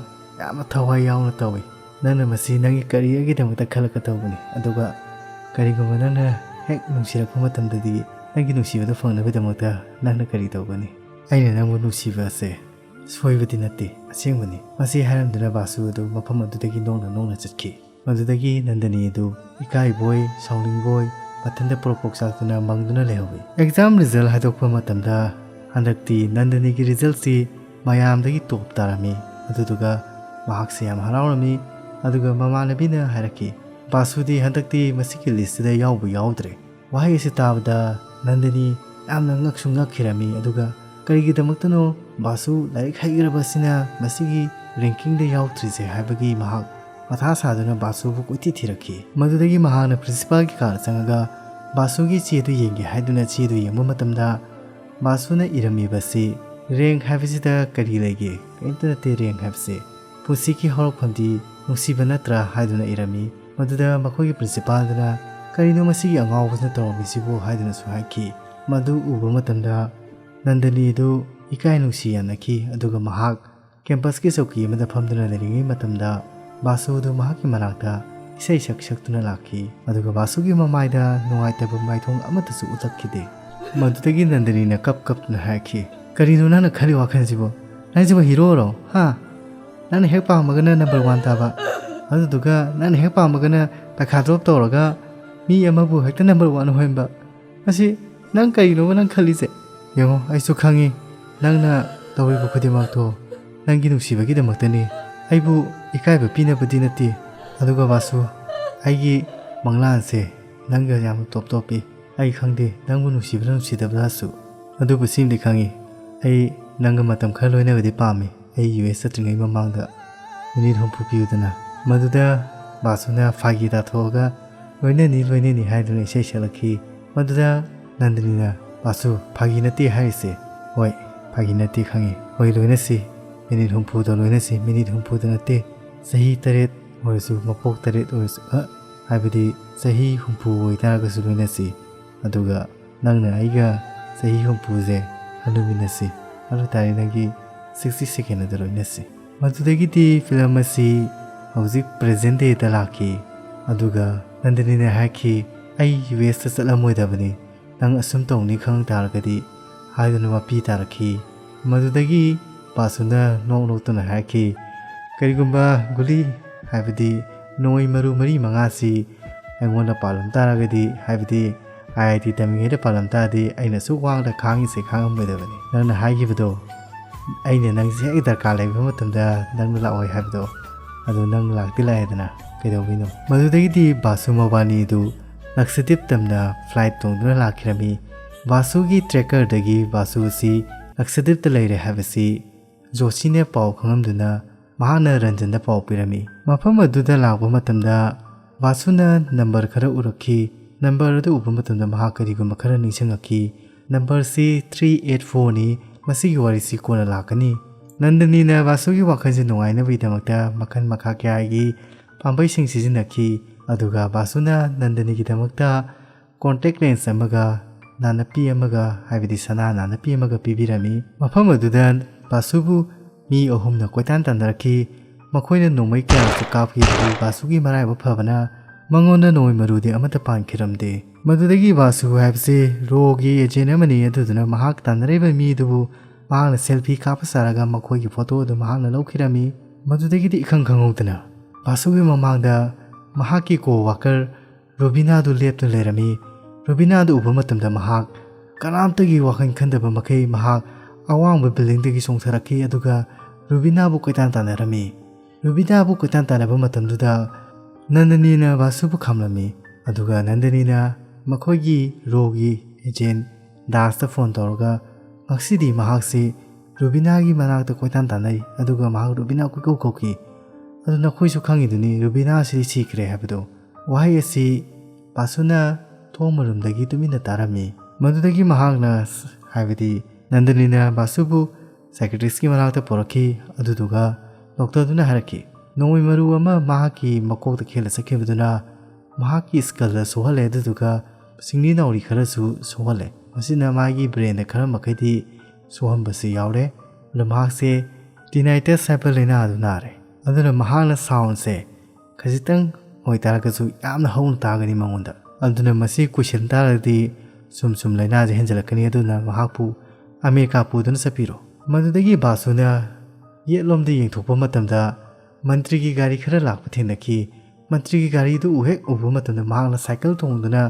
ꯌꯥꯝꯅ ꯊꯋꯥꯏ ꯌꯥꯎꯅ ꯇꯧꯏ ꯅꯪꯅ ꯃꯁꯤ ꯅꯪꯒꯤ ꯀꯔꯤꯌꯔꯒꯤꯗꯃꯛꯇ ꯈꯜꯂꯒ ꯇꯧꯕꯅꯤ ꯑꯗꯨꯒ ꯀꯔꯤꯒꯨꯝꯕ ꯅꯪꯅ ꯍꯦꯛ ꯅꯨꯡꯁꯤꯔꯛꯄ ꯃꯇꯝꯗꯗꯤ ꯅꯪꯒꯤ ꯅꯨꯡꯁꯤꯕꯗꯨ ꯐꯪꯅꯕꯒꯤꯗꯃꯛꯇ ꯅꯪꯅ ꯀꯔꯤ ꯇꯧꯒꯅꯤ ꯑꯩꯅ ꯅꯪꯕꯨ ꯅꯨꯡꯁꯤꯕ ꯑꯁꯦ ꯁꯣꯏꯕꯗꯤ ꯅꯠꯇꯦ ꯑꯁꯦꯡꯕꯅꯤ ꯃꯁꯤ ꯍꯥꯏꯔꯝꯗꯨꯅ ꯕꯥꯁꯨ ꯑꯗꯨ ꯃꯐꯝ ꯑꯗꯨꯗꯒꯤ ꯅꯣꯡꯅ ꯆꯠꯈꯤ ꯃꯗꯨꯗꯒꯤ ꯅꯟꯗꯅꯤ ꯑꯗꯨ ꯏꯀꯥꯏꯕꯣꯏ ꯁꯥꯎꯅꯤꯡꯕꯣꯏ ꯃꯊꯟꯇ ꯄꯣꯔꯣꯛ ꯆꯥꯛꯇꯨꯅ ꯃꯪꯗꯨꯅ ꯂꯩꯍꯧꯏ ꯑꯦꯛꯖꯥꯝ ꯔꯤꯖꯜ ꯍꯥꯏꯗꯣꯛꯄ ꯃꯇꯝꯗ ꯍꯟꯗꯛꯇꯤ ꯅꯟꯗꯅꯤꯒꯤ ꯔꯤꯖꯜꯁꯤ ꯃꯌꯥꯝꯗꯒꯤ ꯇꯣꯞ ꯇꯥꯔꯝꯃꯤ ꯑꯗꯨꯗꯨꯒ ꯃꯍꯥꯛꯁꯦ ꯌꯥꯝ ꯍꯔꯥꯎꯔꯝꯃꯤ ꯑꯗꯨꯒ ꯃꯃꯥꯟꯅꯕꯤꯅ ꯍꯥꯏꯔꯛꯈꯤ ꯕꯥꯁꯨꯗꯤ ꯍꯟꯗꯛꯇꯤ ꯃꯁꯤꯒꯤ ꯂꯤꯁꯇꯨꯗ ꯌꯥꯎꯗ꯭ꯔꯦ ꯋꯥꯍꯩ ꯑꯁꯤ ꯇꯥꯕꯗ ꯅꯟꯗꯅꯤ ꯌꯥꯝꯅ ꯉꯛꯁꯨ ꯉꯛꯈꯤꯔꯝꯃꯤ ꯑꯗꯨꯒ ꯀꯔꯤꯒꯤꯗꯃꯛꯇꯅꯣ ꯕꯥꯁꯨ ꯂꯥꯏꯔꯤꯛ ꯍꯩꯈ꯭ꯔꯕ ꯑꯁꯤꯅ ꯃꯁꯤꯒꯤ ꯔꯦꯡꯀꯤꯡꯗ ꯌꯥꯎꯗ꯭ꯔꯤꯁꯦ ꯍꯥꯏꯕꯒꯤ ꯃꯍꯥꯛ ꯃꯊꯥ ꯁꯥꯗꯨꯅ ꯕꯥꯁꯨꯕꯨ ꯀꯣꯏꯊꯤ ꯊꯤꯔꯛꯈꯤ ꯃꯗꯨꯗꯒꯤ ꯃꯍꯥꯛꯅ ꯄ꯭ꯔꯤꯟꯁꯤꯄꯥꯜꯒꯤ ꯀꯥꯗ ꯆꯪꯉꯒ ꯕꯥꯁꯨꯒꯤ ꯆꯦꯗꯨ ꯌꯦꯡꯒꯦ ꯍꯥꯏꯗꯨꯅ ꯆꯦꯗꯨ ꯌꯦꯡꯕ ꯃꯇꯝꯗ ꯕꯥꯁꯨꯅ ꯏꯔꯝꯃꯤꯕꯁꯤ ꯔꯦꯡꯛ ꯍꯥꯏꯕꯁꯤꯗ ꯀꯔꯤ ꯂꯩꯒꯦ ꯀꯔꯤꯝꯇ ꯅꯠꯇꯦ ꯔꯦꯡꯛ ꯍꯥꯏꯕꯁꯦ ꯄꯨꯟꯁꯤꯒꯤ ꯍꯧꯔꯛꯐꯝꯗꯤ ꯅꯨꯡꯁꯤꯕ ꯅꯠꯇ꯭ꯔꯥ ꯍꯥꯏꯗꯨꯅ ꯏꯔꯝꯃꯤ ꯃꯗꯨꯗ ꯃꯈꯣꯏꯒꯤ ꯄ꯭ꯔꯤꯟꯁꯤꯄꯥꯜꯗꯨꯅ ꯀꯔꯤꯅꯣ ꯃꯁꯤꯒꯤ ꯑꯉꯥꯎꯕꯁꯤꯅ ꯇꯧꯔꯝꯃꯤꯁꯤꯕꯨ ꯍꯥꯏꯗꯨꯅꯁꯨ ꯍꯥꯏꯈꯤ ꯃꯗꯨ ꯎꯕ ꯃꯇꯝꯗ ꯅꯟꯗꯅꯤ ꯑꯗꯨ ꯏꯀꯥꯏ ꯅꯨꯡꯁꯤ ꯌꯥꯅꯈꯤ ꯑꯗꯨꯒ ꯃꯍꯥꯛ ꯀꯦꯝꯄꯁꯀꯤ ꯆꯧꯀꯤ ꯑꯃꯗ ꯐꯝꯗꯨꯅ ꯂꯩꯔꯤꯉꯩ ꯃꯇꯝꯗ ꯕꯥꯁꯨ ꯑꯗꯨ ꯃꯍꯥꯛꯀꯤ ꯃꯅꯥꯛꯇ ꯏꯁꯩ ꯁꯛꯇꯨꯅ ꯂꯥꯛꯈꯤ ꯑꯗꯨꯒ ꯕꯥꯁꯨꯒꯤ ꯃꯃꯥꯏꯗ ꯅꯨꯡꯉꯥꯏꯇꯕ ꯃꯥꯏꯊꯣꯡ ꯑꯃꯠꯇꯁꯨ ꯎꯠꯂꯛꯈꯤꯗꯦ ꯃꯗꯨꯗꯒꯤ ꯅꯟꯗꯅꯤꯅ ꯀꯞꯇꯨꯅ ꯍꯥꯏꯈꯤ ꯀꯔꯤꯅꯣ ꯅꯪꯅ ꯈꯜꯂꯤ ꯋꯥꯈꯜꯁꯤꯕꯨ ꯅꯪꯁꯤꯕꯨ ꯍꯤꯔꯣꯔꯣ ꯅꯪꯅ ꯍꯦꯛ ꯄꯥꯝꯃꯒꯅ ꯅꯝꯕꯔ 1 ꯇꯥꯕ ꯑꯗꯨꯗꯨꯒ ꯅꯪꯅ ꯍꯦꯛ ꯄꯥꯝꯃꯒꯅ ꯄꯩꯈꯥ ꯗ꯭ꯔꯣꯞ ꯇꯧꯔꯒ ꯃꯤ ꯑꯃꯕꯨ ꯍꯦꯛꯇ ꯅꯝꯕꯔ 1 ꯑꯣꯏꯍꯟꯕ ꯃꯁꯤ ꯅꯪ ꯀꯔꯤꯅꯣꯕ ꯅꯪ ꯈꯜꯂꯤꯁꯦ ꯌꯦꯡꯉꯣ ꯑꯩꯁꯨ ꯈꯪꯉꯤ ꯅꯪꯅ ꯇꯧꯔꯤꯕ ꯈꯨꯗꯤꯡꯃꯛꯇꯣ ꯅꯪꯒꯤ ꯅꯨꯡꯁꯤꯕꯒꯤꯗꯃꯛꯇꯅꯤ ꯑꯩꯕꯨ ꯏꯀꯥꯏꯕ ꯄꯤꯅꯕꯗꯤ ꯅꯠꯇꯦ ꯑꯗꯨꯒ ꯕꯥꯁꯨ ꯑꯩꯒꯤ ꯃꯪꯂꯥꯟꯁꯦ ꯅꯪꯒ ꯌꯥꯝꯅ ꯇꯣꯞꯄꯤ ꯑꯩ ꯈꯪꯗꯦ ꯅꯪꯕꯨ ꯅꯨꯡꯁꯤꯕ꯭ꯔꯥ ꯅꯨꯡꯁꯤꯗꯕ꯭ꯔꯥꯁꯨ ꯑꯗꯨꯕꯨ ꯁꯤꯃꯗꯤ ꯈꯪꯉꯤ ꯑꯩ ꯅꯪꯒ ꯃꯇꯝ ꯈꯔ ꯂꯣꯏꯅꯕꯗꯤ ꯄꯥꯝꯃꯤ ꯑꯩ US ꯆꯠꯇ꯭ꯔꯤꯉꯩ ꯃꯃꯥꯡꯗ ꯃꯤꯅꯤꯠ 60 ꯄꯤꯌꯨꯗꯅ ꯃꯗꯨꯗ ꯕꯥꯁꯨꯅ ꯐꯥꯒꯤ ꯇꯥꯊꯣꯛꯑꯒ ꯂꯣꯏꯅꯅꯤ ꯍꯥꯏꯗꯨꯅ ꯏꯁꯩ ꯁꯛꯂꯛꯈꯤ ꯃꯗꯨꯗ ꯅꯟꯗꯅꯤꯅ ꯕꯥꯁꯨ ꯐꯥꯒꯤ ꯅꯠꯇꯦ ꯍꯥꯏꯔꯤꯁꯦ ꯍꯣꯏ ꯐꯥꯒꯤ ꯅꯠꯇꯦ ꯈꯪꯉꯤ ꯍꯣꯏ ꯂꯣꯏꯅꯁꯤ ꯃꯤꯅꯤꯠ 60ꯗ ꯂꯣꯏꯅꯁꯤ ꯃꯤꯅꯤꯠ 60ꯗ ꯅꯠꯇꯦ ꯆꯍꯤ 8 ꯑꯣꯏꯔꯁꯨ ꯃꯄꯣꯛ 8 ꯑꯣꯏꯔꯁꯨ ꯍꯥꯏꯕꯗꯤ ꯆꯍꯤ 60 ꯑꯣꯏꯇꯥꯔꯒꯁꯨ ꯂꯣꯏꯅꯁꯤ ꯑꯗꯨꯒ ꯅꯪꯅ ꯑꯩꯒ ꯆꯍꯤ 60ꯁꯦ ꯍꯟꯅꯨꯃꯤꯟꯅꯁꯤ ꯑꯗꯨ ꯇꯥꯔꯦ ꯅꯪꯒꯤ 60 ꯁꯦꯀꯦꯟꯗ ꯂꯣꯏꯅꯁꯤ ꯃꯗꯨꯗꯒꯤꯗꯤ ꯐꯤꯂꯝ ꯑꯁꯤ ꯍꯧꯖꯤꯛ ꯄ꯭ꯔꯦꯖꯦꯟ ꯗꯦꯗ ꯂꯥꯛꯈꯤ ꯑꯗꯨꯒ ꯅꯟꯗꯅꯤꯅ ꯍꯥꯏꯈꯤ ꯑꯩ USꯇ ꯆꯠꯂꯝꯃꯣꯏꯗꯕꯅꯤ ꯅꯪ ꯑꯁꯨꯝ ꯇꯧꯅꯤ ꯈꯪ ꯇꯥꯔꯒꯗꯤ ꯍꯥꯏꯗꯨꯅ ꯋꯥꯄꯤ ꯇꯥꯔꯛꯈꯤ ꯃꯗꯨꯗꯒꯤ ꯕꯥꯁꯨꯅ ꯅꯣꯛꯇꯨꯅ ꯍꯥꯏꯈꯤ ꯀꯔꯤꯒꯨꯝꯕ ꯒꯨꯂꯤ ꯍꯥꯏꯕꯗꯤ ꯅꯣꯏ ꯃꯔꯨ 4-5ꯁꯤ ꯑꯩꯉꯣꯟꯗ ꯄꯥꯜꯂꯝ ꯇꯥꯔꯒꯗꯤ ꯍꯥꯏꯕꯗꯤ IIT ꯇꯝꯃꯤꯉꯩꯗ ꯄꯥꯜꯂꯝ ꯇꯥꯔꯗꯤ ꯑꯩꯅ ꯁꯨꯛ ꯋꯥꯡꯅ ꯈꯥꯡꯉꯤꯁꯦ ꯈꯥꯡꯉꯝꯃꯣꯏꯗꯕꯅꯤ ꯅꯪꯅ ꯍꯥꯏꯈꯤꯕꯗꯣ ꯑꯩꯅ ꯅꯪꯁꯦ ꯍꯦꯛ ꯗꯔꯀꯥꯔ ꯂꯩꯕ ꯃꯇꯝꯗ ꯅꯪꯅ ꯂꯥꯛꯑꯣꯏ ꯍꯥꯏꯕꯗꯣ ꯑꯗꯨ ꯅꯪ ꯂꯥꯛꯇꯤ ꯂꯥꯛꯑꯦꯗꯅ ꯀꯩꯗꯧꯕꯤꯅꯣ ꯃꯗꯨꯗꯒꯤꯗꯤ ꯕꯥꯁꯨ ꯃꯕꯥꯅꯤ ꯑꯗꯨ ꯂꯛꯁꯗꯤꯞ ꯇꯝꯅ ꯐ꯭ꯂꯥꯏꯠ ꯇꯣꯡꯗꯨꯅ ꯂꯥꯛꯈꯤꯔꯝꯃꯤ ꯕꯥꯁꯨꯒꯤ ꯇ꯭ꯔꯦꯀꯔꯗꯒꯤ ꯕꯥꯁꯨ ꯑꯁꯤ ꯂꯛꯁꯗꯤꯞꯇ ꯂꯩꯔꯦ ꯍꯥꯏꯕꯁꯤ ꯖꯣꯁꯤꯅ ꯄꯥꯎ ꯈꯪꯂꯝꯗꯨꯅ ꯃꯍꯥꯛꯅ ꯔꯟꯖꯟꯗ ꯄꯥꯎ ꯄꯤꯔꯝꯃꯤ ꯃꯐꯝ ꯑꯗꯨꯗ ꯂꯥꯛꯄ ꯃꯇꯝꯗ ꯕꯥꯁꯨꯅ ꯅꯝꯕꯔ ꯈꯔ ꯎꯔꯛꯈꯤ ꯅꯝꯕꯔ ꯑꯗꯨ ꯎꯕ ꯃꯇꯝꯗ ꯃꯍꯥꯛ ꯀꯔꯤꯒꯨꯝꯕ ꯈꯔ ꯅꯤꯡꯁꯤꯡꯉꯛꯈꯤ ꯅꯝꯕꯔꯁꯤ 384ꯅꯤ ꯃꯁꯤꯒꯤ ꯋꯥꯔꯤꯁꯤ ꯀꯣꯟꯅ ꯂꯥꯛꯀꯅꯤ ꯅꯟꯗꯅꯤꯅ ꯕꯥꯁꯨꯒꯤ ꯋꯥꯈꯜꯁꯦ ꯅꯨꯡꯉꯥꯏꯅꯕꯒꯤꯗꯃꯛꯇ ꯃꯈꯜ ꯃꯈꯥ ꯀꯌꯥꯒꯤ ꯄꯥꯝꯕꯩꯁꯤꯡ ꯁꯤꯖꯤꯟꯅꯈꯤ ꯑꯗꯨꯒ ꯕꯥꯁꯨꯅ ꯅꯟꯗꯅꯤꯒꯤꯗꯃꯛꯇ ꯀꯣꯟꯇꯦꯛ ꯂꯦꯟꯁ ꯑꯃꯒ ꯅꯥꯅꯞꯄꯤ ꯑꯃꯒ ꯍꯥꯏꯕꯗꯤ ꯁꯅꯥ ꯅꯥꯅꯞꯄꯤ ꯑꯃꯒ ꯄꯤꯕꯤꯔꯝꯃꯤ ꯃꯐꯝ ꯑꯗꯨꯗ ꯕꯥꯁꯨꯕꯨ ꯃꯤ 3ꯅ ꯀꯣꯏꯇꯥꯟ ꯇꯥꯟꯅꯔꯛꯈꯤ ꯃꯈꯣꯏꯅ ꯅꯣꯡꯃꯩ ꯀꯌꯥꯁꯨ ꯀꯥꯞꯈꯤ ꯑꯗꯨꯕꯨ ꯕꯥꯁꯨꯒꯤ ꯃꯔꯥꯏꯕꯛ ꯐꯕꯅ ꯃꯉꯣꯟꯗ ꯅꯣꯡꯃꯩ ꯃꯔꯨꯗꯤ ꯑꯃꯠꯇ ꯄꯥꯟꯈꯤꯔꯝꯗꯦ ꯃꯗꯨꯗꯒꯤ ꯕꯥꯁꯨ ꯍꯥꯏꯕꯁꯤ ꯔꯣꯒꯤ ꯑꯦꯖꯦꯟ ꯑꯃꯅꯤ ꯑꯗꯨꯗꯨꯅ ꯃꯍꯥꯛ ꯇꯥꯟꯅꯔꯤꯕ ꯃꯤꯗꯨꯕꯨ ꯃꯍꯥꯛꯅ ꯁꯦꯜꯐꯤ ꯀꯥꯞꯄ ꯁꯥꯔꯒ ꯃꯈꯣꯏꯒꯤ ꯐꯣꯇꯣ ꯑꯗꯨ ꯃꯍꯥꯛꯅ ꯂꯧꯈꯤꯔꯝꯃꯤ ꯃꯗꯨꯗꯒꯤꯗꯤ ꯏꯈꯪ ꯈꯪꯍꯧꯗꯅ ꯕꯥꯁꯨꯒꯤ ꯃꯃꯥꯡꯗ ꯃꯍꯥꯛꯀꯤ ꯀꯣ-ꯋꯥꯀꯔ ꯔꯨꯕꯤꯅꯥꯗꯨ ꯂꯦꯞꯇꯨꯅ ꯂꯩꯔꯝꯃꯤ ꯔꯨꯕꯤꯅꯥꯗꯨ ꯎꯕ ꯃꯇꯝꯗ ꯃꯍꯥꯛ ꯀꯅꯥꯝꯇꯒꯤ ꯋꯥꯈꯜ ꯈꯟꯗꯕ ꯃꯈꯩ ꯃꯍꯥꯛ ꯑꯋꯥꯡꯕ ꯕꯤꯜꯗꯤꯡꯗꯒꯤ ꯆꯣꯡꯊꯔꯛꯈꯤ ꯑꯗꯨꯒ ꯔꯨꯕꯤꯅꯥꯕꯨ ꯀꯣꯏꯇꯥꯟ ꯇꯥꯟꯅꯔꯝꯃꯤ ꯔꯨꯕꯤꯅꯥꯕꯨ ꯀꯣꯏꯇꯥꯟ ꯇꯥꯟꯅꯕ ꯃꯇꯝꯗꯨꯗ ꯅꯟꯗꯅꯤꯅ ꯕꯥꯁꯨꯕꯨ ꯈꯥꯝꯂꯝꯃꯤ ꯑꯗꯨꯒ ꯅꯟꯗꯅꯤꯅ ꯃꯈꯣꯏꯒꯤ ꯔꯣꯒꯤ ꯑꯦꯖꯦꯟ ꯗꯥꯁꯇ ꯐꯣꯟ ꯇꯧꯔꯒ ꯉꯁꯤꯗꯤ ꯃꯍꯥꯛꯁꯤ ꯔꯨꯕꯤꯅꯥꯒꯤ ꯃꯅꯥꯛꯇ ꯀꯣꯏꯇꯥꯟ ꯇꯥꯟꯅꯩ ꯑꯗꯨꯒ ꯃꯍꯥꯛ ꯔꯨꯕꯤꯅꯥ ꯀꯣꯏꯀꯧ ꯀꯧꯈꯤ ꯑꯗꯨ ꯅꯈꯣꯏꯁꯨ ꯈꯪꯉꯤꯗꯨꯅꯤ ꯔꯨꯕꯤꯅꯥ ꯑꯁꯤ ꯁꯤꯈ꯭ꯔꯦ ꯍꯥꯏꯕꯗꯣ ꯋꯥꯍꯩ ꯑꯁꯤ ꯕꯥꯁꯨꯅ ꯊꯣꯡ ꯃꯔꯨꯝꯗꯒꯤ ꯇꯨꯃꯤꯟꯅ ꯇꯥꯔꯝꯃꯤ ꯃꯗꯨꯗꯒꯤ ꯃꯍꯥꯛꯅ ꯍꯥꯏꯕꯗꯤ ꯅꯟꯗꯅꯤꯅ ꯕꯥꯁꯨꯕꯨ ꯁꯥꯏꯀꯦꯇ꯭ꯔꯤꯁꯀꯤ ꯃꯅꯥꯛꯇ ꯄꯨꯔꯛꯈꯤ ꯑꯗꯨꯗꯨꯒ ꯗꯣꯛꯇꯔꯗꯨꯅ ꯍꯥꯏꯔꯛꯈꯤ ꯅꯣꯡꯃꯩ ꯃꯔꯨ ꯑꯃ ꯃꯍꯥꯛꯀꯤ ꯃꯀꯣꯛꯇ ꯈꯦꯠꯂ ꯆꯠꯈꯤꯕꯗꯨꯅ ꯃꯍꯥꯛꯀꯤ ꯁ꯭ꯀꯜꯗ ꯁꯣꯛꯍꯜꯂꯦ ꯑꯗꯨꯗꯨꯒ ꯁꯤꯡꯂꯤ ꯅꯥꯎꯔꯤ ꯈꯔꯁꯨ ꯁꯣꯛꯍꯜꯂꯦ ꯃꯁꯤꯅ ꯃꯥꯒꯤ ꯕ꯭ꯔꯦꯟꯗ ꯈꯔ ꯃꯈꯩꯗꯤ ꯁꯣꯛꯍꯟꯕꯁꯨ ꯌꯥꯎꯔꯦ ꯑꯗꯨ ꯃꯍꯥꯛꯁꯦ ꯇꯤꯅꯥꯏꯇꯁ ꯍꯥꯏꯕ ꯂꯩꯅꯥ ꯑꯗꯨ ꯅꯥꯔꯦ ꯑꯗꯨꯅ ꯃꯍꯥꯛꯅ ꯁꯥꯎꯟꯁꯦ ꯈꯖꯤꯛꯇꯪ ꯑꯣꯏꯇꯥꯔꯒꯁꯨ ꯌꯥꯝꯅ ꯍꯧꯅ ꯇꯥꯒꯅꯤ ꯃꯉꯣꯟꯗ ꯑꯗꯨꯅ ꯃꯁꯤ ꯀꯨꯏꯁꯤꯟ ꯇꯥꯔꯒꯗꯤ ꯁꯨꯝ ꯂꯩꯅꯥꯁꯦ ꯍꯦꯟꯖꯜꯂꯛꯀꯅꯤ ꯑꯗꯨꯅ ꯃꯍꯥꯛꯄꯨ ꯑꯃꯦꯔꯤꯀꯥ ꯄꯨꯗꯨꯅ ꯆꯠꯄꯤꯔꯣ ꯃꯗꯨꯗꯒꯤ ꯕꯥꯁꯨꯅ ꯌꯦꯠꯂꯣꯝꯗ ꯌꯦꯡꯊꯣꯛꯄ ꯃꯇꯝꯗ ꯃꯟꯇ꯭ꯔꯤꯒꯤ ꯒꯥꯔꯤ ꯈꯔ ꯂꯥꯛꯄ ꯊꯦꯡꯅꯈꯤ ꯃꯟꯇ꯭ꯔꯤꯒꯤ ꯒꯥꯔꯤꯗꯨ ꯍꯦꯛ ꯎꯕ ꯃꯇꯝꯗ ꯃꯍꯥꯛꯅ ꯁꯥꯏꯀꯜ ꯇꯣꯡꯗꯨꯅ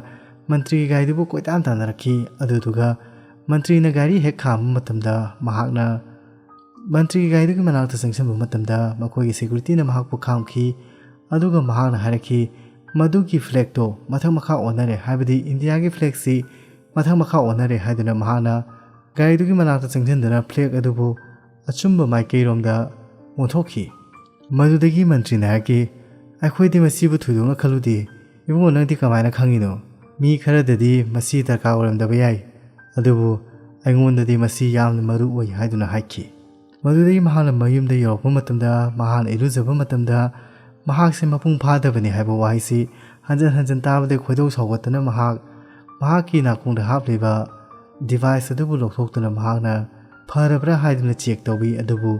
ꯃꯟꯇ꯭ꯔꯤꯒꯤ ꯒꯥꯔꯤꯗꯨꯕꯨ ꯀꯣꯏꯇꯥꯟ ꯇꯥꯟꯅꯔꯛꯈꯤ ꯑꯗꯨꯗꯨꯒ ꯃꯟꯇ꯭ꯔꯤꯅ ꯒꯥꯔꯤ ꯍꯦꯛ ꯈꯥꯝꯕ ꯃꯇꯝꯗ ꯃꯍꯥꯛꯅ ꯃꯟꯇ꯭ꯔꯤꯒꯤ ꯒꯥꯔꯤꯗꯨꯒꯤ ꯃꯅꯥꯛꯇ ꯆꯪꯁꯤꯟꯕ ꯃꯇꯝꯗ ꯃꯈꯣꯏꯒꯤ ꯁꯦꯀ꯭ꯌꯨꯔꯤꯇꯤꯅ ꯃꯍꯥꯛꯄꯨ ꯈꯥꯝꯈꯤ ꯑꯗꯨꯒ ꯃꯍꯥꯛꯅ ꯍꯥꯏꯔꯛꯈꯤ ꯃꯗꯨꯒꯤ ꯐ꯭ꯂꯦꯛꯇꯣ ꯃꯊꯛ ꯃꯈꯥ ꯑꯣꯟꯅꯔꯦ ꯍꯥꯏꯕꯗꯤ ꯏꯟꯗꯤꯌꯥꯒꯤ ꯐ꯭ꯂꯦꯛꯁꯤ ꯃꯊꯛ ꯃꯈꯥ ꯑꯣꯟꯅꯔꯦ ꯍꯥꯏꯗꯨꯅ ꯃꯍꯥꯛꯅ ꯒꯥꯔꯤꯗꯨꯒꯤ ꯃꯅꯥꯛꯇ ꯆꯪꯁꯤꯟꯗꯨꯅ ꯐ꯭ꯂꯦꯛ ꯑꯗꯨꯕꯨ ꯑꯆꯨꯝꯕ ꯃꯥꯏꯀꯩꯔꯣꯝꯗ ꯑꯣꯟꯊꯣꯛꯈꯤ ꯃꯗꯨꯗꯒꯤ ꯃꯟꯇ꯭ꯔꯤꯅ ꯍꯥꯏꯔꯛꯈꯤ ꯑꯩꯈꯣꯏꯗꯤ ꯃꯁꯤꯕꯨ ꯊꯣꯏꯗꯣꯛꯅ ꯈꯜꯂꯨꯗꯦ ꯏꯕꯨꯡꯉꯣ ꯅꯪꯗꯤ ꯀꯃꯥꯏꯅ ꯈꯪꯉꯤꯅꯣ ꯃꯤ ꯈꯔꯗꯗꯤ ꯃꯁꯤ ꯗꯔꯀꯥꯔ ꯑꯣꯏꯔꯝꯗꯕ ꯌꯥꯏ ꯑꯗꯨꯕꯨ ꯑꯩꯉꯣꯟꯗꯗꯤ ꯃꯁꯤ ꯌꯥꯝꯅ ꯃꯔꯨ ꯑꯣꯏ ꯍꯥꯏꯗꯨꯅ ꯍꯥꯏꯈꯤ ꯃꯗꯨꯗꯒꯤ ꯃꯍꯥꯛꯅ ꯃꯌꯨꯝꯗ ꯌꯧꯔꯛꯄ ꯃꯇꯝꯗ ꯃꯍꯥꯛꯅ ꯏꯔꯨꯖꯕ ꯃꯇꯝꯗ ꯃꯍꯥꯛꯁꯦ ꯃꯄꯨꯡ ꯐꯥꯗꯕꯅꯤ ꯍꯥꯏꯕ ꯋꯥꯍꯩꯁꯤ ꯍꯟꯖꯤꯟ ꯍꯟꯖꯤꯟ ꯇꯥꯕꯗ ꯈꯣꯏꯗꯧ ꯁꯥꯎꯒꯠꯇꯨꯅ ꯃꯍꯥꯛꯀꯤ ꯅꯥꯀꯣꯡꯗ ꯍꯥꯞꯂꯤꯕ ꯗꯤꯚꯥꯏꯁ ꯑꯗꯨꯕꯨ ꯂꯧꯊꯣꯛꯇꯨꯅ ꯃꯍꯥꯛꯅ ꯐꯔꯕ꯭ꯔꯥ ꯍꯥꯏꯗꯨꯅ ꯆꯦꯛ ꯇꯧꯋꯤ ꯑꯗꯨꯕꯨ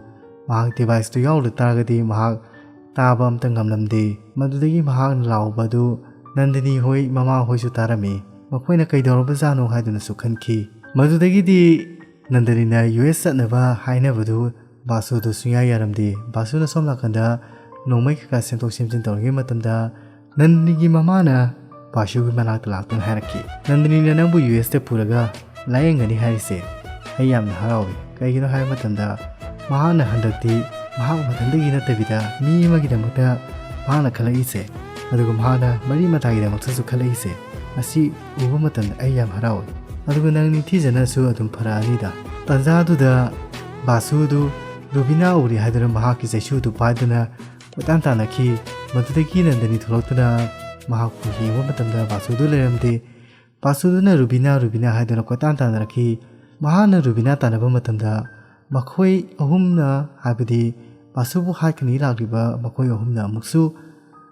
ꯃꯍꯥꯛ ꯗꯤꯚꯥꯏꯁꯇꯨ ꯌꯥꯎꯗ ꯇꯥꯔꯒꯗꯤ ꯃꯍꯥꯛ ꯇꯥꯕ ꯑꯝꯇ ꯉꯝꯂꯝꯗꯦ ꯃꯗꯨꯗꯒꯤ ꯃꯍꯥꯛꯅ ꯂꯥꯎꯕ ꯑꯗꯨ ꯅꯟꯗꯅꯤ ꯍꯣꯏ ꯃꯃꯥ ꯍꯣꯏꯁꯨ ꯇꯥꯔꯝꯃꯤ ꯃꯈꯣꯏꯅ ꯀꯩꯗꯧꯔꯕꯖꯥꯠꯅꯣ ꯍꯥꯏꯗꯨꯅꯁꯨ ꯈꯟꯈꯤ ꯃꯗꯨꯗꯒꯤꯗꯤ ꯅꯟꯗꯅꯤꯅ US ꯆꯠꯅꯕ ꯍꯥꯏꯅꯕꯗꯨ ꯕꯥꯁꯨꯗꯨ ꯁꯨꯡꯌꯥ ꯌꯥꯔꯝꯗꯦ ꯕꯥꯁꯨꯅ ꯁꯣꯝ ꯅꯥꯀꯟꯗ ꯅꯣꯡꯃꯩ ꯀꯩꯀꯥ ꯁꯦꯝꯗꯣꯛ ꯁꯦꯝꯖꯤꯟ ꯇꯧꯔꯤꯉꯩ ꯃꯇꯝꯗ ꯅꯟꯗꯅꯤꯒꯤ ꯃꯃꯥꯅ ꯕꯥꯁꯨꯒꯤ ꯃꯅꯥꯛꯇ ꯂꯥꯛꯇꯨꯅ ꯍꯥꯏꯔꯛꯈꯤ ꯅꯟꯗꯅꯤꯅ ꯅꯪꯕꯨ USꯇ ꯄꯨꯔꯒ ꯂꯥꯌꯦꯡꯒꯅꯤ ꯍꯥꯏꯔꯤꯁꯦ ꯑꯩ ꯌꯥꯝꯅ ꯍꯔꯥꯎꯏ ꯀꯩꯒꯤꯅೋ ꯍꯥꯏꯕ ꯃꯇꯝꯗ ꯃꯍꯥꯛꯅ ꯍꯟꯗꯛꯇꯤ ꯃꯍꯥꯛ ꯃꯊꯟꯇꯒꯤ ꯅꯠꯇꯕꯤꯗ ꯃꯤ ꯑꯃꯒꯤꯗꯃꯛꯇ ꯃꯍꯥꯛꯅ ꯈꯜꯂꯛꯏꯁꯦ ꯑꯗꯨꯒ ꯃꯍꯥꯛꯅ ꯃꯔꯤ ꯃꯇꯥꯒꯤꯗꯃꯛꯇꯁꯨ ꯈꯜꯂꯛꯏꯁꯦ ꯃꯁꯤ ꯎꯕ ꯃꯇꯝꯗ ꯑꯩ ꯌꯥꯝ ꯍꯔꯥꯎꯏ ꯑꯗꯨꯒ ꯅꯪ ꯅꯤꯡꯊꯤꯖꯅꯁꯨ ꯑꯗꯨꯝ ꯐꯔꯛꯑꯅꯤꯗ ꯇꯟꯖꯥꯗꯨꯗ ꯕꯥꯁꯨꯗꯨ ꯔꯨꯕꯤꯅꯥ ꯎꯔꯤ ꯍꯥꯏꯗꯨꯅ ꯃꯍꯥꯛꯀꯤ ꯆꯩꯁꯨꯗꯨ ꯄꯥꯏꯗꯨꯅ ꯀꯣꯏꯇꯥꯟ ꯇꯥꯟꯅꯈꯤ ꯃꯗꯨꯗꯒꯤ ꯅꯟꯗꯅꯤ ꯊꯣꯛꯂꯛꯇꯨꯅ ꯃꯍꯥꯛꯄꯨ ꯌꯦꯡꯕ ꯃꯇꯝꯗ ꯕꯥꯁꯨꯗꯨ ꯂꯩꯔꯝꯗꯦ ꯕꯥꯁꯨꯗꯨꯅ ꯔꯨꯕꯤꯅꯥ ꯍꯥꯏꯗꯨꯅ ꯀꯣꯏꯇꯥꯟ ꯇꯥꯟꯅꯔꯛꯈꯤ ꯃꯍꯥꯛꯅ ꯔꯨꯕꯤꯅꯥ ꯇꯥꯟꯅꯕ ꯃꯇꯝꯗ ꯃꯈꯣꯏ ꯑꯍꯨꯝꯅ ꯍꯥꯏꯕꯗꯤ ꯕꯥꯁꯨꯕꯨ ꯍꯥꯠꯀꯅꯤ ꯂꯥꯛꯂꯤꯕ ꯃꯈꯣꯏ ꯑꯍꯨꯝꯅ ꯑꯃꯨꯛꯁꯨ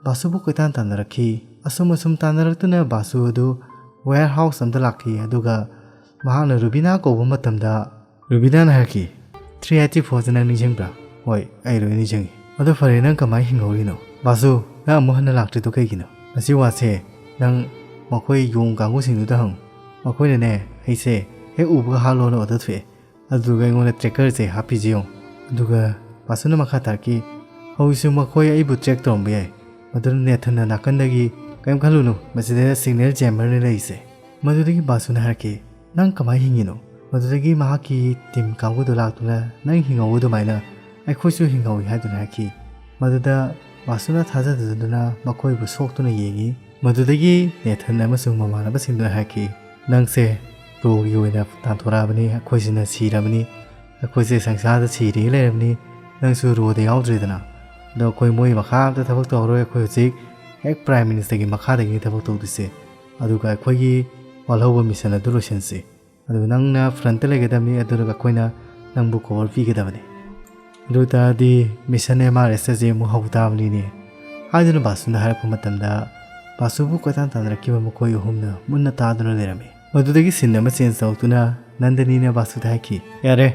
ꯕꯥꯁꯨꯕꯨ ꯀꯣꯏꯇꯥꯟ ꯇꯥꯟꯅꯔꯛꯈꯤ ꯑꯁꯨꯝ ꯇꯥꯟꯅꯔꯛꯇꯨꯅ ꯕꯥꯁꯨ ꯑꯗꯨ ꯋꯦꯌꯔ ꯍꯥꯎꯁ ꯑꯃꯗ ꯂꯥꯛꯈꯤ ꯑꯗꯨꯒ ꯃꯍꯥꯛꯅ ꯔꯨꯕꯤꯅꯥ ꯀꯧꯕ ꯃꯇꯝꯗ ꯔꯨꯕꯤꯅꯥꯅ ꯍꯥꯏꯔꯛꯈꯤ 384 ꯅꯪ ꯅꯤꯡꯁꯤꯡꯕ꯭ꯔꯥ ꯍꯣꯏ ꯑꯩ ꯂꯣꯏ ꯅꯤꯡꯁꯤꯡꯉꯤ ꯑꯗꯨ ꯐꯔꯦ ꯅꯪ ꯀꯃꯥꯏꯅ ꯍꯤꯡꯍꯧꯔꯤꯅꯣ ꯕꯥꯁꯨ ꯅꯪ ꯑꯃꯨꯛ ꯍꯟꯅ ꯂꯥꯛꯇ꯭ꯔꯤꯗꯣ ꯀꯩꯒꯤꯅꯣ ꯃꯁꯤ ꯋꯥꯁꯦ ꯅꯪ ꯃꯈꯣꯏ ꯌꯣꯡ ꯀꯥꯡꯕꯨꯁꯤꯡꯗꯨꯗ ꯍꯪꯉꯨ ꯃꯈꯣꯏꯅꯅꯦ ꯑꯩꯁꯦ ꯍꯦꯛ ꯎꯕꯒ ꯍꯥꯠꯂꯣꯅ ꯑꯣꯔꯗꯔ ꯊꯣꯛꯑꯦ ꯑꯗꯨꯒ ꯑꯩꯉꯣꯟꯗ ꯇ꯭ꯔꯦꯀꯔꯁꯦ ꯍꯥꯞꯄꯤꯁꯦ ꯌꯦꯡꯉꯨ ꯑꯗꯨꯒ ꯕꯥꯁꯨꯅ ꯃꯈꯥ ꯇꯥꯔꯛꯈꯤ ꯍꯧꯖꯤꯛꯁꯨ ꯃꯈꯣꯏ ꯑꯩꯕꯨ ꯇ꯭ꯔꯦꯛ ꯇꯧꯔꯝꯕ ꯌꯥꯏ ꯃꯗꯨꯅ ꯅꯦꯊꯟꯅ ꯅꯥꯀꯟꯗꯒꯤ ꯀꯔꯤꯝ ꯈꯜꯂꯨꯅꯨ ꯃꯁꯤꯗ ꯁꯤꯒꯅꯦꯜ ꯆꯦꯝꯕꯔꯅꯤ ꯂꯩꯔꯤꯁꯦ ꯃꯗꯨꯗꯒꯤ ꯕꯥꯁꯨꯅ ꯍꯥꯏꯔꯛꯈꯤ ꯅꯪ ꯀꯃꯥꯏꯅ ꯍꯤꯡꯉꯤꯅꯣ ꯃꯗꯨꯗꯒꯤ ꯃꯍꯥꯛꯀꯤ ꯇꯤꯝ ꯀꯥꯡꯕꯨꯗꯨ ꯂꯥꯛꯇꯨꯅ ꯅꯪ ꯍꯤꯡꯍꯧꯕ ꯑꯗꯨꯃꯥꯏꯅ ꯑꯩꯈꯣꯏꯁꯨ ꯍꯤꯡꯍꯧꯏ ꯍꯥꯏꯗꯨꯅ ꯍꯥꯏꯈꯤ ꯃꯗꯨꯗ ꯕꯥꯁꯨꯅ ꯊꯥꯖꯗꯗꯨꯅ ꯃꯈꯣꯏꯕꯨ ꯁꯣꯛꯇꯨꯅ ꯌꯦꯡꯉꯤ ꯃꯗꯨꯗꯒꯤ ꯅꯦꯊꯟ ꯑꯃꯁꯨꯡ ꯃꯃꯥꯟꯅꯕꯁꯤꯡꯗꯨꯅ ꯍꯥꯏꯈꯤ ꯅꯪꯁꯦ ꯔꯣꯒꯤ ꯑꯣꯏꯅ ꯇꯥꯟꯊꯣꯔꯛꯑꯕꯅꯤ ꯑꯩꯈꯣꯏꯁꯤꯅ ꯁꯤꯔꯕꯅꯤ ꯑꯩꯈꯣꯏꯁꯦ ꯁꯪꯁꯥꯔꯗ ꯁꯤꯔꯒ ꯂꯩꯔꯕꯅꯤ ꯅꯪꯁꯨ ꯔꯣꯗ ꯌꯥꯎꯗ꯭ꯔꯦꯗꯅ ꯑꯗꯣ ꯑꯩꯈꯣꯏ ꯃꯣꯏ ꯃꯈꯥ ꯑꯝꯇ ꯊꯕꯛ ꯇꯧꯔꯔꯣꯏ ꯑꯩꯈꯣꯏ ꯍꯧꯖꯤꯛ ꯍꯦꯛ ꯄ꯭ꯔꯥꯏꯝ ꯃꯤꯅꯤꯁꯇꯔꯒꯤ ꯃꯈꯥꯗꯒꯤ ꯊꯕꯛ ꯇꯧꯗꯣꯏꯁꯦ ꯑꯗꯨꯒ ꯑꯩꯈꯣꯏꯒꯤ ꯋꯥꯜꯍꯧꯕ ꯃꯤꯁꯟ ꯑꯗꯨ ꯂꯣꯏꯁꯤꯟꯁꯤ ꯑꯗꯨꯒ ꯅꯪꯅ ꯐ꯭ꯔꯟꯠꯇ ꯂꯩꯒꯗꯕꯅꯤ ꯑꯗꯨꯒ ꯑꯩꯈꯣꯏꯅ ꯅꯪꯕꯨ ꯀꯣꯚꯔ ꯄꯤꯒꯗꯕꯅꯤ ꯑꯗꯨ ꯇꯥꯔꯗꯤ ꯃꯤꯁꯟ MRSꯁꯦ ꯑꯃꯨꯛ ꯍꯧ ꯇꯥꯕꯅꯤꯅꯦ ꯍꯥꯏꯗꯨꯅ ꯕꯥꯁꯨꯅ ꯍꯥꯏꯔꯛꯄ ꯃꯇꯝꯗ ꯕꯥꯁꯨꯕꯨ ꯀꯣꯏꯇꯥꯟ ꯇꯥꯟꯅꯔꯛꯈꯤꯕ ꯃꯈꯣꯏ ꯑꯍꯨꯝꯅ ꯃꯨꯟꯅ ꯇꯥꯗꯨꯅ ꯂꯩꯔꯝꯃꯤ ꯃꯗꯨꯗꯒꯤ ꯁꯤꯟ ꯑꯃ ꯆꯦꯟꯖ ꯇꯧꯗꯨꯅ ꯅꯟꯗꯅꯤꯅ ꯕꯥꯁꯨꯗ ꯍꯥꯏꯈꯤ ꯌꯥꯔꯦ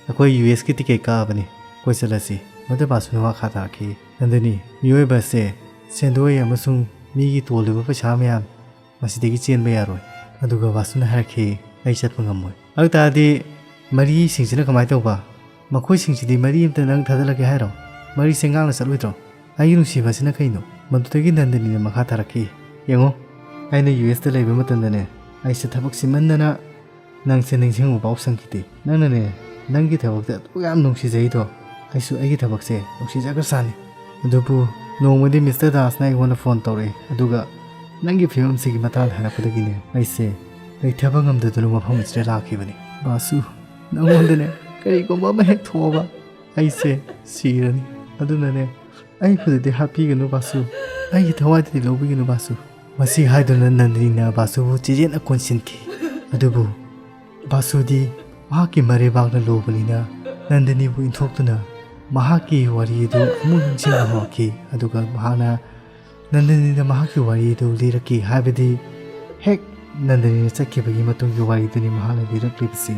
ꯑꯩꯈꯣꯏ USꯀꯤ ꯇꯤꯀꯦꯠ ꯀꯛꯑꯕꯅꯤ ꯑꯩꯈꯣꯏ ꯆꯠꯂꯁꯤ ꯃꯗꯨ ꯕꯥꯁꯨꯅ ꯃꯈꯥ ꯇꯥꯔꯛꯈꯤ ꯅꯟꯗꯅꯤ ꯃꯤꯑꯣꯏꯕ ꯑꯁꯦ ꯁꯦꯟꯗꯣꯏ ꯑꯃꯁꯨꯡ ꯃꯤꯒꯤ ꯇꯣꯜꯂꯤꯕ ꯄꯩꯁꯥ ꯃꯌꯥꯝ ꯃꯁꯤꯗꯒꯤ ꯆꯦꯟꯕ ꯌꯥꯔꯣꯏ ꯑꯗꯨꯒ ꯕꯥꯁꯨꯅ ꯍꯥꯏꯔꯛꯈꯤ ꯑꯩ ꯆꯠꯄ ꯉꯝꯃꯣꯏ ꯑꯗꯨ ꯇꯥꯔꯗꯤ ꯃꯔꯤꯁꯤꯡꯁꯤꯅ ꯀꯃꯥꯏꯅ ꯇꯧꯕ ꯃꯈꯣꯏꯁꯤꯡꯁꯤꯗꯤ ꯃꯔꯤ ꯑꯃꯇ ꯅꯪ ꯊꯥꯗꯠꯂꯒꯦ ꯍꯥꯏꯔꯣ ꯃꯔꯤꯁꯦ ꯉꯥꯡꯅ ꯆꯠꯂꯣꯏꯗ꯭ꯔꯣ ꯑꯩꯒꯤ ꯅꯨꯡꯁꯤꯕꯁꯤꯅ ꯀꯩꯅꯣ ꯃꯗꯨꯗꯒꯤ ꯅꯟꯗꯅꯤꯅ ꯃꯈꯥ ꯇꯥꯔꯛꯈꯤ ꯌꯦꯡꯉꯣ ꯑꯩꯅ ꯌꯨ.ꯑꯦꯁꯇ ꯂꯩꯕ ꯃꯇꯝꯗꯅꯦ ꯑꯩꯁꯦ ꯊꯕꯛ ꯆꯤꯟꯃꯟꯗꯅ ꯅꯪꯁꯦ ꯅꯤꯡꯁꯤꯡꯕ ꯄꯥꯎ ꯁꯪꯈꯤꯗꯦ ꯅꯪꯅꯅꯦ ꯅꯪꯒꯤ ꯊꯕꯛꯇ ꯑꯗꯨꯛ ꯌꯥꯝ ꯅꯨꯡꯁꯤꯖꯩꯗꯣ ꯑꯩꯁꯨ ꯑꯩꯒꯤ ꯊꯕꯛꯁꯦ ꯅꯨꯡꯁꯤꯖꯈ꯭ꯔꯁꯥꯅꯤ ꯑꯗꯨꯕꯨ ꯅꯣꯡꯃꯗꯤ ꯃꯤꯁꯇꯔ ꯗꯥꯁꯅ ꯑꯩꯉꯣꯟꯗ ꯐꯣꯟ ꯇꯧꯔꯛꯑꯦ ꯑꯗꯨꯒ ꯅꯪꯒꯤ ꯐꯤꯕꯝꯁꯤꯒꯤ ꯃꯇꯥꯡꯗ ꯍꯥꯏꯔꯛꯄꯗꯒꯤꯅꯦ ꯑꯩꯁꯦ ꯂꯩꯊꯕ ꯉꯝꯗꯗꯨꯅ ꯃꯐꯝ ꯑꯁꯤꯗ ꯂꯥꯛꯈꯤꯕꯅꯤ ꯕꯥꯁꯨ ꯅꯪꯉꯣꯟꯗꯅꯦ ꯀꯔꯤꯒꯨꯝꯕ ꯑꯃ ꯍꯦꯛ ꯊꯣꯛꯑꯕ ꯑꯩꯁꯦ ꯁꯤꯔꯅꯤ ꯑꯗꯨꯅꯅꯦ ꯑꯩꯕꯨꯗꯤ ꯍꯥꯠꯄꯤꯒꯅꯨ ꯕꯥꯁꯨ ꯑꯩꯒꯤ ꯊꯋꯥꯏꯗꯗꯤ ꯂꯧꯕꯤꯒꯅꯨ ꯕꯥꯁꯨ ꯃꯁꯤ ꯍꯥꯏꯗꯨꯅ ꯅꯟꯗꯅꯤꯅ ꯕꯥꯁꯨꯕꯨ ꯆꯤꯖꯦꯠꯅ ꯀꯣꯟꯁꯤꯟꯈꯤ ꯑꯗꯨꯕꯨ ꯕꯥꯁꯨꯗꯤ ꯃꯍꯥꯛꯀꯤ ꯃꯔꯩꯕꯥꯛꯅ ꯂꯣꯕꯅꯤꯅ ꯅꯟꯗꯅꯤꯕꯨ ꯏꯟꯊꯣꯛꯇꯨꯅ ꯃꯍꯥꯛꯀꯤ ꯋꯥꯔꯤ ꯑꯗꯨ ꯑꯃꯨꯛ ꯅꯤꯡꯁꯤꯡꯕ ꯍꯧꯔꯛꯈꯤ ꯑꯗꯨꯒ ꯃꯍꯥꯛꯅ ꯅꯟꯗꯅꯤꯗ ꯃꯍꯥꯛꯀꯤ ꯋꯥꯔꯤ ꯑꯗꯨ ꯂꯤꯔꯛꯈꯤ ꯍꯥꯏꯕꯗꯤ ꯍꯦꯛ ꯅꯟꯗꯅꯤꯅ ꯆꯠꯈꯤꯕꯒꯤ ꯃꯇꯨꯡꯒꯤ ꯋꯥꯔꯤꯗꯨꯅꯤ ꯃꯍꯥꯛꯅ ꯂꯤꯔꯛꯂꯤꯕꯁꯤ